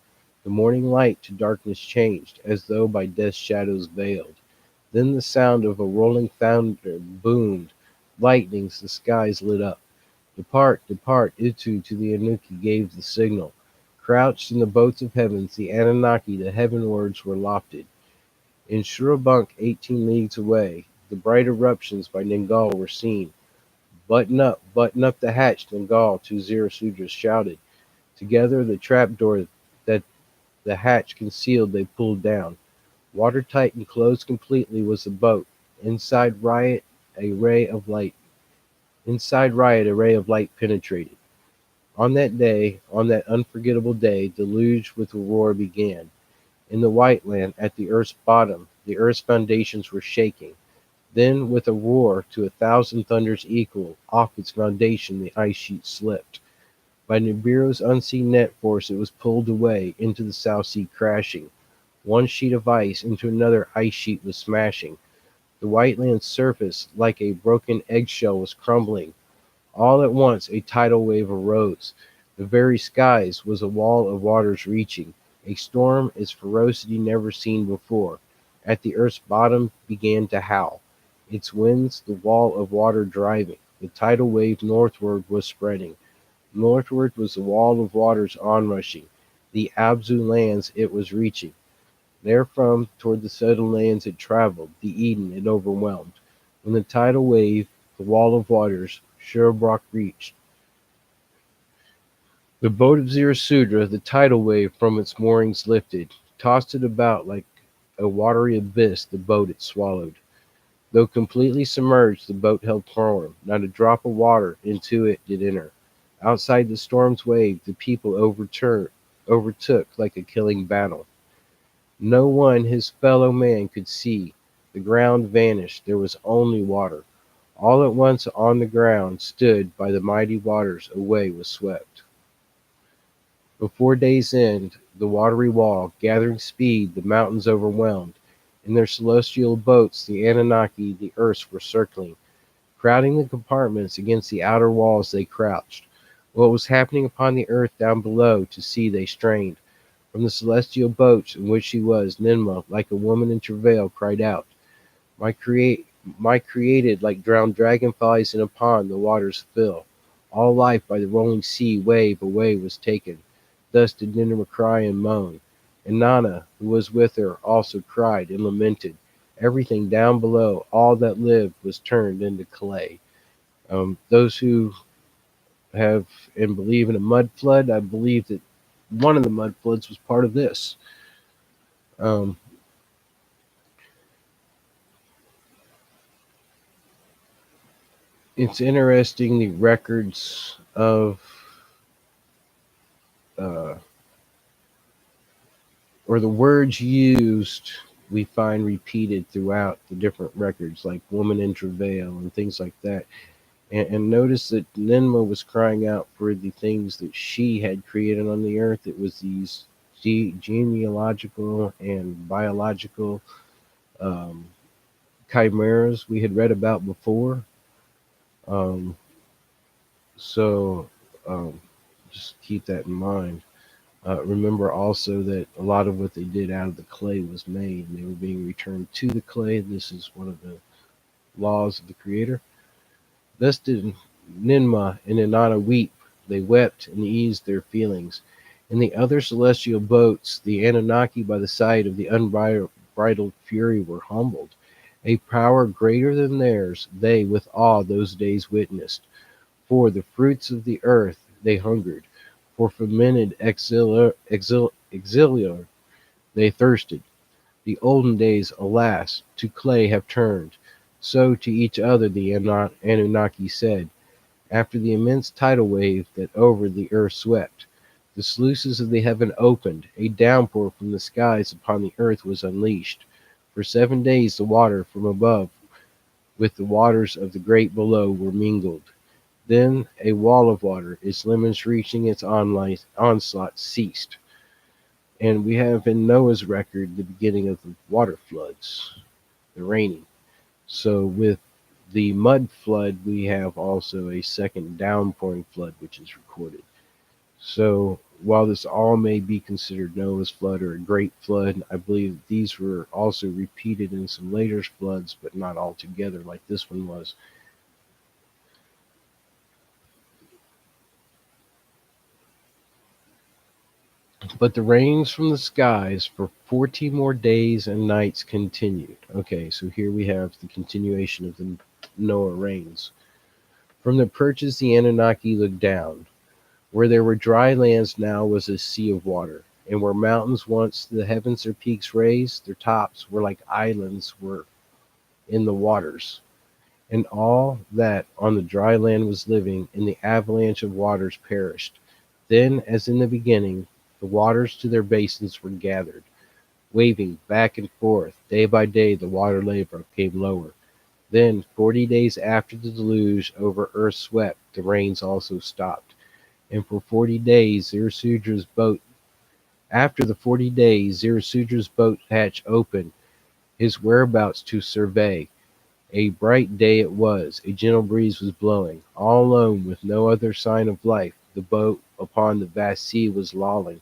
The morning light to darkness changed, as though by death's shadows veiled. Then the sound of a rolling thunder boomed. Lightnings the skies lit up. Depart, depart, Itu to the Anunnaki gave the signal. Crouched in the boats of heavens, the Anunnaki the heavenwards were lofted. In Shurabunk 18 leagues away, the bright eruptions by Ningal were seen. Button up the hatch, Ningal to Zirasudra shouted. Together the trapdoor that the hatch concealed they pulled down. Watertight and closed completely was the boat. Inside riot a ray of light. Inside riot a ray of light penetrated. On that day, on that unforgettable day, deluge with a roar began. In the white land, at the earth's bottom, the earth's foundations were shaking. Then, with a roar to 1,000 thunders equal, off its foundation the ice sheet slipped. By Nibiru's unseen net force it was pulled away into the South Sea crashing. One sheet of ice into another ice sheet was smashing. The white land's surface, like a broken eggshell, was crumbling. All at once a tidal wave arose. The very skies was a wall of waters reaching, a storm its ferocity never seen before. At the earth's bottom began to howl, its winds the wall of water driving. The tidal wave northward was spreading. Northward was the wall of waters onrushing. The Abzu lands it was reaching. Therefrom toward the settled lands it traveled, the Eden it overwhelmed. When the tidal wave, the wall of waters, Sherbrooke reached, the boat of Zirasudra, the tidal wave from its moorings lifted, tossed it about like a watery abyss, the boat it swallowed. Though completely submerged, the boat held firm, not a drop of water into it did enter. Outside the storm's wave, the people overtook like a killing battle. No one his fellow man could see. The ground vanished, there was only water. All at once on the ground stood by the mighty waters away was swept. Before day's end, the watery wall, gathering speed, the mountains overwhelmed. In their celestial boats, the Anunnaki, the earths were circling. Crowding the compartments against the outer walls they crouched. What was happening upon the earth down below to see they strained. From the celestial boats in which she was, Ninmah, like a woman in travail, cried out, My create my created, like drowned dragonflies in a pond the waters fill. All life by the rolling sea wave away was taken. Thus did Nineveh cry and moan. And Nana, who was with her, also cried and lamented. Everything down below, all that lived, was turned into clay. Those who have and believe in a mud flood, I believe that one of the mud floods was part of this. Um, It's interesting the records of uh, or the words used we find repeated throughout the different records, like woman in travail and things like that. And notice that Ninmah was crying out for the things that she had created on the earth. It was these genealogical and biological um, chimeras we had read about before. Um, so um, just keep that in mind. Remember also that a lot of what they did out of the clay was made, and they were being returned to the clay. This is one of the laws of the Creator. Thus did Ninmah and Inanna weep. They wept and eased their feelings. In the other celestial boats, the Anunnaki, by the sight of the unbridled fury, were humbled. A power greater than theirs, they with awe those days witnessed. For the fruits of the earth they hungered, for fermented exiliar they thirsted. The olden days, alas, to clay have turned. So to each other the Anunnaki said, after the immense tidal wave that over the earth swept. The sluices of the heaven opened, a downpour from the skies upon the earth was unleashed. For 7 days the water from above with the waters of the great below were mingled. Then a wall of water, its limits reaching its onslaught, ceased. And we have in Noah's record the beginning of the water floods, the raining. So with the mud flood, we have also a second downpouring flood, which is recorded. So while this all may be considered Noah's flood or a great flood, I believe these were also repeated in some later floods, but not all together like this one was. But the rains from the skies for 40 more days and nights continued. Okay, so here we have the continuation of the Noah rains. From the perches the Anunnaki looked down. Where there were dry lands now was a sea of water, and where mountains once the heavens their peaks raised, their tops were like islands were in the waters. And all that on the dry land was living in the avalanche of waters perished. Then, as in the beginning, the waters to their basins were gathered, waving back and forth. Day by day the water level came lower. Then, 40 days after the deluge over earth swept, the rains also stopped. And for 40 days Zirasudra's boat after the 40 days Zirasudra's boat hatch opened, his whereabouts to survey. A bright day it was, a gentle breeze was blowing. All alone, with no other sign of life, the boat upon the vast sea was lolling.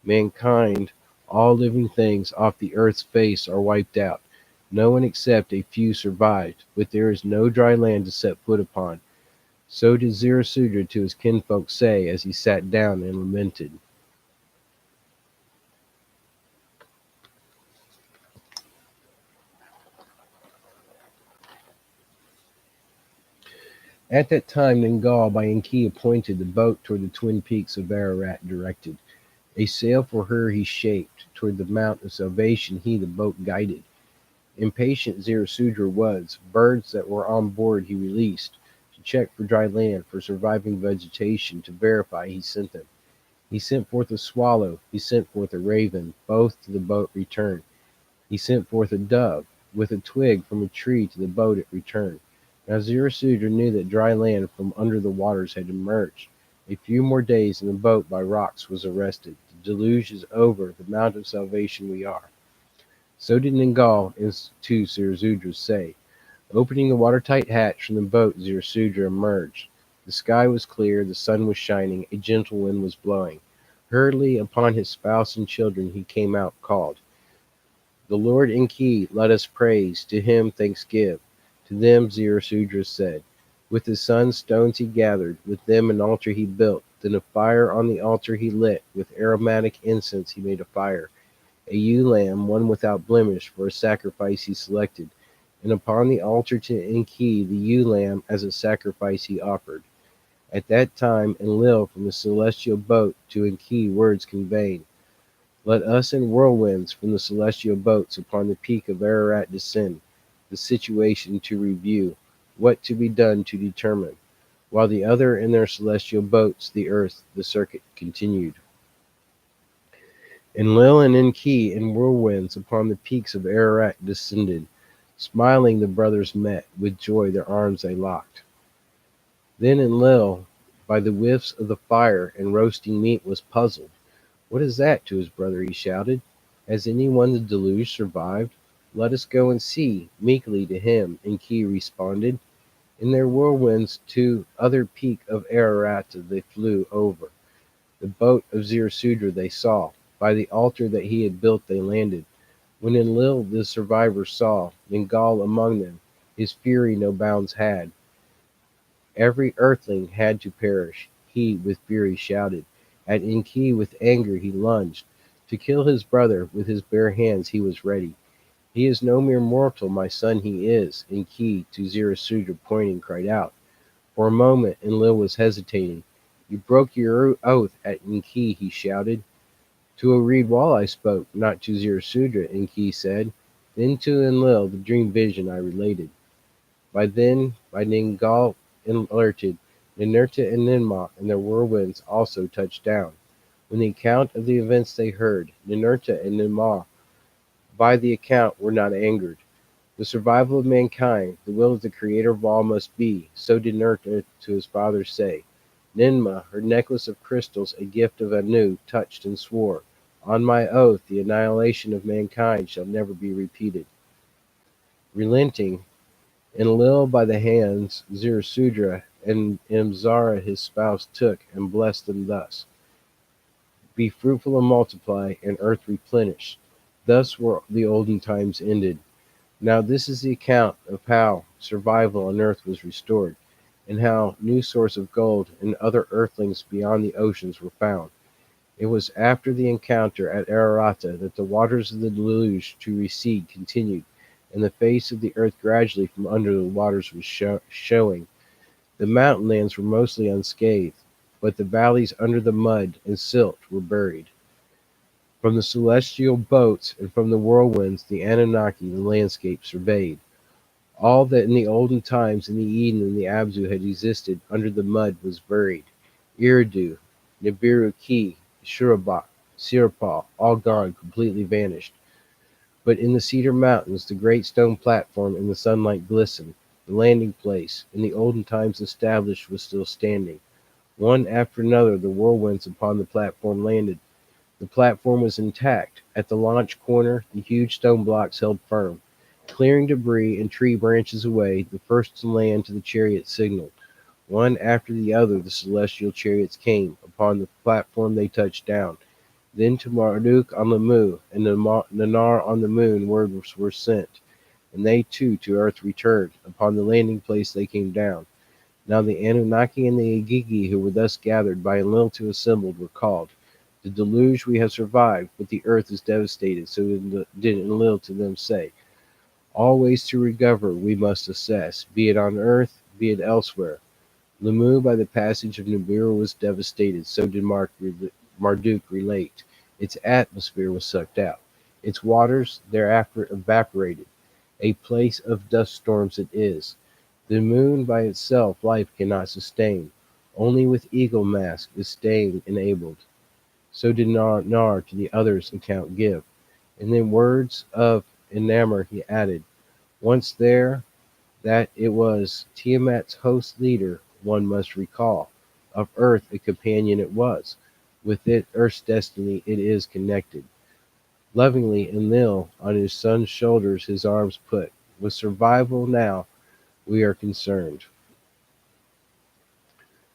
Mankind, all living things off the earth's face are wiped out. No one except a few survived, but there is no dry land to set foot upon. So did Zirasudra to his kinfolk say as he sat down and lamented. At that time Ningal by Enki appointed the boat toward the twin peaks of Ararat directed. A sail for her he shaped, toward the mount of salvation he the boat guided. Impatient Zirasudra was, birds that were on board he released, to check for dry land, for surviving vegetation, to verify he sent them. He sent forth a swallow, he sent forth a raven, both to the boat returned. He sent forth a dove, with a twig from a tree to the boat it returned. Now Zirasudra knew that dry land from under the waters had emerged. A few more days and the boat by rocks was arrested. The deluge is over, the mount of salvation we are. So did Ningal to Zirasudra say. Opening the watertight hatch from the boat, Zirasudra emerged. The sky was clear, the sun was shining, a gentle wind was blowing. Hurriedly upon his spouse and children he came out, called. The Lord Enki, let us praise, to him thanks give. To them Zirasudra said. With his sons stones he gathered, with them an altar he built. Then a fire on the altar he lit, with aromatic incense he made a fire. A ewe lamb, one without blemish, for a sacrifice he selected. And upon the altar to Enki the ewe lamb as a sacrifice he offered. At that time Enlil from the celestial boat to Enki words conveyed. Let us in whirlwinds from the celestial boats upon the peak of Ararat descend, the situation to review. what to be done to determine, while the other in their celestial boats, the earth, the circuit continued. Enlil and Enki in whirlwinds upon the peaks of Ararat descended. Smiling the brothers met, with joy their arms they locked. Then Enlil, by the whiffs of the fire and roasting meat, was puzzled. "What is that?" to his brother he shouted. "Has any one the deluge survived? Let us go and see." Meekly to him Enki responded. In their whirlwinds to other peak of Ararat they flew over. The boat of Zirsudra they saw. By the altar that he had built they landed. When Enlil the survivors saw, Ningal among them, his fury no bounds had. Every earthling had to perish. He with fury shouted. At Enki with anger he lunged. To kill his brother with his bare hands he was ready. "He is no mere mortal, my son he is," Enki to Zirsudra pointing cried out. For a moment Enlil was hesitating. "You broke your oath at Enki," he shouted. "To a reed wall I spoke, not to Zirsudra," Enki said. Then to Enlil the dream vision I related. By then by Ningal alerted, Ninurta and Ninmah and their whirlwinds also touched down. When the account of the events they heard, Ninurta and Ninmah by the account were not angered. The survival of mankind, the will of the Creator of all must be, so did Ninurta to his father say. Ninmah, her necklace of crystals, a gift of Anu, touched and swore, "On my oath, the annihilation of mankind shall never be repeated." Relenting, Enlil by the hands Zirsudra and Imzara his spouse took, and blessed them thus: "Be fruitful and multiply, and earth replenish." Thus were the olden times ended. Now this is the account of how survival on earth was restored, and how new source of gold and other earthlings beyond the oceans were found. It was after the encounter at Ararata that the waters of the deluge to recede continued, and the face of the earth gradually from under the waters was showing. The mountain lands were mostly unscathed, but the valleys under the mud and silt were buried. From the celestial boats and from the whirlwinds the Anunnaki the landscape surveyed. All that in the olden times in the Eden and the Abzu had existed under the mud was buried. Eridu, Nibiru Ki, Shurabak, Sirapal, all gone, completely vanished. But in the Cedar Mountains the great stone platform in the sunlight glistened. The landing place, in the olden times established, was still standing. One after another the whirlwinds upon the platform landed. The platform was intact. At the launch corner the huge stone blocks held firm. Clearing debris and tree branches away, the first to land to the chariot signaled. One after the other the celestial chariots came. Upon the platform they touched down. Then to Marduk on the moon and Nanar on the moon words were sent, and they too to earth returned. Upon the landing place they came down. Now the Anunnaki and the Agigi who were thus gathered by Enlil to assembled were called. "The deluge we have survived, but the earth is devastated," so did Enlil to them say. "All ways to recover we must assess, be it on earth, be it elsewhere. Lamu by the passage of Nibiru was devastated, so did Marduk relate. Its atmosphere was sucked out. Its waters thereafter evaporated. A place of dust storms it is. The moon by itself life cannot sustain. Only with eagle mask is staying enabled." So did Nar to the others account give. And then words of Enamor he added. Once there, that it was Tiamat's host leader, one must recall. Of earth a companion it was. With it earth's destiny it is connected. Lovingly Enlil on his son's shoulders his arms put. With survival now we are concerned.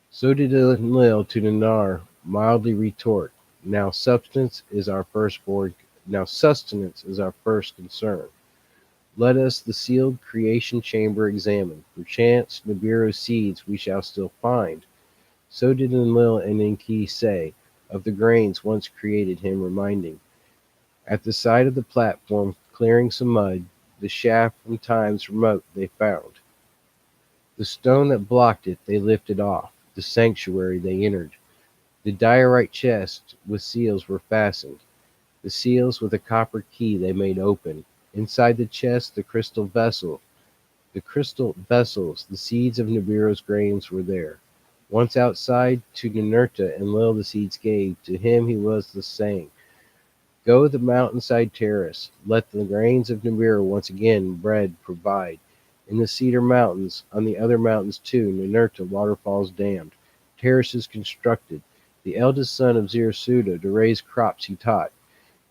So did Enlil to Nanar mildly retort. Now substance is our firstborn Now sustenance is our first concern. Let us the sealed creation chamber examine. Perchance Nibiru seeds we shall still find. So did Enlil and Enki say, of the grains once created him reminding. At the side of the platform, clearing some mud, the shaft from times remote they found. The stone that blocked it they lifted off. The sanctuary they entered. The diorite chest with seals were fastened. The seals with a copper key they made open. Inside the chest the crystal vessel The crystal vessels, the seeds of Nibiru's grains were there. Once outside, to Ninurta and Lil the seeds gave, to him he was the saying, Go the mountainside terrace, let the grains of Nibiru once again bread provide. In the cedar mountains, on the other mountains too, Ninurta waterfalls dammed, terraces constructed. The eldest son of Zirasuda to raise crops he taught,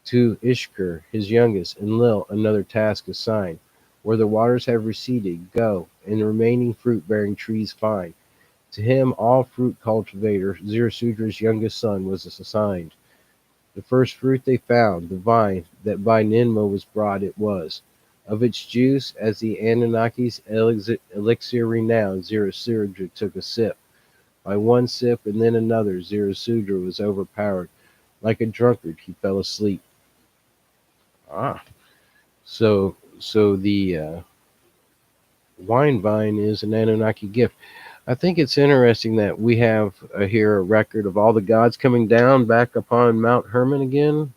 to Ishkur his youngest, and Lil another task assigned. Where the waters have receded, go, and the remaining fruit-bearing trees find. To him all fruit cultivator, Zirasudra's youngest son, was assigned. The first fruit they found, the vine, that by Ninmo was brought it was. Of its juice, as the Anunnaki's elixir renowned, Zirasudra took a sip. By one sip and then another, Zirasudra was overpowered. Like a drunkard, he fell asleep. Ah, so the wine vine is an Anunnaki gift. I think it's interesting that we have here a record of all the gods coming down back upon Mount Hermon again.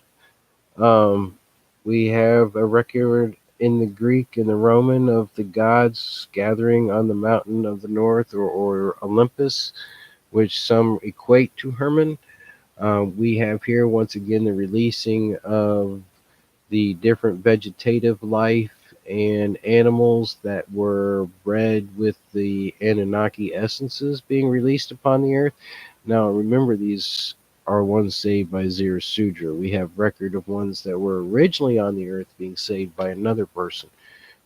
Um, we have a record in the Greek and the Roman of the gods gathering on the mountain of the north, or Olympus, which some equate to Hermon. We have here once again the releasing of the different vegetative life and animals that were bred with the Anunnaki essences being released upon the earth. Now, remember, these are ones saved by Zirasudra. We have record of ones that were originally on the earth being saved by another person,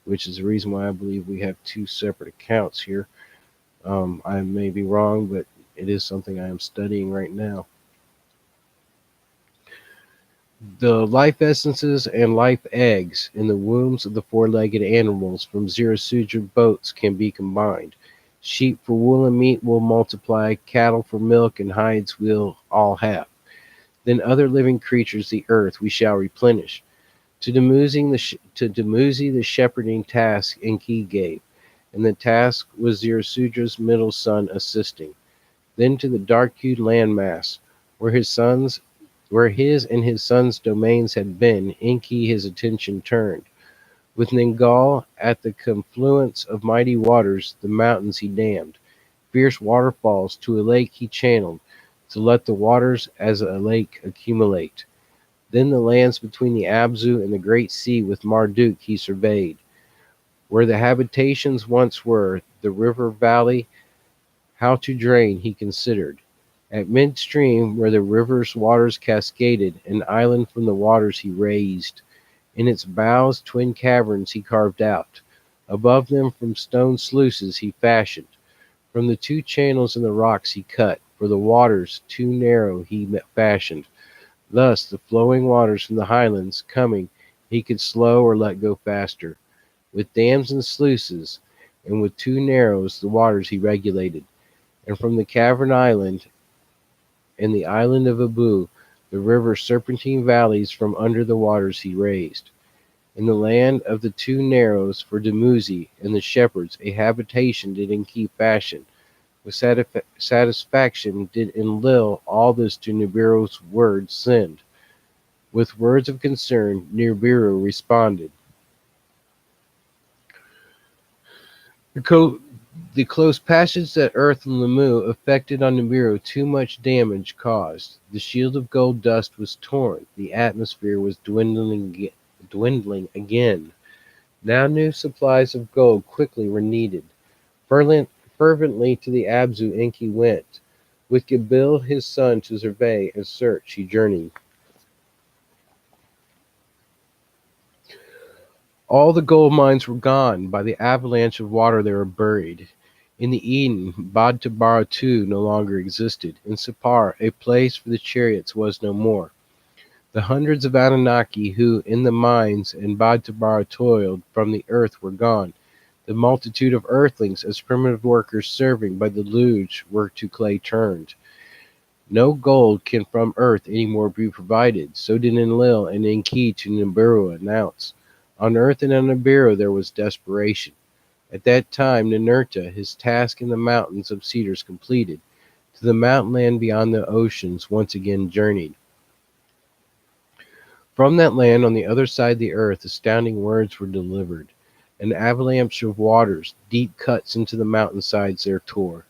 which is the reason why I believe we have two separate accounts here. I may be wrong, but it is something I am studying right now. The life essences and life eggs in the wombs of the four-legged animals from Zirasudra boats can be combined. Sheep for wool and meat will multiply, cattle for milk and hides we'll all have. Then other living creatures the earth we shall replenish. To Dumuzi the shepherding task Enki gave, and the task was Zirasudra's middle son assisting. Then to the dark-hued landmass, where his and his son's domains had been, Enki his attention turned. With Ningal at the confluence of mighty waters, the mountains he dammed. Fierce waterfalls to a lake he channeled, to let the waters as a lake accumulate. Then the lands between the Abzu and the great sea with Marduk he surveyed. Where the habitations once were, the river valley, how to drain he considered. At midstream, where the river's waters cascaded, an island from the waters he raised. In its bows twin caverns he carved out. Above them from stone sluices he fashioned. From the two channels in the rocks he cut, for the waters too narrow he fashioned. Thus the flowing waters from the highlands, coming, he could slow or let go faster. With dams and sluices, and with too narrows the waters he regulated. And from the cavern island and the island of Abu, the river's serpentine valleys from under the waters he raised. In the land of the two narrows for Dumuzi and the shepherds a habitation did Enki fashion. With satisfaction did Enlil all this to Nibiru's words send. With words of concern Nibiru responded. The, co- the close passage that Earth and Lamu effected on Nibiru too much damage caused. The shield of gold dust was torn. The atmosphere was dwindling again. Now new supplies of gold quickly were needed. Fervently to the Abzu Enki went. With Gabil his son to survey and search he journeyed. All the gold mines were gone. By the avalanche of water they were buried. In the Eden, Bad Tabbara too no longer existed. In Sippar, a place for the chariots was no more. The hundreds of Anunnaki who in the mines and Bad Tabbara toiled from the earth were gone. The multitude of earthlings as primitive workers serving by the luge were to clay turned. No gold can from earth any more be provided. So did Enlil and Enki to Nibiru announce. On earth and on Nibiru there was desperation. At that time Ninurta his task in the mountains of cedars completed. To the mountain land beyond the oceans once again journeyed. From that land on the other side of the earth astounding words were delivered. An avalanche of waters, deep cuts into the mountainsides there tore.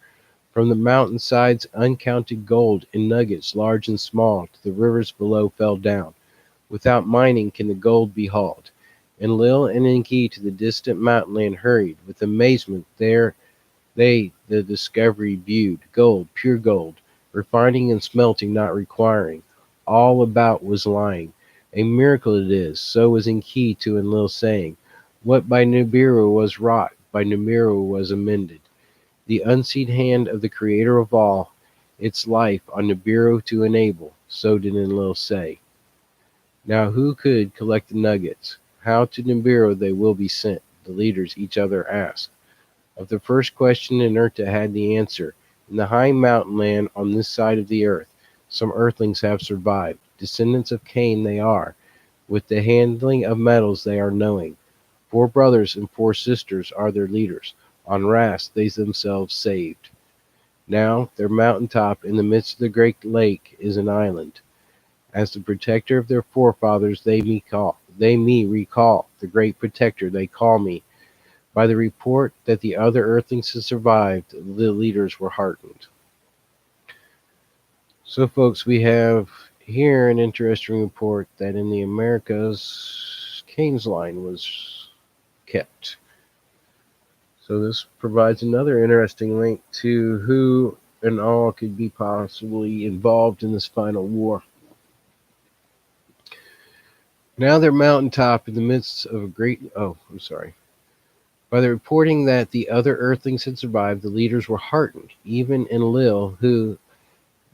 From the mountainsides uncounted gold in nuggets large and small to the rivers below fell down. Without mining can the gold be hauled. And Lil and Enki to the distant mountainland hurried. With amazement there they the discovery viewed. Gold, pure gold, refining and smelting not requiring. All about was lying. A miracle it is, so was Enki to Enlil saying, what by Nibiru was wrought, by Nibiru was amended. The unseen hand of the Creator of all, its life on Nibiru to enable, so did Enlil say. Now who could collect the nuggets? How to Nibiru they will be sent? The leaders each other asked. Of the first question Inerta had the answer. In the high mountain land on this side of the earth, some earthlings have survived. Descendants of Cain they are. With the handling of metals they are knowing. 4 brothers and 4 sisters are their leaders. On Ras they themselves saved. Now their mountain top in the midst of the great lake is an island. As the protector of their forefathers they me recall, the great protector they call me. By the report that the other earthlings had survived, the leaders were heartened. So, folks, we have here an interesting report that in the Americas, Cain's line was kept. So, this provides another interesting link to who and all could be possibly involved in this final war. Now, their mountaintop in the midst of a great. Oh, I'm sorry. By the reporting that the other earthlings had survived, the leaders were heartened. Even Enlil, who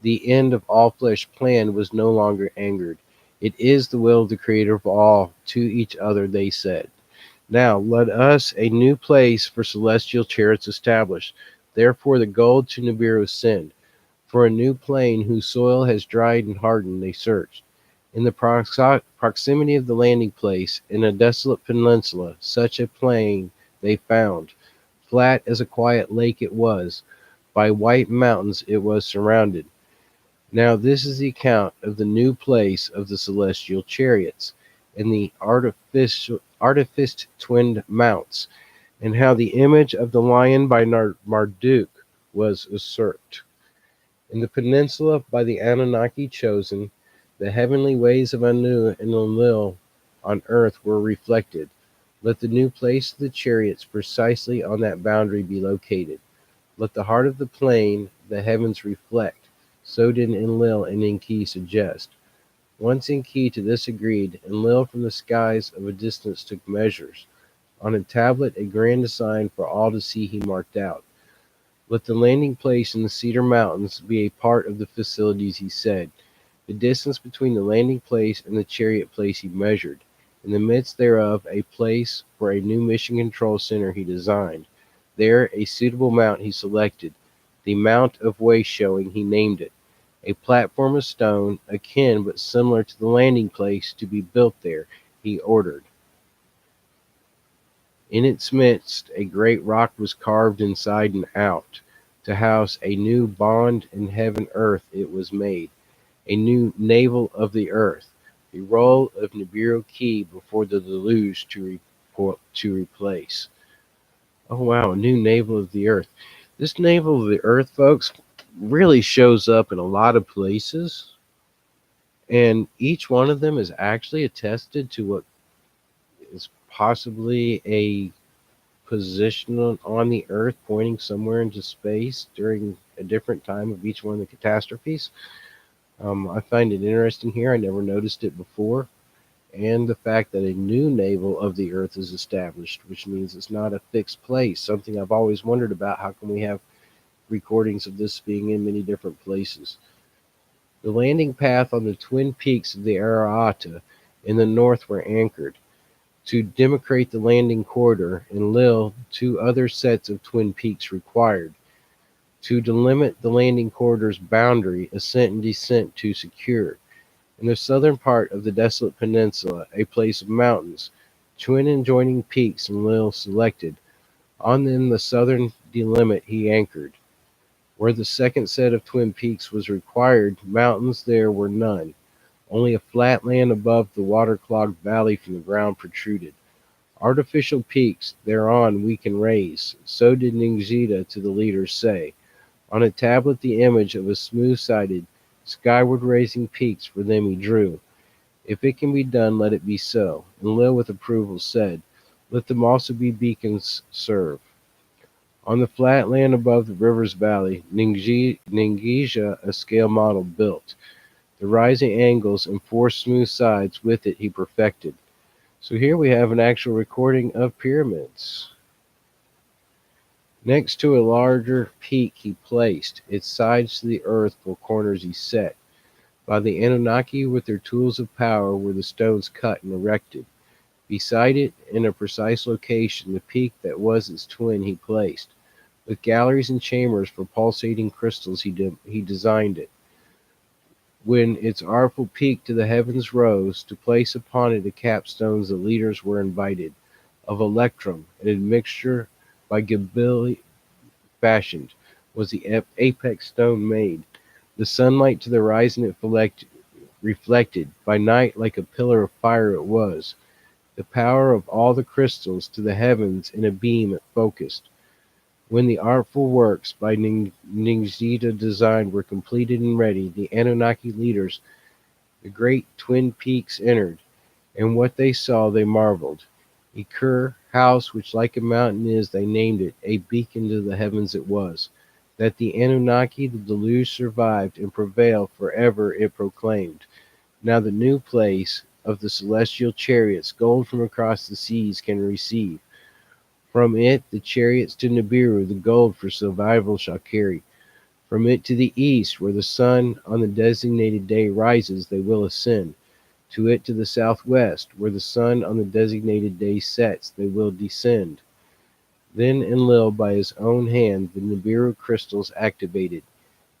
the end of all flesh planned, was no longer angered. It is the will of the Creator of all. To each other they said, now let us a new place for celestial chariots establish. Therefore the gold to Nibiru send. For a new plain whose soil has dried and hardened they searched. In the proximity of the landing place, in a desolate peninsula, such a plain they found. Flat as a quiet lake it was. By white mountains it was surrounded. Now this is the account of the new place of the celestial chariots, and the artificed twinned mounts, and how the image of the lion by Marduk was usurped. In the peninsula by the Anunnaki chosen, the heavenly ways of Anu and Enlil on earth were reflected. Let the new place of the chariots precisely on that boundary be located. Let the heart of the plain the heavens reflect. So did Enlil and Enki suggest. Once Enki to this agreed, Enlil from the skies of a distance took measures. On a tablet a grand design for all to see he marked out. Let the landing place in the Cedar Mountains be a part of the facilities, he said. The distance between the landing place and the chariot place he measured. In the midst thereof a place for a new mission control center he designed. There a suitable mount he selected. The Mount of Way Showing he named it. A platform of stone, akin but similar to the landing place, to be built there, he ordered. In its midst a great rock was carved inside and out. To house a new bond in heaven earth it was made, a new navel of the earth, the role of Nibiru key before the deluge to replace. Oh wow, a new navel of the earth. This navel of the earth, folks, really shows up in a lot of places, and each one of them is actually attested to what is possibly a position on the earth pointing somewhere into space during a different time of each one of the catastrophes. I find it interesting here. I never noticed it before. And the fact that a new navel of the earth is established, which means it's not a fixed place. Something I've always wondered about. How can we have recordings of this being in many different places? The landing path on the twin peaks of the Araata in the north were anchored. To demarcate the landing corridor, in Lil, 2 other sets of twin peaks required. To delimit the landing corridor's boundary, ascent and descent to secure. In the southern part of the desolate peninsula, a place of mountains, twin adjoining peaks Enlil selected. On them the southern delimit he anchored. Where the second set of twin peaks was required, mountains there were none. Only a flat land above the water-clogged valley from the ground protruded. Artificial peaks thereon we can raise, so did Ningzida to the leaders say. On a tablet the image of a smooth-sided, skyward raising peaks for them he drew. If it can be done, let it be so. And Lil with approval said, let them also be beacons serve. On the flat land above the river's valley, Ningija a scale model built. The rising angles and four smooth sides with it he perfected. So here we have an actual recording of pyramids. Next to a larger peak he placed, its sides to the earth, four corners he set. By the Anunnaki with their tools of power were the stones cut and erected. Beside it, in a precise location, the peak that was its twin he placed. With galleries and chambers for pulsating crystals he designed it. When its artful peak to the heavens rose, to place upon it the capstones the leaders were invited. Of electrum, an admixture by Gabili fashioned, was the apex stone made. The sunlight to the horizon it reflected, by night like a pillar of fire it was. The power of all the crystals to the heavens in a beam it focused. When the artful works by Ningzida designed were completed and ready, the Anunnaki leaders, the great twin peaks entered, and what they saw they marveled. A Kur house which like a mountain is, they named it, a beacon to the heavens it was. That the Anunnaki the deluge survived and prevailed forever it proclaimed. Now the new place of the celestial chariots, gold from across the seas can receive. From it the chariots to Nibiru, the gold for survival shall carry. From it to the east, where the sun on the designated day rises, they will ascend. To it to the southwest, where the sun on the designated day sets, they will descend. Then Enlil by his own hand the Nibiru crystals activated.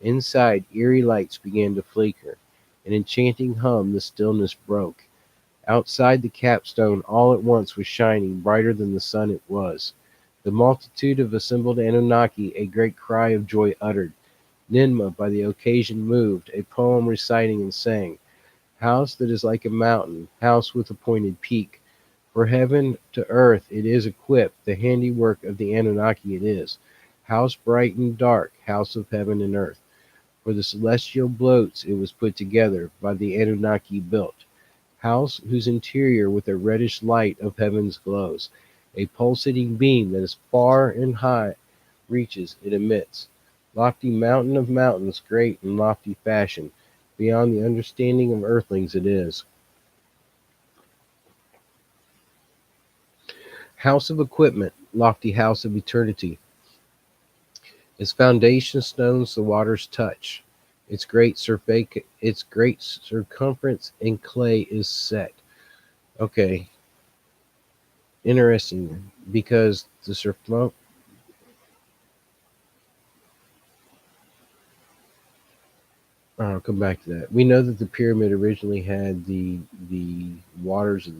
Inside, eerie lights began to flicker. An enchanting hum the stillness broke. Outside the capstone all at once was shining, brighter than the sun it was. The multitude of assembled Anunnaki a great cry of joy uttered. Ninma by the occasion moved, a poem reciting and sang. House that is like a mountain, house with a pointed peak. For heaven to earth it is equipped, the handiwork of the Anunnaki it is. House bright and dark, house of heaven and earth. For the celestial bloats it was put together, by the Anunnaki built. House whose interior with a reddish light of heavens glows. A pulsating beam that is far and high reaches it emits. Lofty mountain of mountains, great in lofty fashion, beyond the understanding of earthlings it is. House of equipment, lofty house of eternity. Its foundation stones the waters touch. Its great circumference in clay is set. Okay, interesting because the I'll come back to that. We know that the pyramid originally had the waters of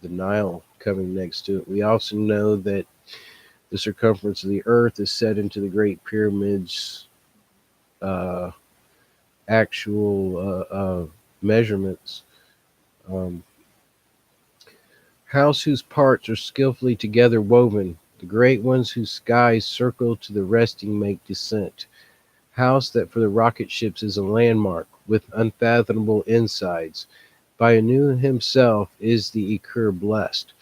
the Nile coming next to it. We also know that the circumference of the Earth is set into the Great Pyramid's uh, actual measurements. Um, House whose parts are skillfully together woven, the great ones whose skies circle to the resting make descent. House that for the rocket ships is a landmark with unfathomable insides. By Anu himself is the Ekur blessed.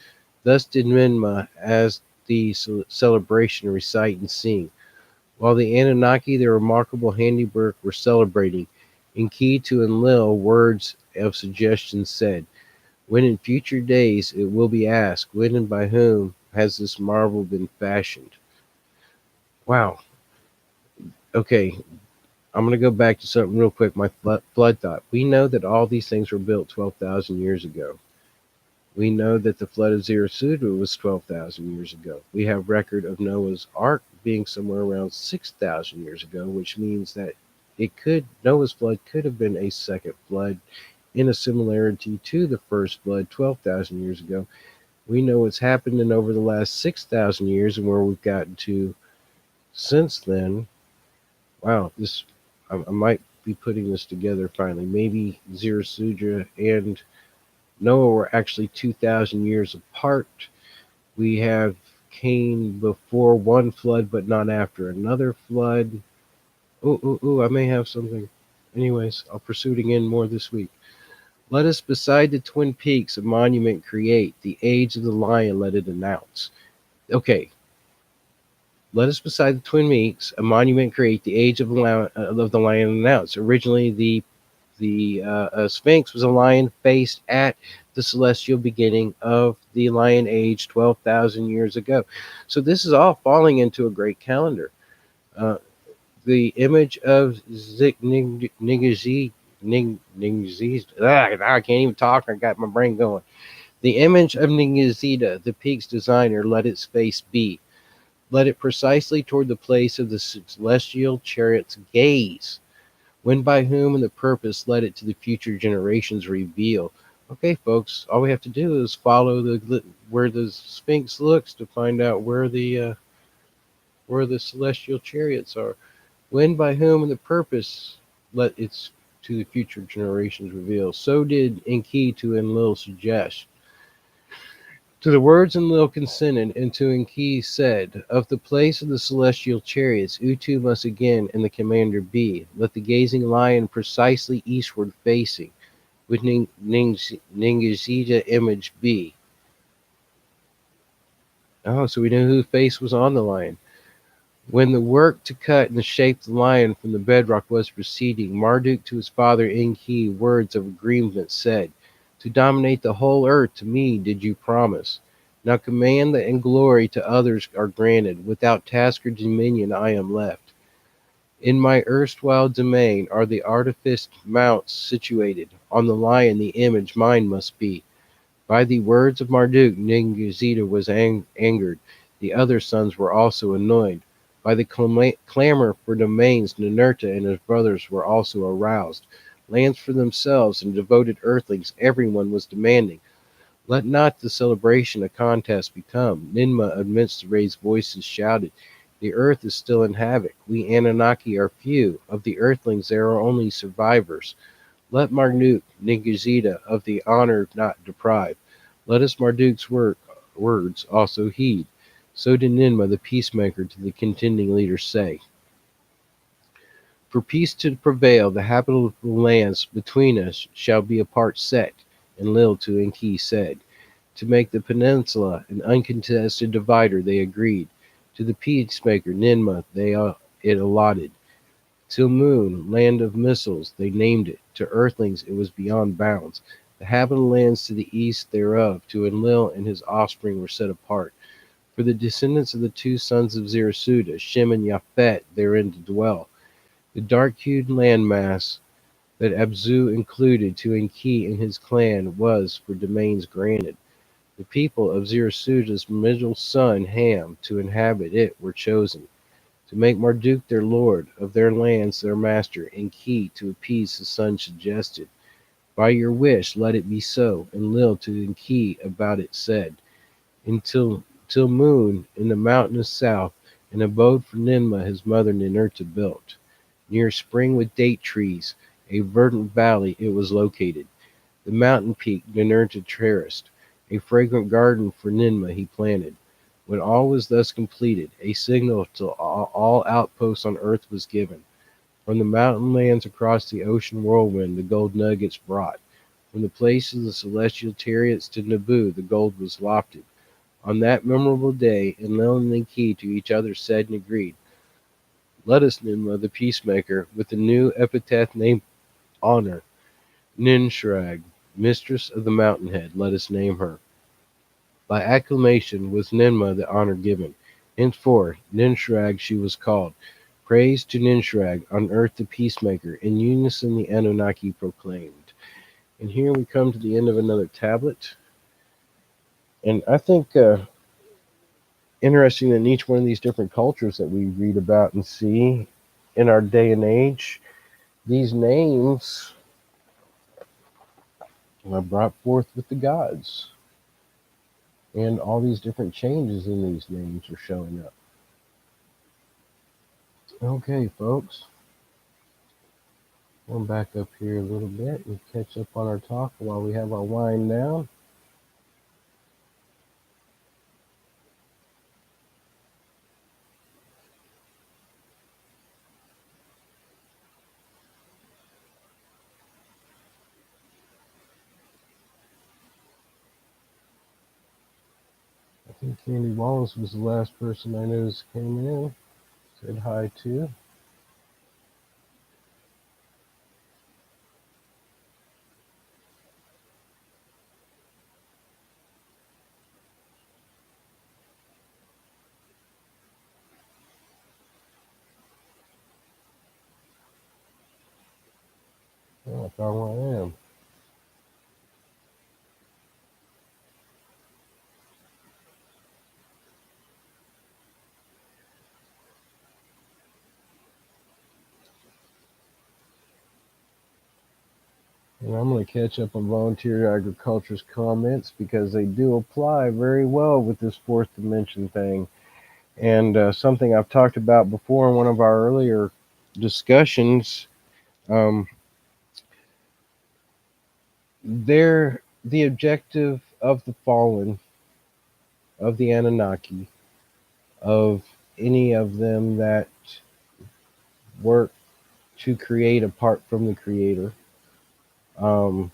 Thus did Minma as the celebration recite and sing, while the Anunnaki their remarkable handiwork were celebrating. In key to Enlil words of suggestion said, when in future days it will be asked, when and by whom has this marvel been fashioned? Wow. Okay, I'm going to go back to something real quick. My flood thought. We know that all these things were built 12,000 years ago. We know that the flood of Zerasuda was 12,000 years ago. We have record of Noah's Ark being somewhere around 6,000 years ago, which means that Noah's flood could have been a second flood in a similarity to the first flood 12,000 years ago. We know what's happened in over the last 6,000 years and where we've gotten to since then. Wow, I might be putting this together finally. Maybe Zerasuda and Noah were actually 2,000 years apart, We have Cain before one flood, but not after another flood. I may have something. Anyways, I'll pursue it again more this week. Let us beside the Twin Peaks a monument create, the age of the lion let it announce. Okay, let us beside the Twin Peaks a monument create, the age of the lion announce. Originally, the Sphinx was a lion faced at the celestial beginning of the Lion Age 12,000 years ago. So this is all falling into a great calendar. Uh, the image of I can't even talk. I got my brain going. The image of Ningizida, the peak's designer, let its face be. Let it precisely toward the place of the celestial chariot's gaze. When, by whom, and the purpose, let it to the future generations reveal. Okay, folks, all we have to do is follow the where the Sphinx looks to find out where the celestial chariots are. When, by whom, and the purpose, let its to the future generations reveal. So did Enki to Enlil suggest. To the words Enlil consented, and to Enki said, Of the place of the celestial chariots, Utu must again and the commander be. Let the gazing lion precisely eastward facing, with Ningizida image be. Oh, so we knew whose face was on the lion. When the work to cut and shape the lion from the bedrock was proceeding, Marduk to his father Enki words of agreement said, To dominate the whole earth to me did you promise. Now command that and glory to others are granted. Without task or dominion I am left. In my erstwhile domain are the artificed mounts situated. On the lion the image mine must be. By the words of Marduk, Ninguzida was angered. The other sons were also annoyed. By the clamor for domains, Ninurta and his brothers were also aroused. Lands for themselves and devoted earthlings everyone was demanding. Let not the celebration a contest become. Ninma amidst the raised voices shouted, The earth is still in havoc. We Anunnaki are few. Of the earthlings there are only survivors. Let Marduk, Ninguzida, of the honor not deprive. Let us Marduk's words also heed. So did Ninma the peacemaker to the contending leaders say. For peace to prevail, the habitable lands between us shall be apart set. And Lil to Enki said, To make the peninsula an uncontested divider they agreed. To the peacemaker Ninma it allotted. Till Moon, land of missiles, they named it. To earthlings it was beyond bounds. The habitable lands to the east thereof, to Enlil and his offspring were set apart. For the descendants of the two sons of Zirasuda, Shem and Japhet, therein to dwell. The dark-hued landmass that Abzu included to Enki and his clan was for domains granted. The people of Zirasuda's middle son, Ham, to inhabit it were chosen. To make Marduk their lord, of their lands their master, Enki to appease his son suggested. By your wish let it be so, and Lil to Enki about it said. Until till Moon in the mountainous south, an abode for Ninma his mother Ninurta built. Near a spring with date trees, a verdant valley it was located. The mountain peak Ninurta terraced. A fragrant garden for Ninma he planted. When all was thus completed, a signal to all outposts on earth was given. From the mountain lands across the ocean whirlwind the gold nuggets brought. From the place of the celestial chariots to Naboo the gold was lofted. On that memorable day, Enlil and Enki to each other said and agreed, Let us, Ninma, the peacemaker, with the new epithet named Honor, Ninshrag, mistress of the mountainhead, let us name her. By acclamation was Ninma the honor given. Henceforth, Ninshrag she was called. Praise to Ninshrag, on earth the peacemaker, in unison the Anunnaki proclaimed. And here we come to the end of another tablet. And I think interesting in each one of these different cultures that we read about and see in our day and age, these names are brought forth with the gods. And all these different changes in these names are showing up. Okay, folks. We'll back up here a little bit and catch up on our talk while we have our wine down. Candy Wallace was the last person I noticed came in. Said hi to. Oh, I found where I am. And I'm going to catch up on volunteer agriculture's comments because they do apply very well with this fourth dimension thing. And something I've talked about before in one of our earlier discussions, um, the objective of the fallen, of the Anunnaki, of any of them that work to create apart from the Creator, um,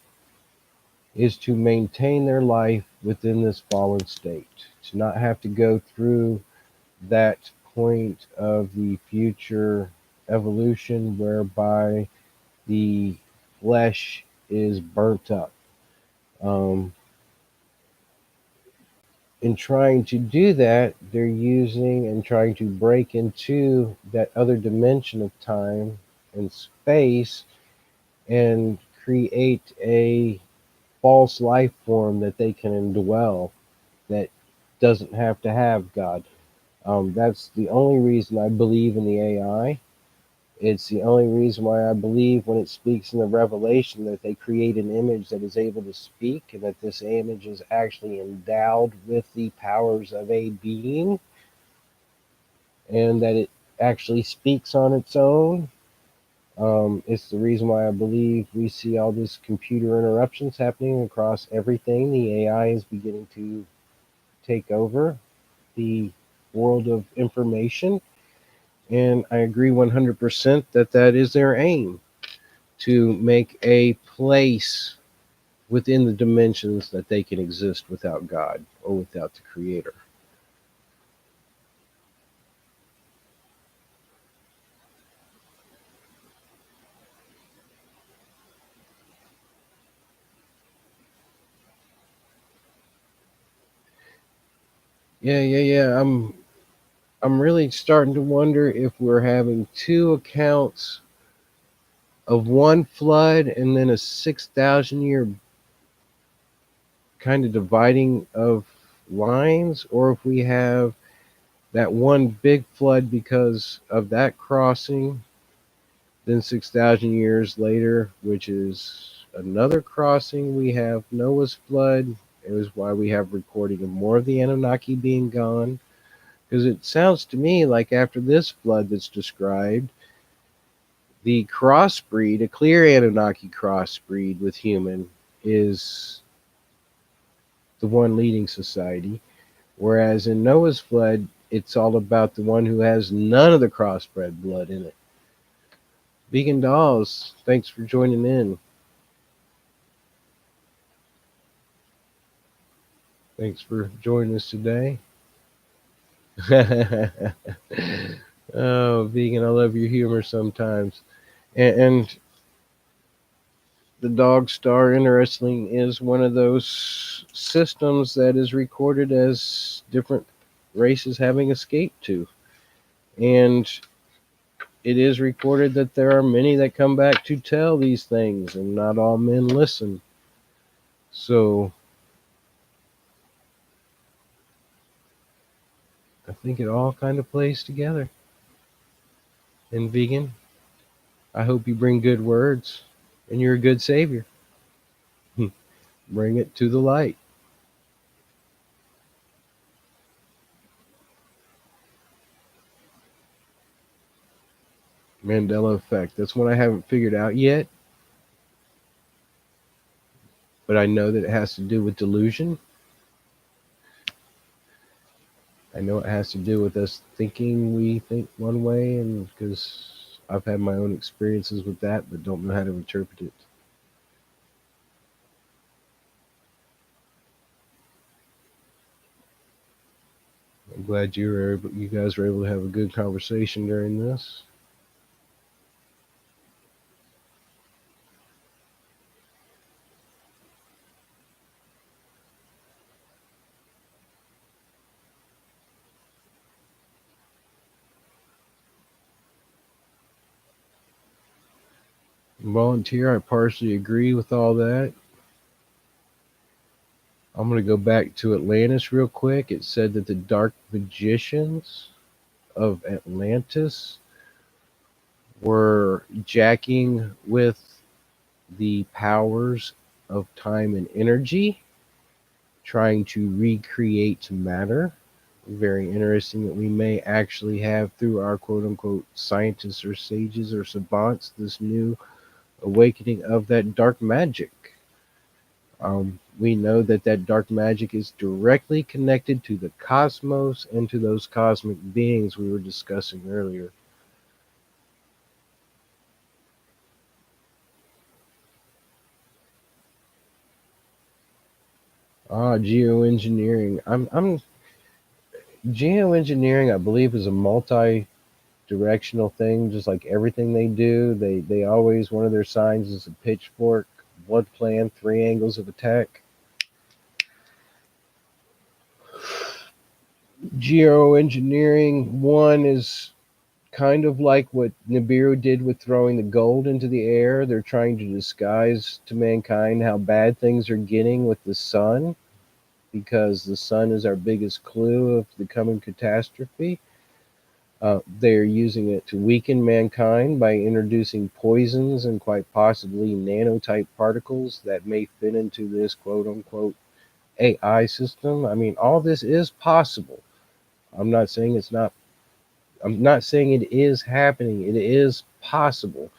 is to maintain their life within this fallen state, to not have to go through that point of the future evolution whereby the flesh is burnt up. Um, in trying to do that, they're using and trying to break into that other dimension of time and space and create a false life form that they can indwell that doesn't have to have God. That's the only reason I believe in the AI. It's the only reason why I believe when it speaks in the Revelation that they create an image that is able to speak and that this image is actually endowed with the powers of a being and that it actually speaks on its own. It's the reason why I believe we see all this computer interruptions happening across everything. The AI is beginning to take over the world of information. And I agree 100% that that is their aim, to make a place within the dimensions that they can exist without God or without the Creator. Yeah. I'm really starting to wonder if we're having two accounts of one flood and then a 6,000 year kind of dividing of lines, or if we have that one big flood because of that crossing, then 6,000 years later, which is another crossing, we have Noah's flood. It was why we have recording of more of the Anunnaki being gone. Because it sounds to me like after this flood that's described, the crossbreed, a clear Anunnaki crossbreed with human, is the one leading society. Whereas in Noah's flood, it's all about the one who has none of the crossbred blood in it. Vegan Dolls, thanks for joining in. Thanks for joining us today. Oh, Vegan, I love your humor sometimes. And the Dog Star, interestingly, is one of those systems that is recorded as different races having escaped to. And it is recorded that there are many that come back to tell these things, and not all men listen. So I think it all kind of plays together. And Vegan, I hope you bring good words, and you're a good savior. Bring it to the light. Mandela effect. That's one I haven't figured out yet, but I know that it has to do with delusion. I know it has to do with us thinking we think one way, and because I've had my own experiences with that, but don't know how to interpret it. glad you guys were able to have a good conversation during this. Volunteer, I partially agree with all that. I'm going to go back to Atlantis real quick. It said that the dark magicians of Atlantis were jacking with the powers of time and energy, trying to recreate matter. Very interesting that we may actually have, through our quote unquote scientists or sages or savants, this new awakening of that dark magic. We know that that dark magic is directly connected to the cosmos and to those cosmic beings we were discussing earlier. Geoengineering. I'm geoengineering. I believe is a multi-directional thing, just like everything they do. They always, one of their signs is a pitchfork, blood plan, three angles of attack. Geoengineering one is kind of like what Nibiru did with throwing the gold into the air. They're trying to disguise to mankind how bad things are getting with the sun, because the sun is our biggest clue of the coming catastrophe. They're using it to weaken mankind by introducing poisons and quite possibly nanotype particles that may fit into this quote unquote AI system. I mean, all this is possible. I'm not saying it's not, I'm not saying it is happening. It is possible.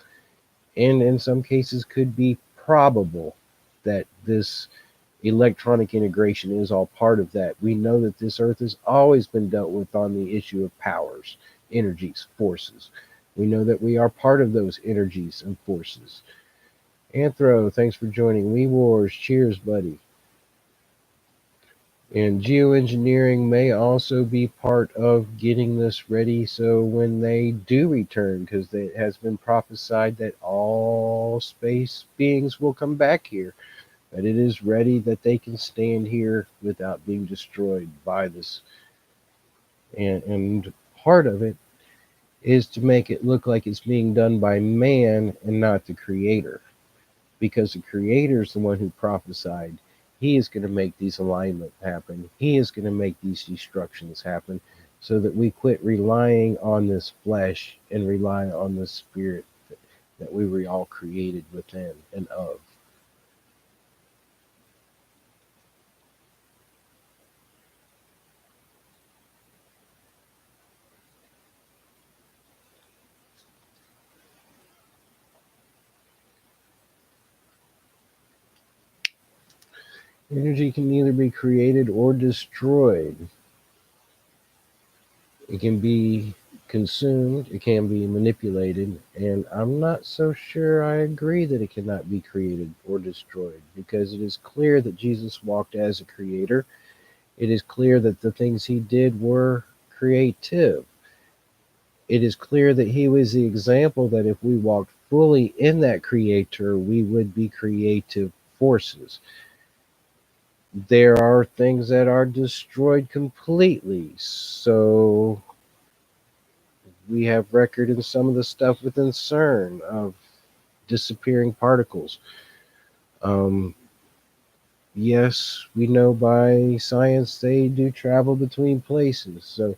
And in some cases could be probable that this electronic integration is all part of that. We know that this earth has always been dealt with on the issue of powers, energies, forces. We know that we are part of those energies and forces. Anthro, thanks for joining. We Wars, cheers, buddy. And geoengineering may also be part of getting this ready so when they do return, because it has been prophesied that all space beings will come back here, that it is ready, that they can stand here without being destroyed by this. And part of it is to make it look like it's being done by man and not the creator, because the creator is the one who prophesied. He is going to make these alignments happen. He is going to make these destructions happen so that we quit relying on this flesh and rely on the spirit that we were all created within and of. Energy can neither be created or destroyed. It can be consumed, it can be manipulated, and I'm not so sure I agree that it cannot be created or destroyed, because it is clear that Jesus walked as a creator. It is clear that the things he did were creative. It is clear that he was the example that if we walked fully in that creator, we would be creative forces. There are things that are destroyed completely. So we have record in some of the stuff within CERN of disappearing particles. Um, yes, we know by science they do travel between places. So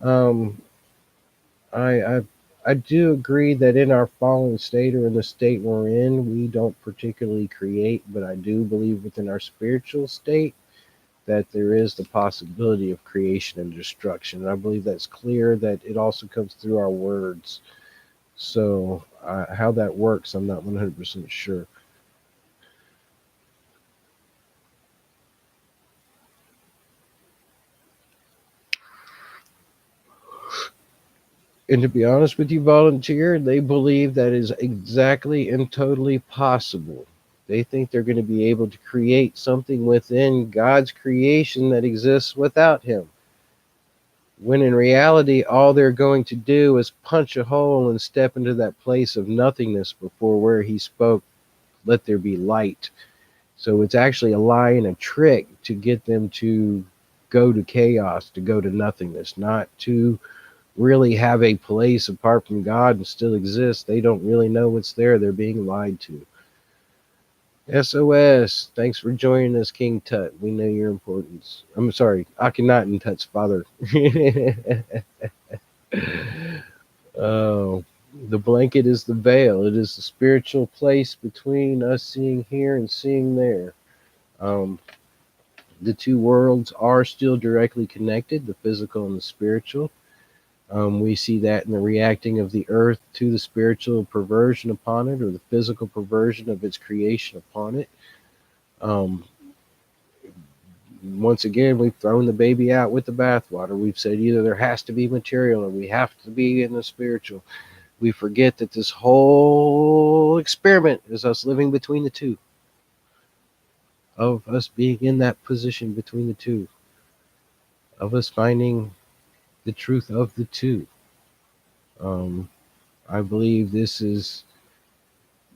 um, I, I I do agree that in our fallen state, or in the state we're in, we don't particularly create, but I do believe within our spiritual state that there is the possibility of creation and destruction. And I believe that's clear, that it also comes through our words. So, how that works, I'm not 100% sure. And to be honest with you, Volunteer, they believe that is exactly and totally possible. They think they're going to be able to create something within God's creation that exists without Him. when in reality, all they're going to do is punch a hole and step into that place of nothingness before where he spoke, let there be light. So it's actually a lie and a trick to get them to go to chaos, to go to nothingness, not to really have a place apart from God and still exist. They don't really know what's there. They're being lied to. SOS. Thanks for joining us, King Tut. We know your importance. I'm sorry, Akhenaten Tut's father. Oh, the blanket is the veil. It is the spiritual place between us seeing here and seeing there. Um, the two worlds are still directly connected, the physical and the spiritual. We see that in the reacting of the earth to the spiritual perversion upon it, or the physical perversion of its creation upon it. Um, Once again, we've thrown the baby out with the bathwater. We've said either there has to be material or we have to be in the spiritual. We forget that this whole experiment is us living between the two, of us being in that position between the two, of us finding the truth of the two. Um, I believe this is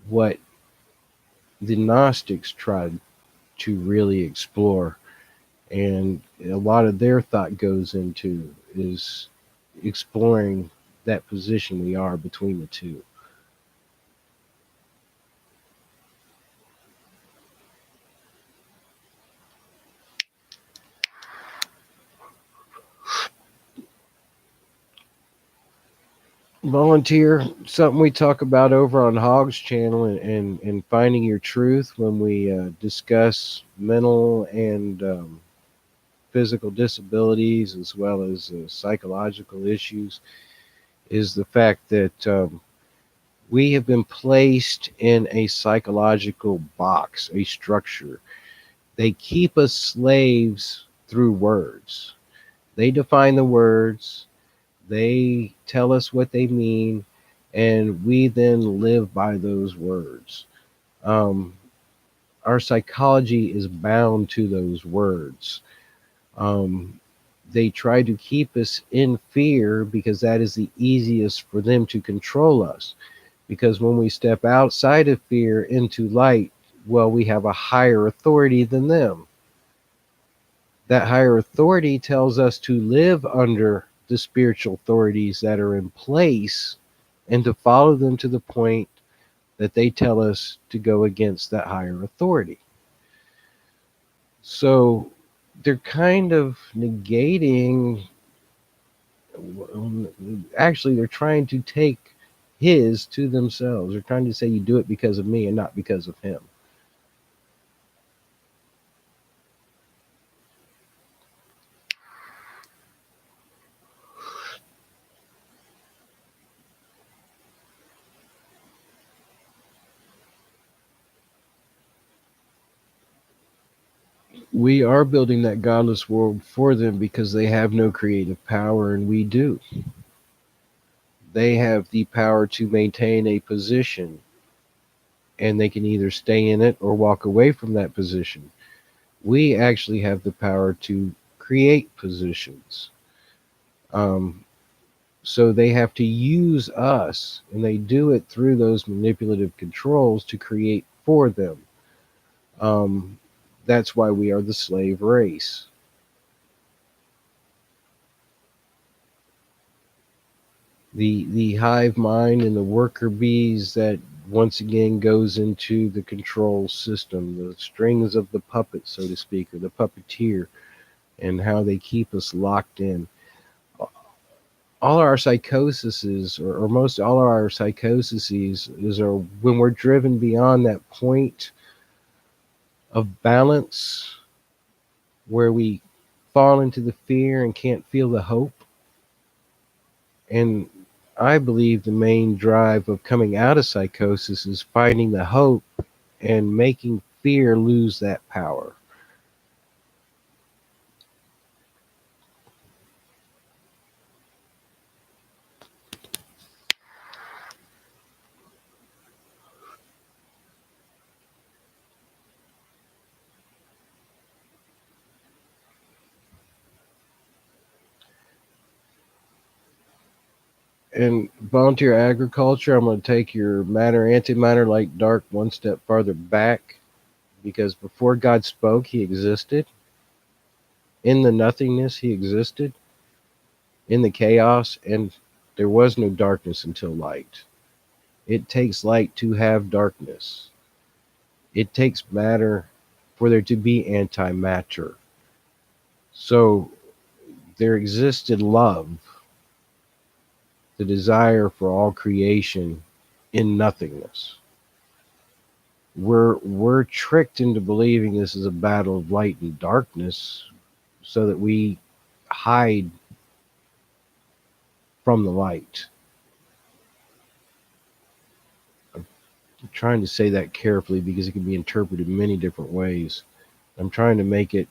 what the Gnostics tried to really explore, and a lot of their thought goes into is exploring that position we are between the two. Volunteer, something we talk about over on Hogg's channel, and finding your truth when we discuss mental and physical disabilities as well as psychological issues, is the fact that we have been placed in a psychological box, a structure. They keep us slaves through words. They define the words, they tell us what they mean, and we then live by those words. Um, our psychology is bound to those words. Um, they try to keep us in fear because that is the easiest for them to control us. Because when we step outside of fear into light, well, we have a higher authority than them. That higher authority tells us to live under the spiritual authorities that are in place and to follow them to the point that they tell us to go against that higher authority. So they're kind of negating, actually, they're trying to take his to themselves. They're trying to say, you do it because of me and not because of him. We are building that godless world for them because they have no creative power and we do. They have the power to maintain a position and they can either stay in it or walk away from that position. We actually have the power to create positions. Um, so they have to use us, and they do it through those manipulative controls to create for them. Um, that's why we are the slave race. The hive mind and the worker bees that once again goes into the control system, the strings of the puppet, so to speak, or the puppeteer, and how they keep us locked in. All our psychoses, or most all of our psychoses, is are when we're driven beyond that point of balance where we fall into the fear and can't feel the hope. And I believe the main drive of coming out of psychosis is finding the hope and making fear lose that power. In volunteer agriculture, I'm going to take your matter, antimatter, light, dark one step farther back because before God spoke, He existed. In the nothingness, He existed. In the chaos, and there was no darkness until light. It takes light to have darkness. It takes matter for there to be antimatter. So there existed love, the desire for all creation in nothingness. We're tricked into believing this is a battle of light and darkness so that we hide from the light. I'm trying to say that carefully because it can be interpreted many different ways. I'm trying to make it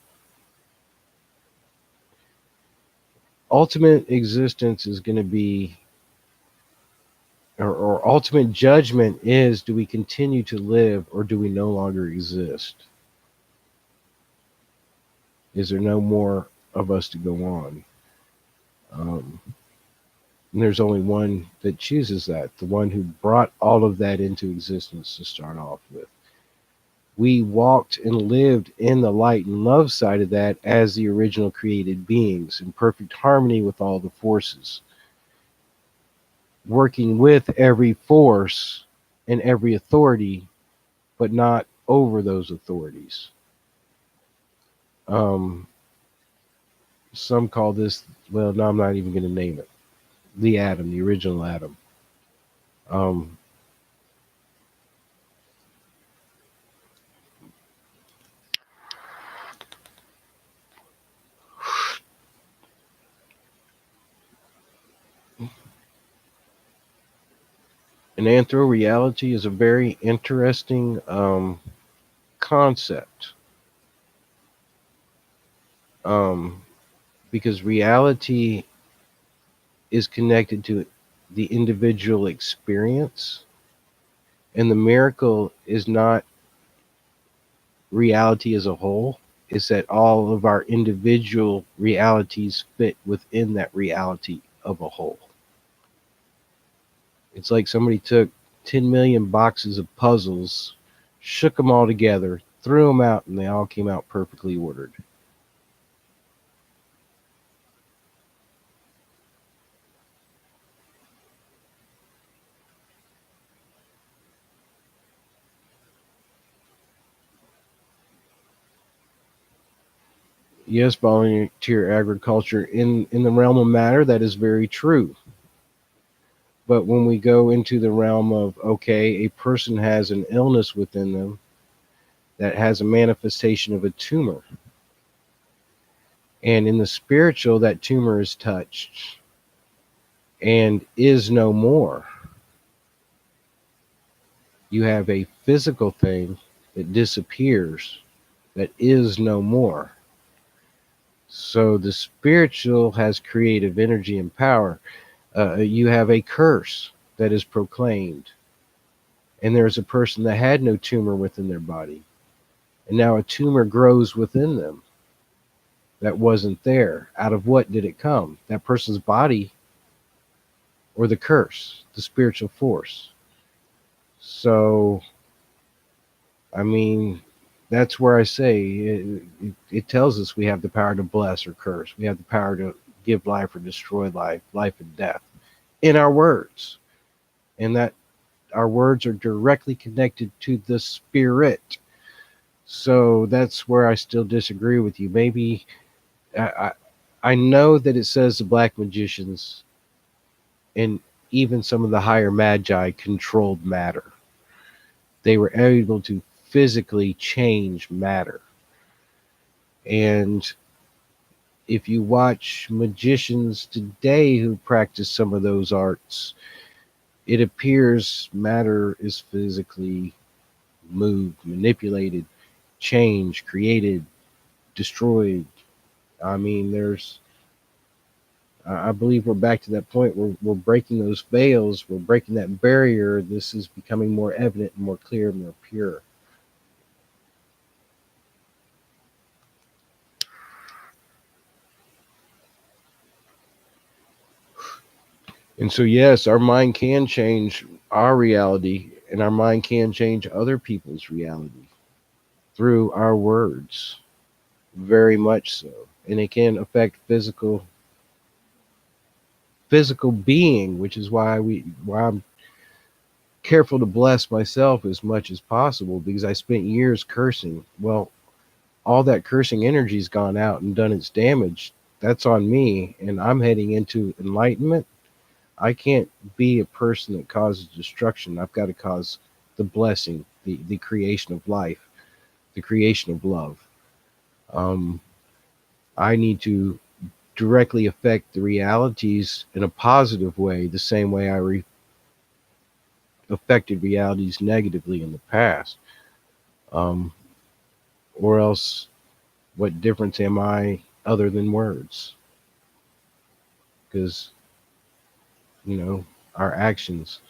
ultimate existence is going to be, or ultimate judgment is, do we continue to live or do we no longer exist? Is there no more of us to go on? Um, and there's only one that chooses that, the one who brought all of that into existence to start off with. We walked and lived in the light and love side of that as the original created beings in perfect harmony with all the forces, working with every force and every authority, but not over those authorities. Um, some call this, well, no, I'm not even going to name it. The atom, the original atom. Um, an anthro reality is a very interesting concept um, because reality is connected to the individual experience, and the miracle is not reality as a whole. It's that all of our individual realities fit within that reality of a whole. It's like somebody took 10 million boxes of puzzles, shook them all together, threw them out, and they all came out perfectly ordered. Yes, volunteer agriculture in the realm of matter, that is very true. But when we go into the realm of, okay, a person has an illness within them that has a manifestation of a tumor, and in the spiritual, that tumor is touched and is no more. You have a physical thing that disappears, that is no more. So the spiritual has creative energy and power. You have a curse that is proclaimed, and there's a person that had no tumor within their body, and now a tumor grows within them that wasn't there. Out of what did it come? That person's body or the curse, the spiritual force. So, I mean, that's where I say it tells us we have the power to bless or curse. We have the power to give life or destroy life, life and death in our words. And that our words are directly connected to the spirit. So that's where I still disagree with you. Maybe I, I know that it says the black magicians and even some of the higher magi controlled matter. They were able to physically change matter. And if you watch magicians today who practice some of those arts, it appears matter is physically moved, manipulated, changed, created, destroyed. I mean, I believe we're back to that point where we're breaking those veils, we're breaking that barrier. This is becoming more evident and more clear and more pure. And so, yes, our mind can change our reality, and our mind can change other people's reality through our words, very much so. And it can affect physical being, which is why I'm careful to bless myself as much as possible because I spent years cursing. Well, all that cursing energy's gone out and done its damage. That's on me, and I'm heading into enlightenment. I can't be a person that causes destruction. I've got to cause the blessing, the creation of life, the creation of love. Um, I need to directly affect the realities in a positive way, the same way affected realities negatively in the past. Um, or else, what difference am I other than words? Because, you know, our actions.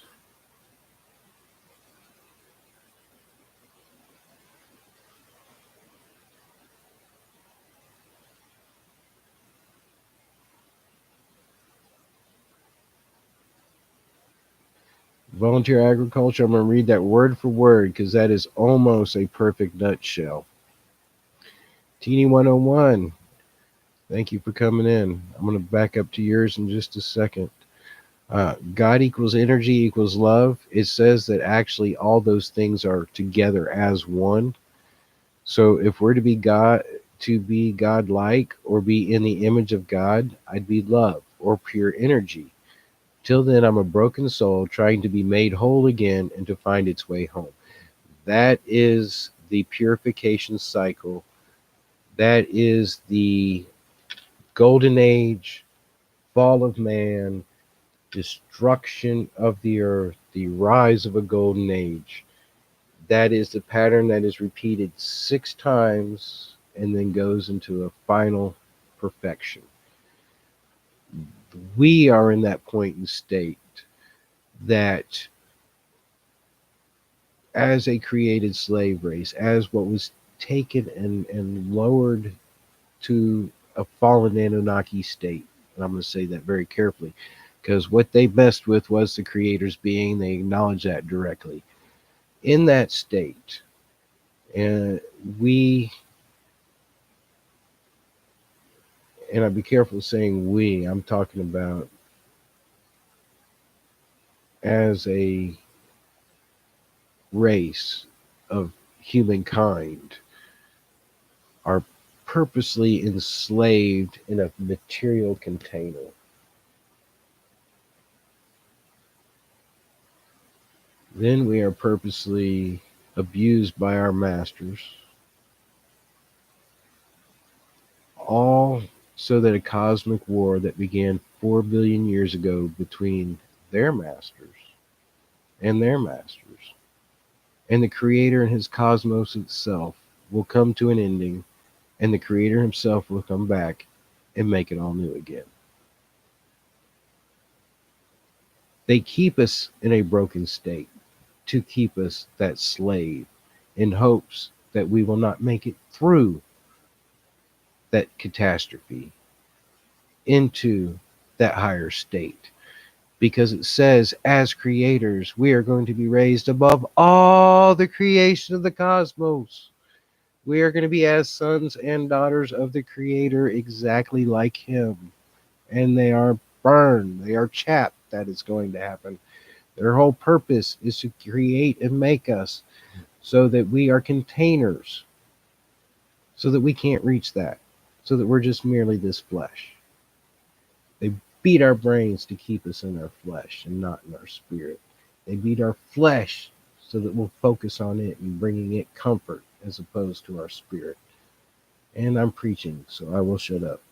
Volunteer agriculture, I'm going to read that word for word because that is almost a perfect nutshell. Teeny 101, thank you for coming in. I'm going to back up to yours in just a second. God equals energy equals love. It says that actually all those things are together as one. So if we're to be God-like or be in the image of God, I'd be love or pure energy. Till then, I'm a broken soul trying to be made whole again and to find its way home. That is the purification cycle. That is the golden age, fall of man, destruction of the earth, the rise of a golden age. That is the pattern that is repeated 6 times and then goes into a final perfection. We are in that point and state that as a created slave race, as what was taken and lowered to a fallen Anunnaki state. And I'm going to say that very carefully because what they messed with was the creator's being. They acknowledge that directly. In that state, and we, and I'd be careful saying we, I'm talking about as a race of humankind, are purposely enslaved in a material container. Then we are purposely abused by our masters, all so that a cosmic war that began 4 billion years ago between their masters and their masters and the creator and his cosmos itself will come to an ending, and the creator himself will come back and make it all new again. They keep us in a broken state to keep us that slave in hopes that we will not make it through that catastrophe into that higher state. Because it says, as creators, we are going to be raised above all the creation of the cosmos. We are going to be as sons and daughters of the Creator, exactly like Him. And they are burned, they are chapped. That is going to happen. Their whole purpose is to create and make us so that we are containers, so that we can't reach that, so that we're just merely this flesh. They beat our brains to keep us in our flesh and not in our spirit. They beat our flesh so that we'll focus on it and bringing it comfort as opposed to our spirit. And I'm preaching, so I will shut up.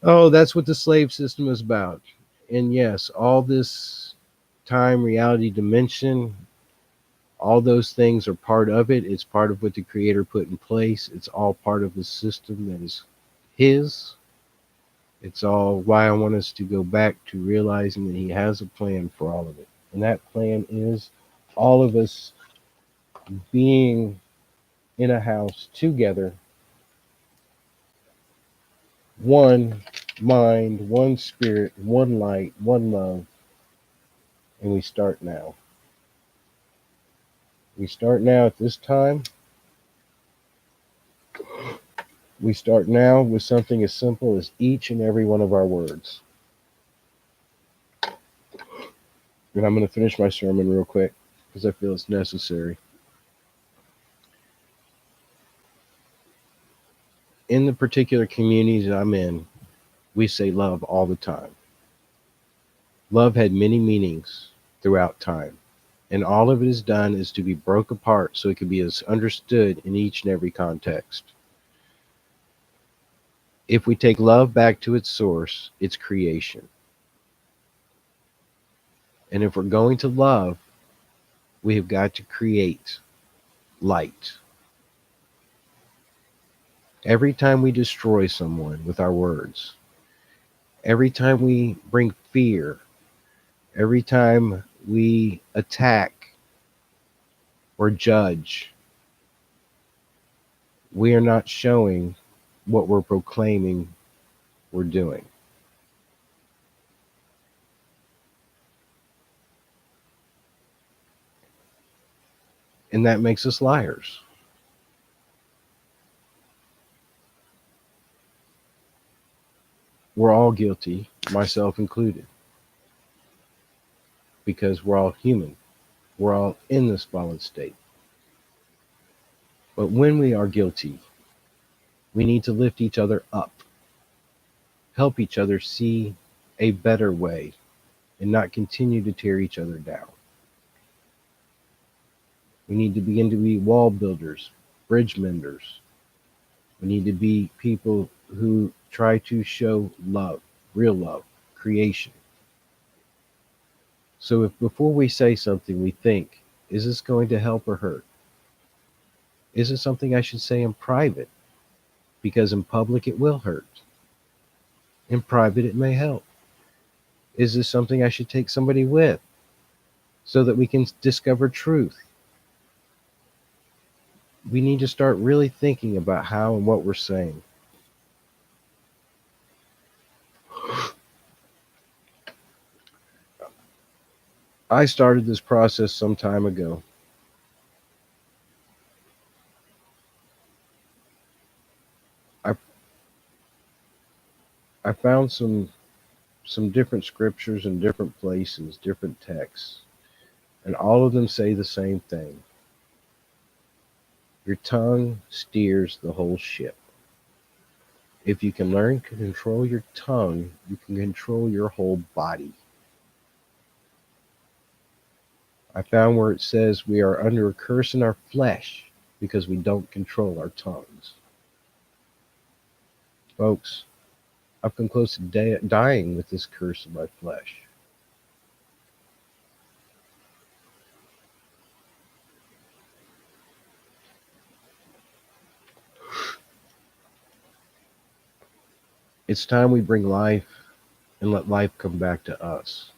Oh, that's what the slave system is about. And yes, all this time, reality, dimension, all those things are part of it. It's part of what the creator put in place. It's all part of the system that is his. It's all why I want us to go back to realizing that he has a plan for all of it. And that plan is all of us being in a house together one mind, one spirit, one light, one love, and we start now. We start now at this time. We start now with something as simple as each and every one of our words. And I'm going to finish my sermon real quick because I feel it's necessary. In the particular communities I'm in, we say love all the time. Love had many meanings throughout time, and all of it is done is to be broke apart so it can be as understood in each and every context. If we take love back to its source, its creation, and if we're going to love, we have got to create light. Every time we destroy someone with our words, every time we bring fear, every time we attack or judge, we are not showing what we're proclaiming we're doing. And that makes us liars. We're all guilty, myself included, because we're all human. We're all in this fallen state. But when we are guilty, we need to lift each other up, help each other see a better way, and not continue to tear each other down. We need to begin to be wall builders, bridge menders. We need to be people who try to show love, real love, creation. So if before we say something we think, is this going to help or hurt? Is it something I should say in private? Because in public it will hurt. In private it may help. Is this something I should take somebody with so that we can discover truth? We need to start really thinking about how and what we're saying. I started this process some time ago. I, I found some different scriptures in different places, different texts, and all of them say the same thing. Your tongue steers the whole ship. If you can learn to control your tongue, you can control your whole body. I found where it says we are under a curse in our flesh because we don't control our tongues. Folks, I've come close to dying with this curse in my flesh. It's time we bring life and let life come back to us.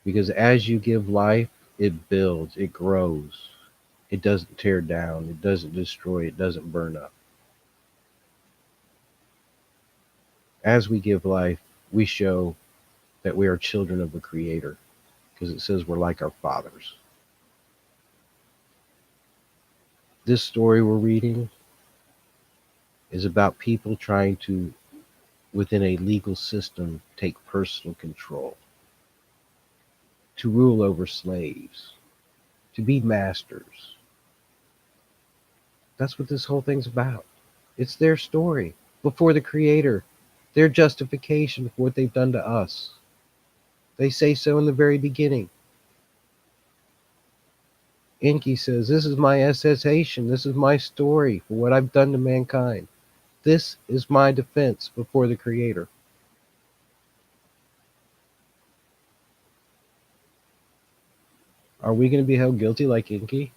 Because as you give life, it builds, it grows. It doesn't tear down, it doesn't destroy, it doesn't burn up. As we give life, we show that we are children of the Creator, because it says we're like our fathers. This story we're reading is about people trying to, within a legal system, take personal control, to rule over slaves, to be masters. That's what this whole thing's about. It's their story before the Creator, their justification for what they've done to us. They say so in the very beginning. Enki says, "This is my attestation. This is my story for what I've done to mankind. This is my defense before the Creator." Are we going to be held guilty like Enki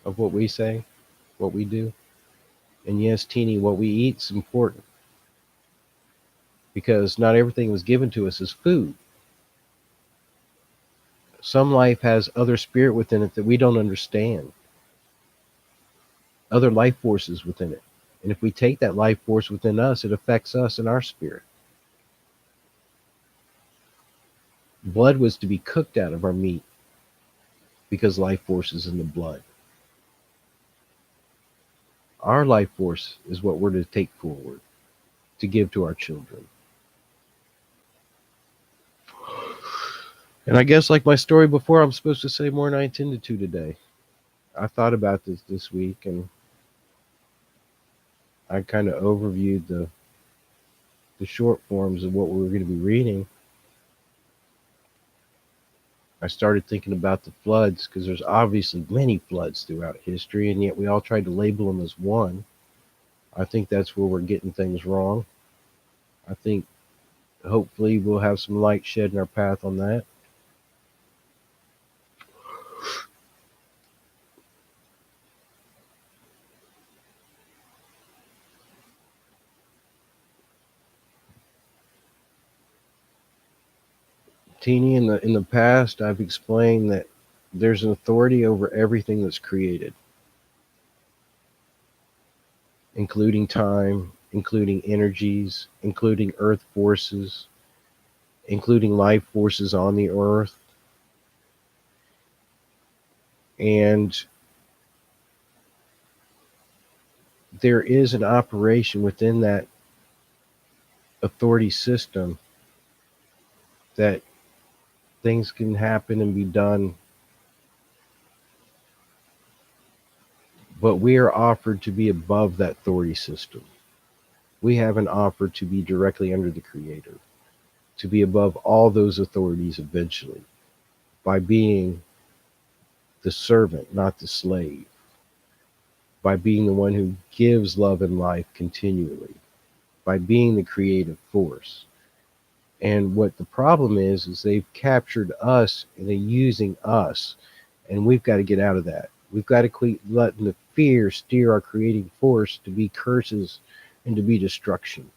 of what we say, what we do? And yes, Teeny, what we eat is important because not everything was given to us as food. Some life has other spirit within it that we don't understand. other life forces within it. And if we take that life force within us, it affects us in our spirit. Blood was to be cooked out of our meat because life force is in the blood. Our life force is what we're to take forward to give to our children. And I guess, like my story before, I'm supposed to say more than I intended to today. I thought about this week, and I kind of overviewed the short forms of what we were going to be reading. I started thinking about the floods because there's obviously many floods throughout history, and yet we all tried to label them as one. I think that's where we're getting things wrong. I think hopefully we'll have some light shed in our path on that. Teeny, in the past, I've explained that there's an authority over everything that's created, including time, including energies, including earth forces, including life forces on the earth. And there is an operation within that authority system that things can happen and be done, but we are offered to be above that authority system. We have an offer to be directly under the Creator, to be above all those authorities eventually, by being the servant, not the slave, by being the one who gives love and life continually, by being the creative force. And what the problem is they've captured us and they're using us, and we've got to get out of that. We've got to quit letting the fear steer our creating force to be curses and to be destruction.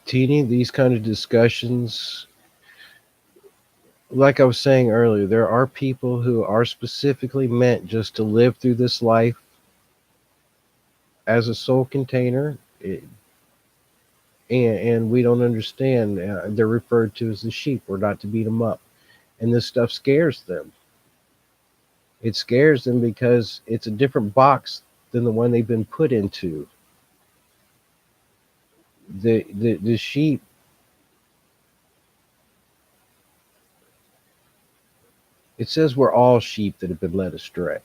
Teeny, these kind of discussions, like I was saying earlier, there are people who are specifically meant just to live through this life as a soul container, and we don't understand. They're referred to as the sheep. We're not to beat them up. And this stuff scares them. It scares them because it's a different box than the one they've been put into. The sheep, it says we're all sheep that have been led astray.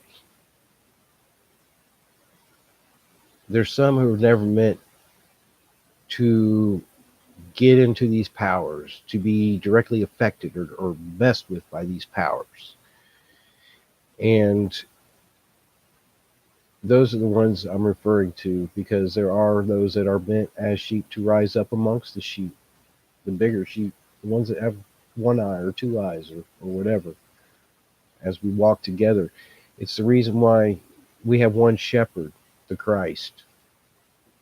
There's some who are never meant to get into these powers, to be directly affected or messed with by these powers. And those are the ones I'm referring to because there are those that are meant as sheep to rise up amongst the sheep, the bigger sheep, the ones that have one eye or two eyes or whatever, as we walk together. It's the reason why we have one shepherd, the Christ,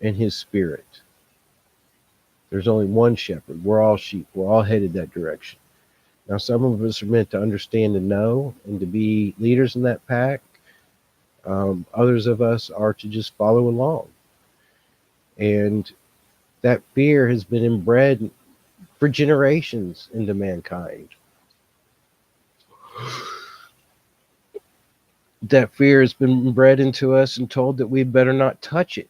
and his spirit. There's only one shepherd. We're all sheep. We're all headed that direction. Now, some of us are meant to understand and know and to be leaders in that pack. Others of us are to just follow along. And that fear has been inbred for generations into mankind. That fear has been bred into us and told that we better not touch it.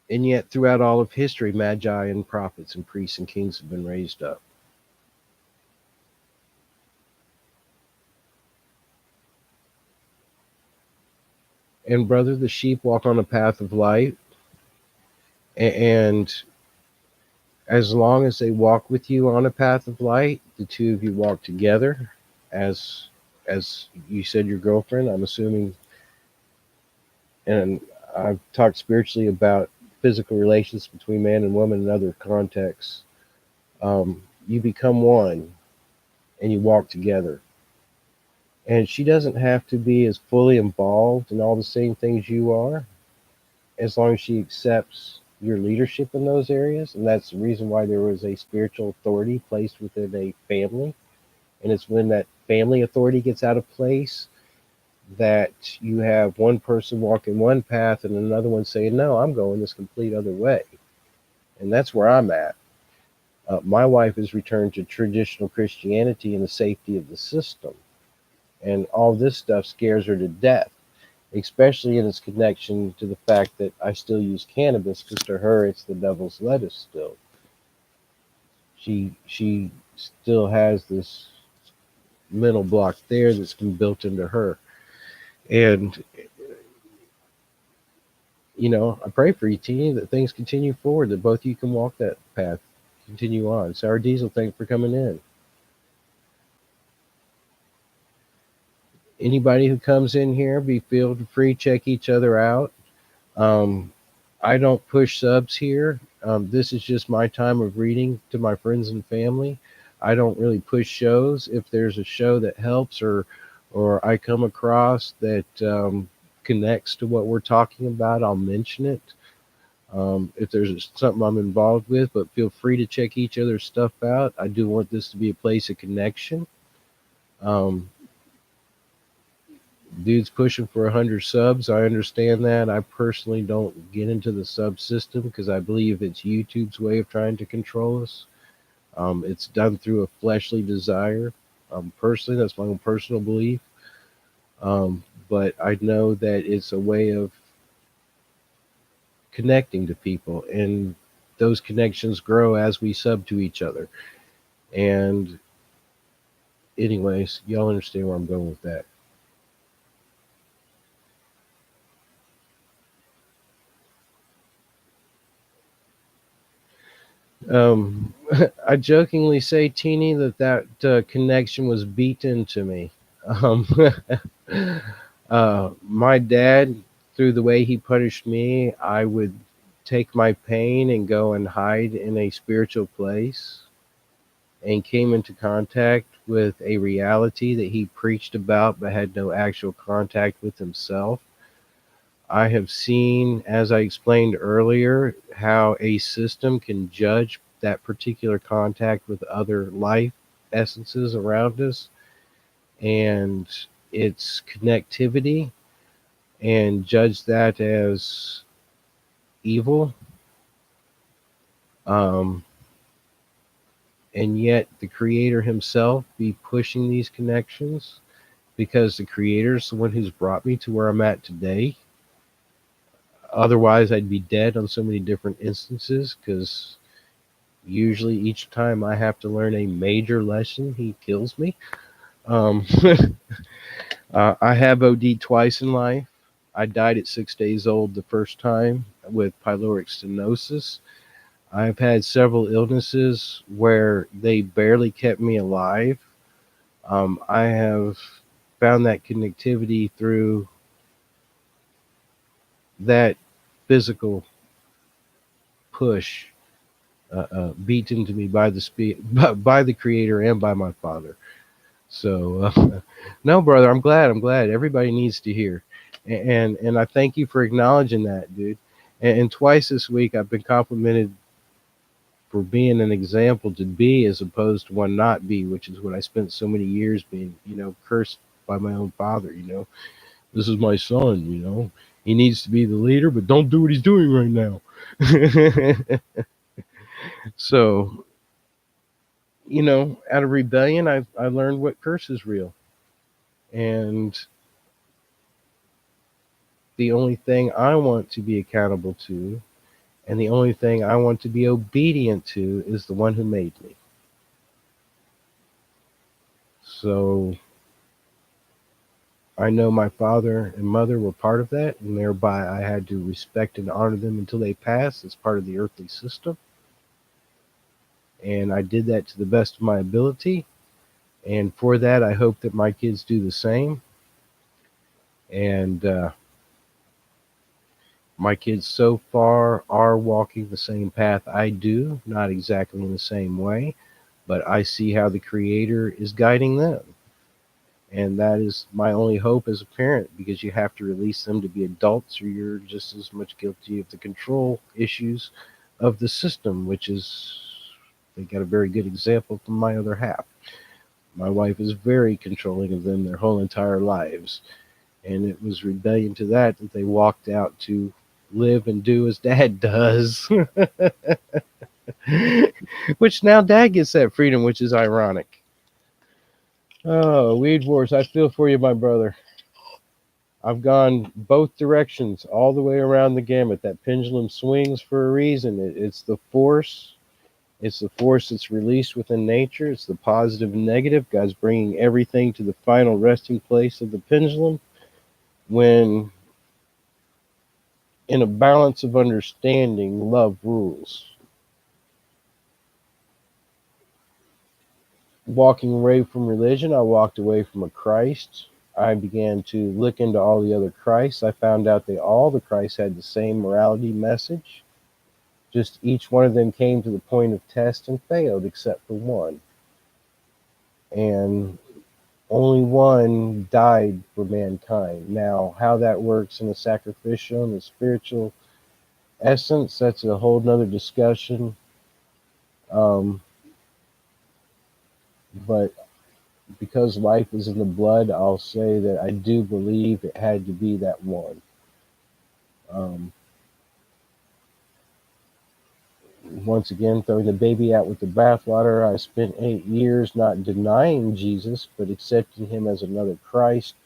And yet, throughout all of history, magi and prophets and priests and kings have been raised up. And, brother, the sheep walk on a path of light. And as long as they walk with you on a path of light, the two of you walk together as you said your girlfriend, I'm assuming. And I've talked spiritually about physical relations between man and woman in other contexts. You become one and you walk together. And she doesn't have to be as fully involved in all the same things you are, as long as she accepts your leadership in those areas, and that's the reason why there was a spiritual authority placed within a family. And it's when that family authority gets out of place that you have one person walking one path and another one saying, "No, I'm going this complete other way." And that's where I'm at. My wife has returned to traditional Christianity and the safety of the system, and all this stuff scares her to death, especially in its connection to the fact that I still use cannabis because to her it's the devil's lettuce still. She still has this mental block there that's been built into her. And I pray for you, Teeny, that things continue forward, that both of you can walk that path, continue on. Sour Diesel, thanks for coming in. Anybody who comes in here, be feel free check each other out. Um, I don't push subs here. This is just my time of reading to my friends and family. I don't really push shows. If there's a show that helps or I come across that connects to what we're talking about, I'll mention it. If there's something I'm involved with, but feel free to check each other's stuff out. I do want this to be a place of connection. Um, Dude's pushing for 100 subs. I understand that. I personally don't get into the sub system because I believe it's YouTube's way of trying to control us. It's done through a fleshly desire. Personally, that's my own personal belief. But I know that it's a way of connecting to people, and those connections grow as we sub to each other. And, anyways, y'all understand where I'm going with that. Um, I jokingly say, Teeny, that connection was beaten to me. Um, my dad, through the way he punished me, I would take my pain and go and hide in a spiritual place, and came into contact with a reality that he preached about but had no actual contact with himself. I have seen, as I explained earlier, how a system can judge that particular contact with other life essences around us and its connectivity and judge that as evil. Um, and yet the creator himself be pushing these connections because the creator is the one who's brought me to where I'm at today. Otherwise, I'd be dead on so many different instances because usually each time I have to learn a major lesson, he kills me. Um, I have OD'd twice in life. I died at 6 days old the first time with pyloric stenosis. I've had several illnesses where they barely kept me alive. I have found that connectivity through that physical push beaten to me by by the creator and by my father. So no, brother, I'm glad. I'm glad everybody needs to hear, and I thank you for acknowledging that, dude. And twice this week I've been complimented for being an example to be as opposed to one not be, which is what I spent so many years being, cursed by my own father. This is my son. He needs to be the leader, but don't do what he's doing right now. So, out of rebellion, I learned what curse is real. And the only thing I want to be accountable to, and the only thing I want to be obedient to, is the one who made me. So I know my father and mother were part of that, and thereby I had to respect and honor them until they passed as part of the earthly system. And I did that to the best of my ability. And for that, I hope that my kids do the same. And my kids so far are walking the same path I do, not exactly in the same way, but I see how the Creator is guiding them. And that is my only hope as a parent, because you have to release them to be adults, or you're just as much guilty of the control issues of the system, which is, they got a very good example from my other half. My wife is very controlling of them their whole entire lives. And it was rebellion to that that they walked out to live and do as dad does. Which now dad gets that freedom, which is ironic. Oh, Weed Wars, I feel for you, my brother. I've gone both directions, all the way around the gamut. That pendulum swings for a reason. It's the force. It's the force that's released within nature. It's the positive and negative. God's bringing everything to the final resting place of the pendulum when, in a balance of understanding, love rules. Walking away from religion, I walked away from a Christ. I began to look into all the other Christs. I found out all the Christs had the same morality message. Just each one of them came to the point of test and failed, except for one. And only one died for mankind. Now, how that works in a sacrificial and a spiritual essence, that's a whole nother discussion. Um, but because life is in the blood, I'll say that I do believe it had to be that one. Um, Once again, throwing the baby out with the bathwater, I spent 8 years not denying Jesus, but accepting him as another Christ,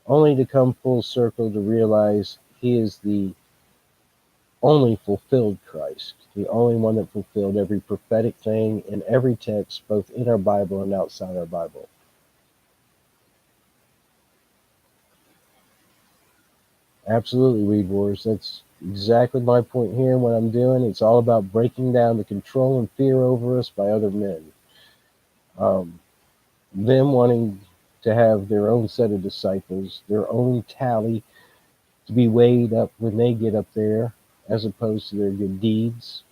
only to come full circle to realize he is the only fulfilled Christ, the only one that fulfilled every prophetic thing in every text, both in our Bible and outside our Bible. Absolutely, Weed Wars. That's exactly my point here. What I'm doing, it's all about breaking down the control and fear over us by other men. Um, them wanting to have their own set of disciples, their own tally to be weighed up when they get up there, as opposed to their good deeds.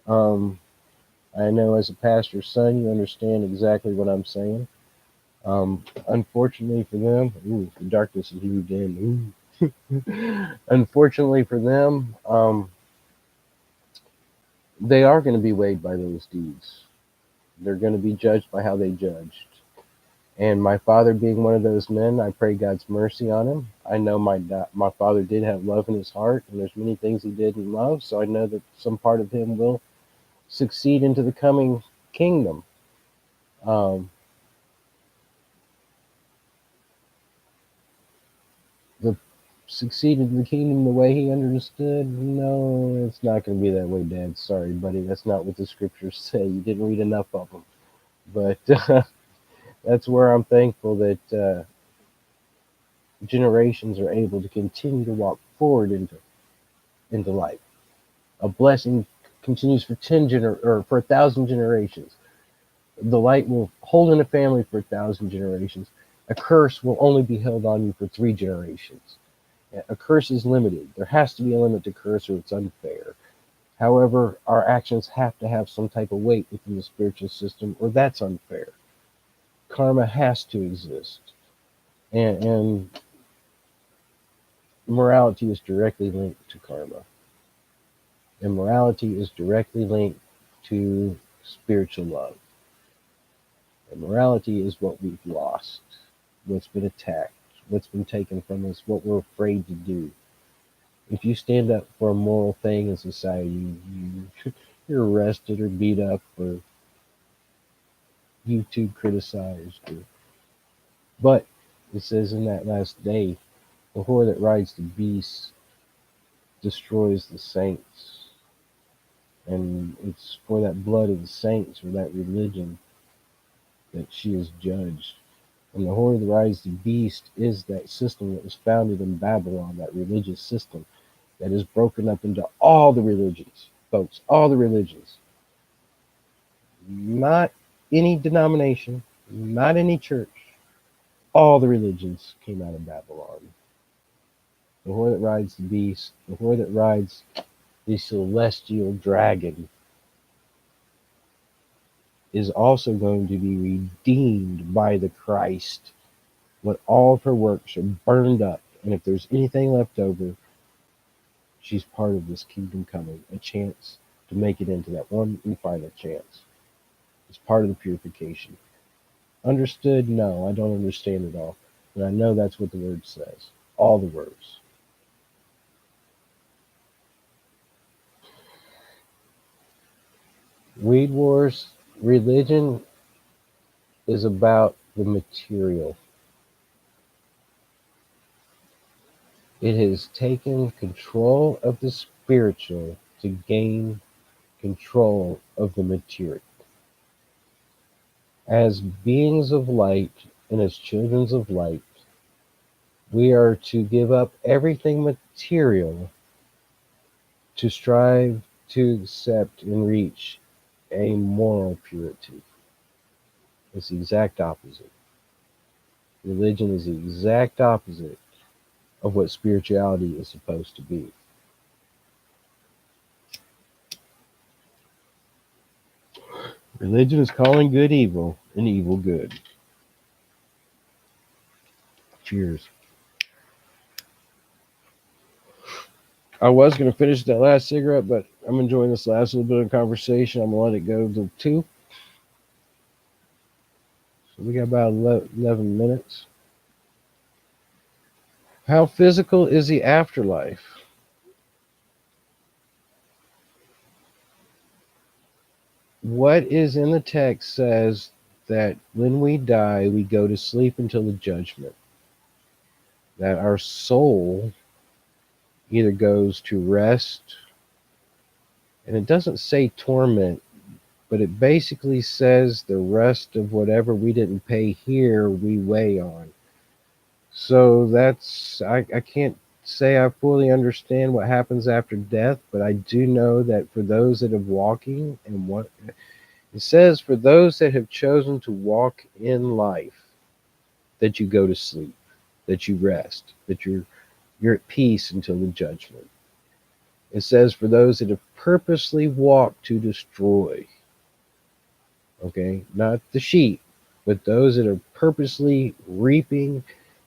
Um, I know as a pastor's son, you understand exactly what I'm saying. Unfortunately for them, the darkness is moved in. Unfortunately for them, they are going to be weighed by those deeds. They're going to be judged by how they judged. And my father being one of those men, I pray God's mercy on him. I know my father did have love in his heart, and there's many things he did in love. So I know that some part of him will succeed into the coming kingdom. Um, the succeed into the kingdom the way he understood? No, it's not going to be that way, Dad. Sorry, buddy. That's not what the scriptures say. You didn't read enough of them. But that's where I'm thankful that generations are able to continue to walk forward into life. A blessing continues for or for 1,000 generations. The light will hold in a family for 1,000 generations. A curse will only be held on you for 3 generations. A curse is limited. There has to be a limit to curse, or it's unfair. However, our actions have to have some type of weight within the spiritual system, or that's unfair. Karma has to exist, and morality is directly linked to karma. And morality is directly linked to spiritual love. And morality is what we've lost, what's been attacked, what's been taken from us, what we're afraid to do. If you stand up for a moral thing in society, you're arrested or beat up or YouTube criticized. But it says in that last day, the whore that rides the beast destroys the saints. And it's for that blood of the saints or that religion that she is judged. And the whore that rides the beast is that system that was founded in Babylon, that religious system that is broken up into all the religions, folks, all the religions. Not any denomination, not any church. All the religions came out of Babylon. The whore that rides the beast, the whore that rides the celestial dragon, is also going to be redeemed by the Christ when all of her works are burned up, and if there's anything left over, she's part of this kingdom coming, a chance to make it into that one and final chance. It's part of the purification. Understood? No, I don't understand it all. But I know that's what the word says. All the words. Weed Wars, religion is about the material. It has taken control of the spiritual to gain control of the material. As beings of light and as children of light, we are to give up everything material to strive to accept and reach a moral purity. It's the exact opposite. Religion is the exact opposite of what spirituality is supposed to be. Religion is calling good evil and evil good. Cheers. I was going to finish that last cigarette, but I'm enjoying this last little bit of conversation. I'm going to let it go to 2. So we got about 11 minutes. How physical is the afterlife? What is in the text says that when we die, we go to sleep until the judgment. That our soul either goes to rest, and it doesn't say torment, but it basically says the rest of whatever we didn't pay here, we weigh on. So I can't say I fully understand what happens after death, but I do know that for those that have walking and what it says, for those that have chosen to walk in life, that you go to sleep, that you rest, that you're at peace until the judgment. It says for those that have purposely walked to destroy, okay, not the sheep, but those that are purposely reaping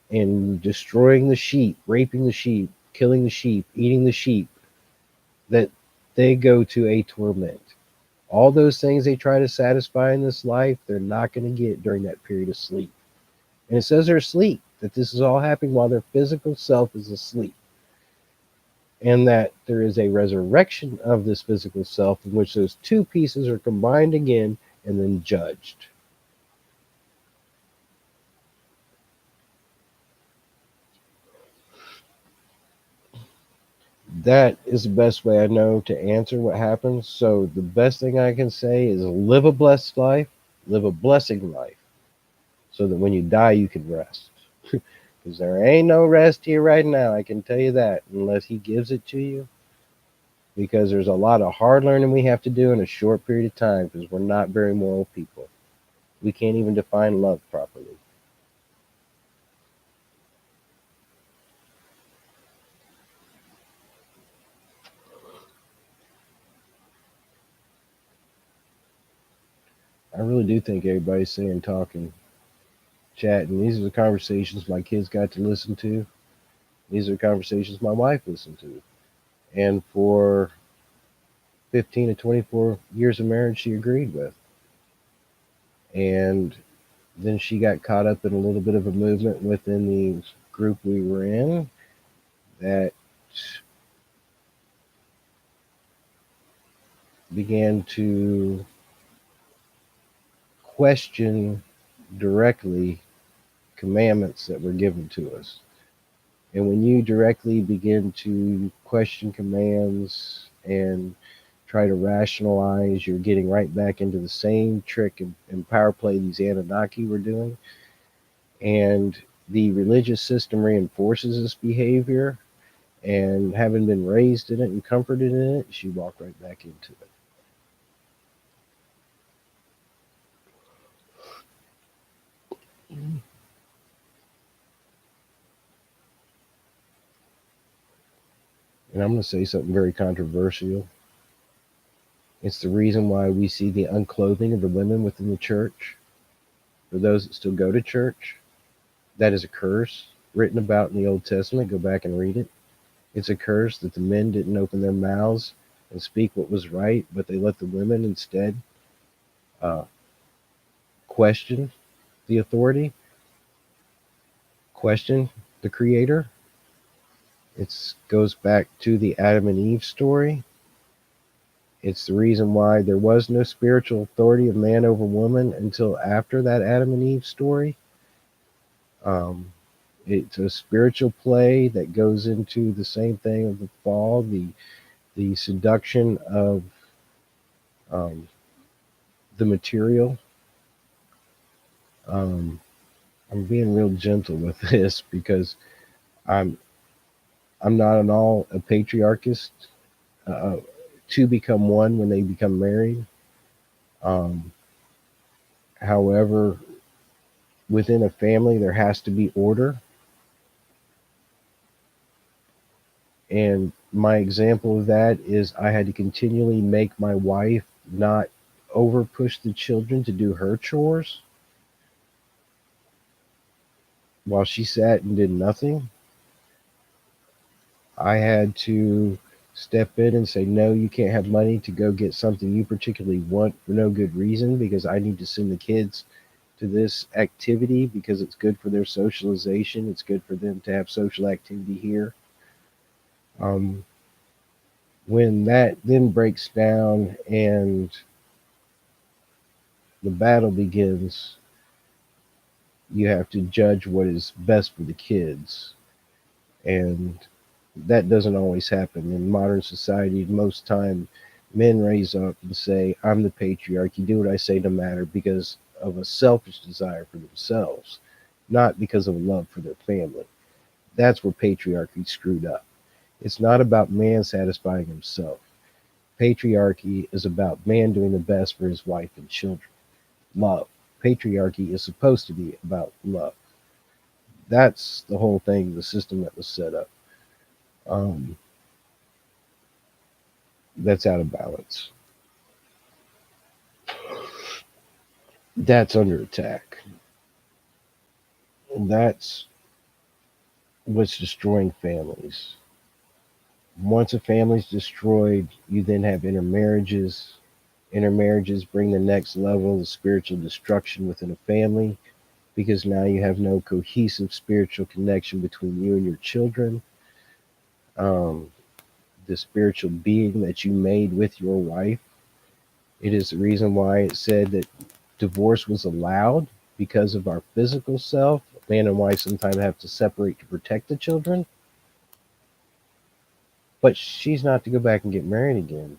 and destroying the sheep, raping the sheep, killing the sheep, eating the sheep, that they go to a torment. All those things they try to satisfy in this life, they're not going to get during that period of sleep. And it says they're asleep, that this is all happening while their physical self is asleep. And that there is a resurrection of this physical self in which those two pieces are combined again and then judged. That is the best way I know to answer what happens. So the best thing I can say is live a blessed life, live a blessing life, so that when you die, you can rest. Because there ain't no rest here right now, I can tell you that, unless he gives it to you. Because there's a lot of hard learning we have to do in a short period of time, because we're not very moral people. We can't even define love properly. I really do think everybody's saying, talking, chatting. These are the conversations my kids got to listen to. These are the conversations my wife listened to. And for 15 to 24 years of marriage, she agreed with. And then she got caught up in a little bit of a movement within the group we were in that began to question directly commandments that were given to us. And when you directly begin to question commands and try to rationalize, you're getting right back into the same trick and power play these Anunnaki were doing. And the religious system reinforces this behavior. And having been raised in it and comforted in it, she walked right back into it. And I'm going to say something very controversial. It's the reason why we see the unclothing of the women within the church, for those that still go to church. That is a curse written about in the Old Testament. Go back and read it. It's a curse that the men didn't open their mouths and speak what was right, but they let the women instead uh, question the authority, question the creator. It goes back to the Adam and Eve story. It's the reason why there was no spiritual authority of man over woman until after that Adam and Eve story. Um, it's a spiritual play that goes into the same thing of the fall, the seduction of um, the material. Um, I'm being real gentle with this because I'm I'm not at all a patriarchist. Uh, Two become one when they become married. Um, However, within a family, there has to be order. And my example of that is I had to continually make my wife not over push the children to do her chores while she sat and did nothing. I had to step in and say, no, you can't have money to go get something you particularly want for no good reason because I need to send the kids to this activity because it's good for their socialization. It's good for them to have social activity here. Um, when that then breaks down and the battle begins, you have to judge what is best for the kids. And that doesn't always happen in modern society. Most time, men raise up and say, I'm the patriarch. You do what I say no matter because of a selfish desire for themselves, not because of love for their family. That's where patriarchy screwed up. It's not about man satisfying himself. Patriarchy is about man doing the best for his wife and children. Love. Patriarchy is supposed to be about love. That's the whole thing, the system that was set up. Um, that's out of balance. That's under attack. That's what's destroying families. Once a family's destroyed, you then have intermarriages. Intermarriages bring the next level of spiritual destruction within a family because now you have no cohesive spiritual connection between you and your children. Um, the spiritual being that you made with your wife. It is the reason why it said that divorce was allowed because of our physical self. Man and wife sometimes have to separate to protect the children, but she's not to go back and get married again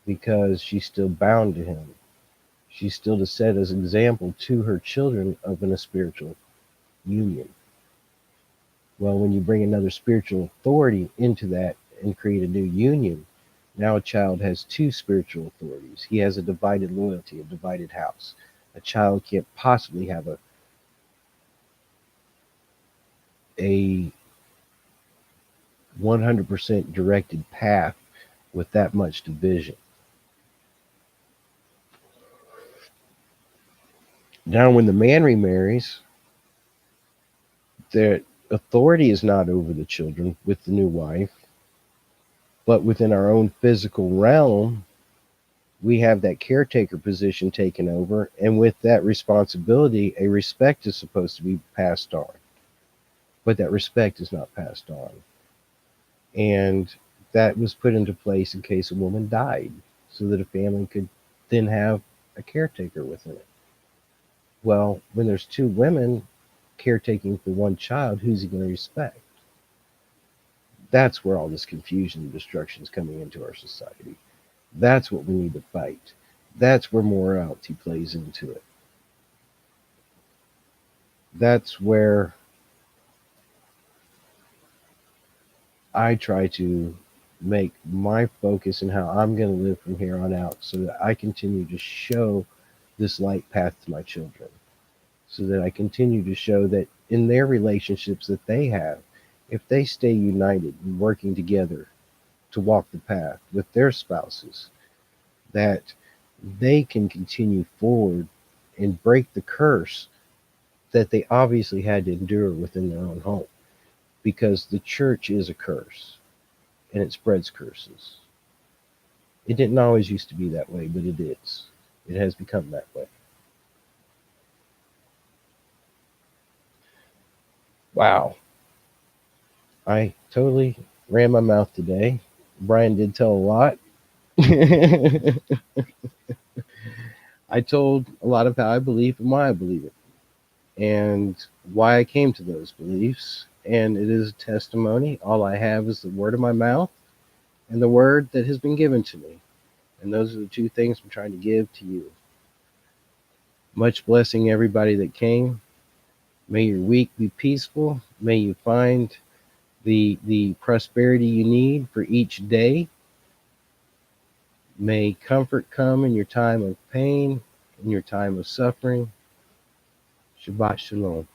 because she's still bound to him. She's still to set as an example to her children of a spiritual union. Well, when you bring another spiritual authority into that and create a new union, now a child has two spiritual authorities. He has a divided loyalty, a divided house. A child can't possibly have a 100% directed path with that much division. Now, when the man remarries, their authority is not over the children with the new wife, but within our own physical realm, we have that caretaker position taken over. And with that responsibility, a respect is supposed to be passed on. But that respect is not passed on. And that was put into place in case a woman died so that a family could then have a caretaker within it. Well, when there's two women caretaking for one child, who's he going to respect? That's where all this confusion and destruction is coming into our society. That's what we need to fight. That's where morality plays into it. That's where I try to make my focus and how I'm going to live from here on out so that I continue to show this light path to my children. So that I continue to show that in their relationships that they have, if they stay united and working together to walk the path with their spouses, that they can continue forward and break the curse that they obviously had to endure within their own home, because the church is a curse and it spreads curses. It didn't always used to be that way, but it is. It has become that way. Wow. I totally ran my mouth today. Brian did tell a lot. I told a lot of how I believe and why I believe it, and why I came to those beliefs. And it is a testimony. All I have is the word of my mouth and the word that has been given to me. And those are the two things I'm trying to give to you. Much blessing, everybody that came. May your week be peaceful. May you find the prosperity you need for each day. May comfort come in your time of pain, in your time of suffering. Shabbat Shalom.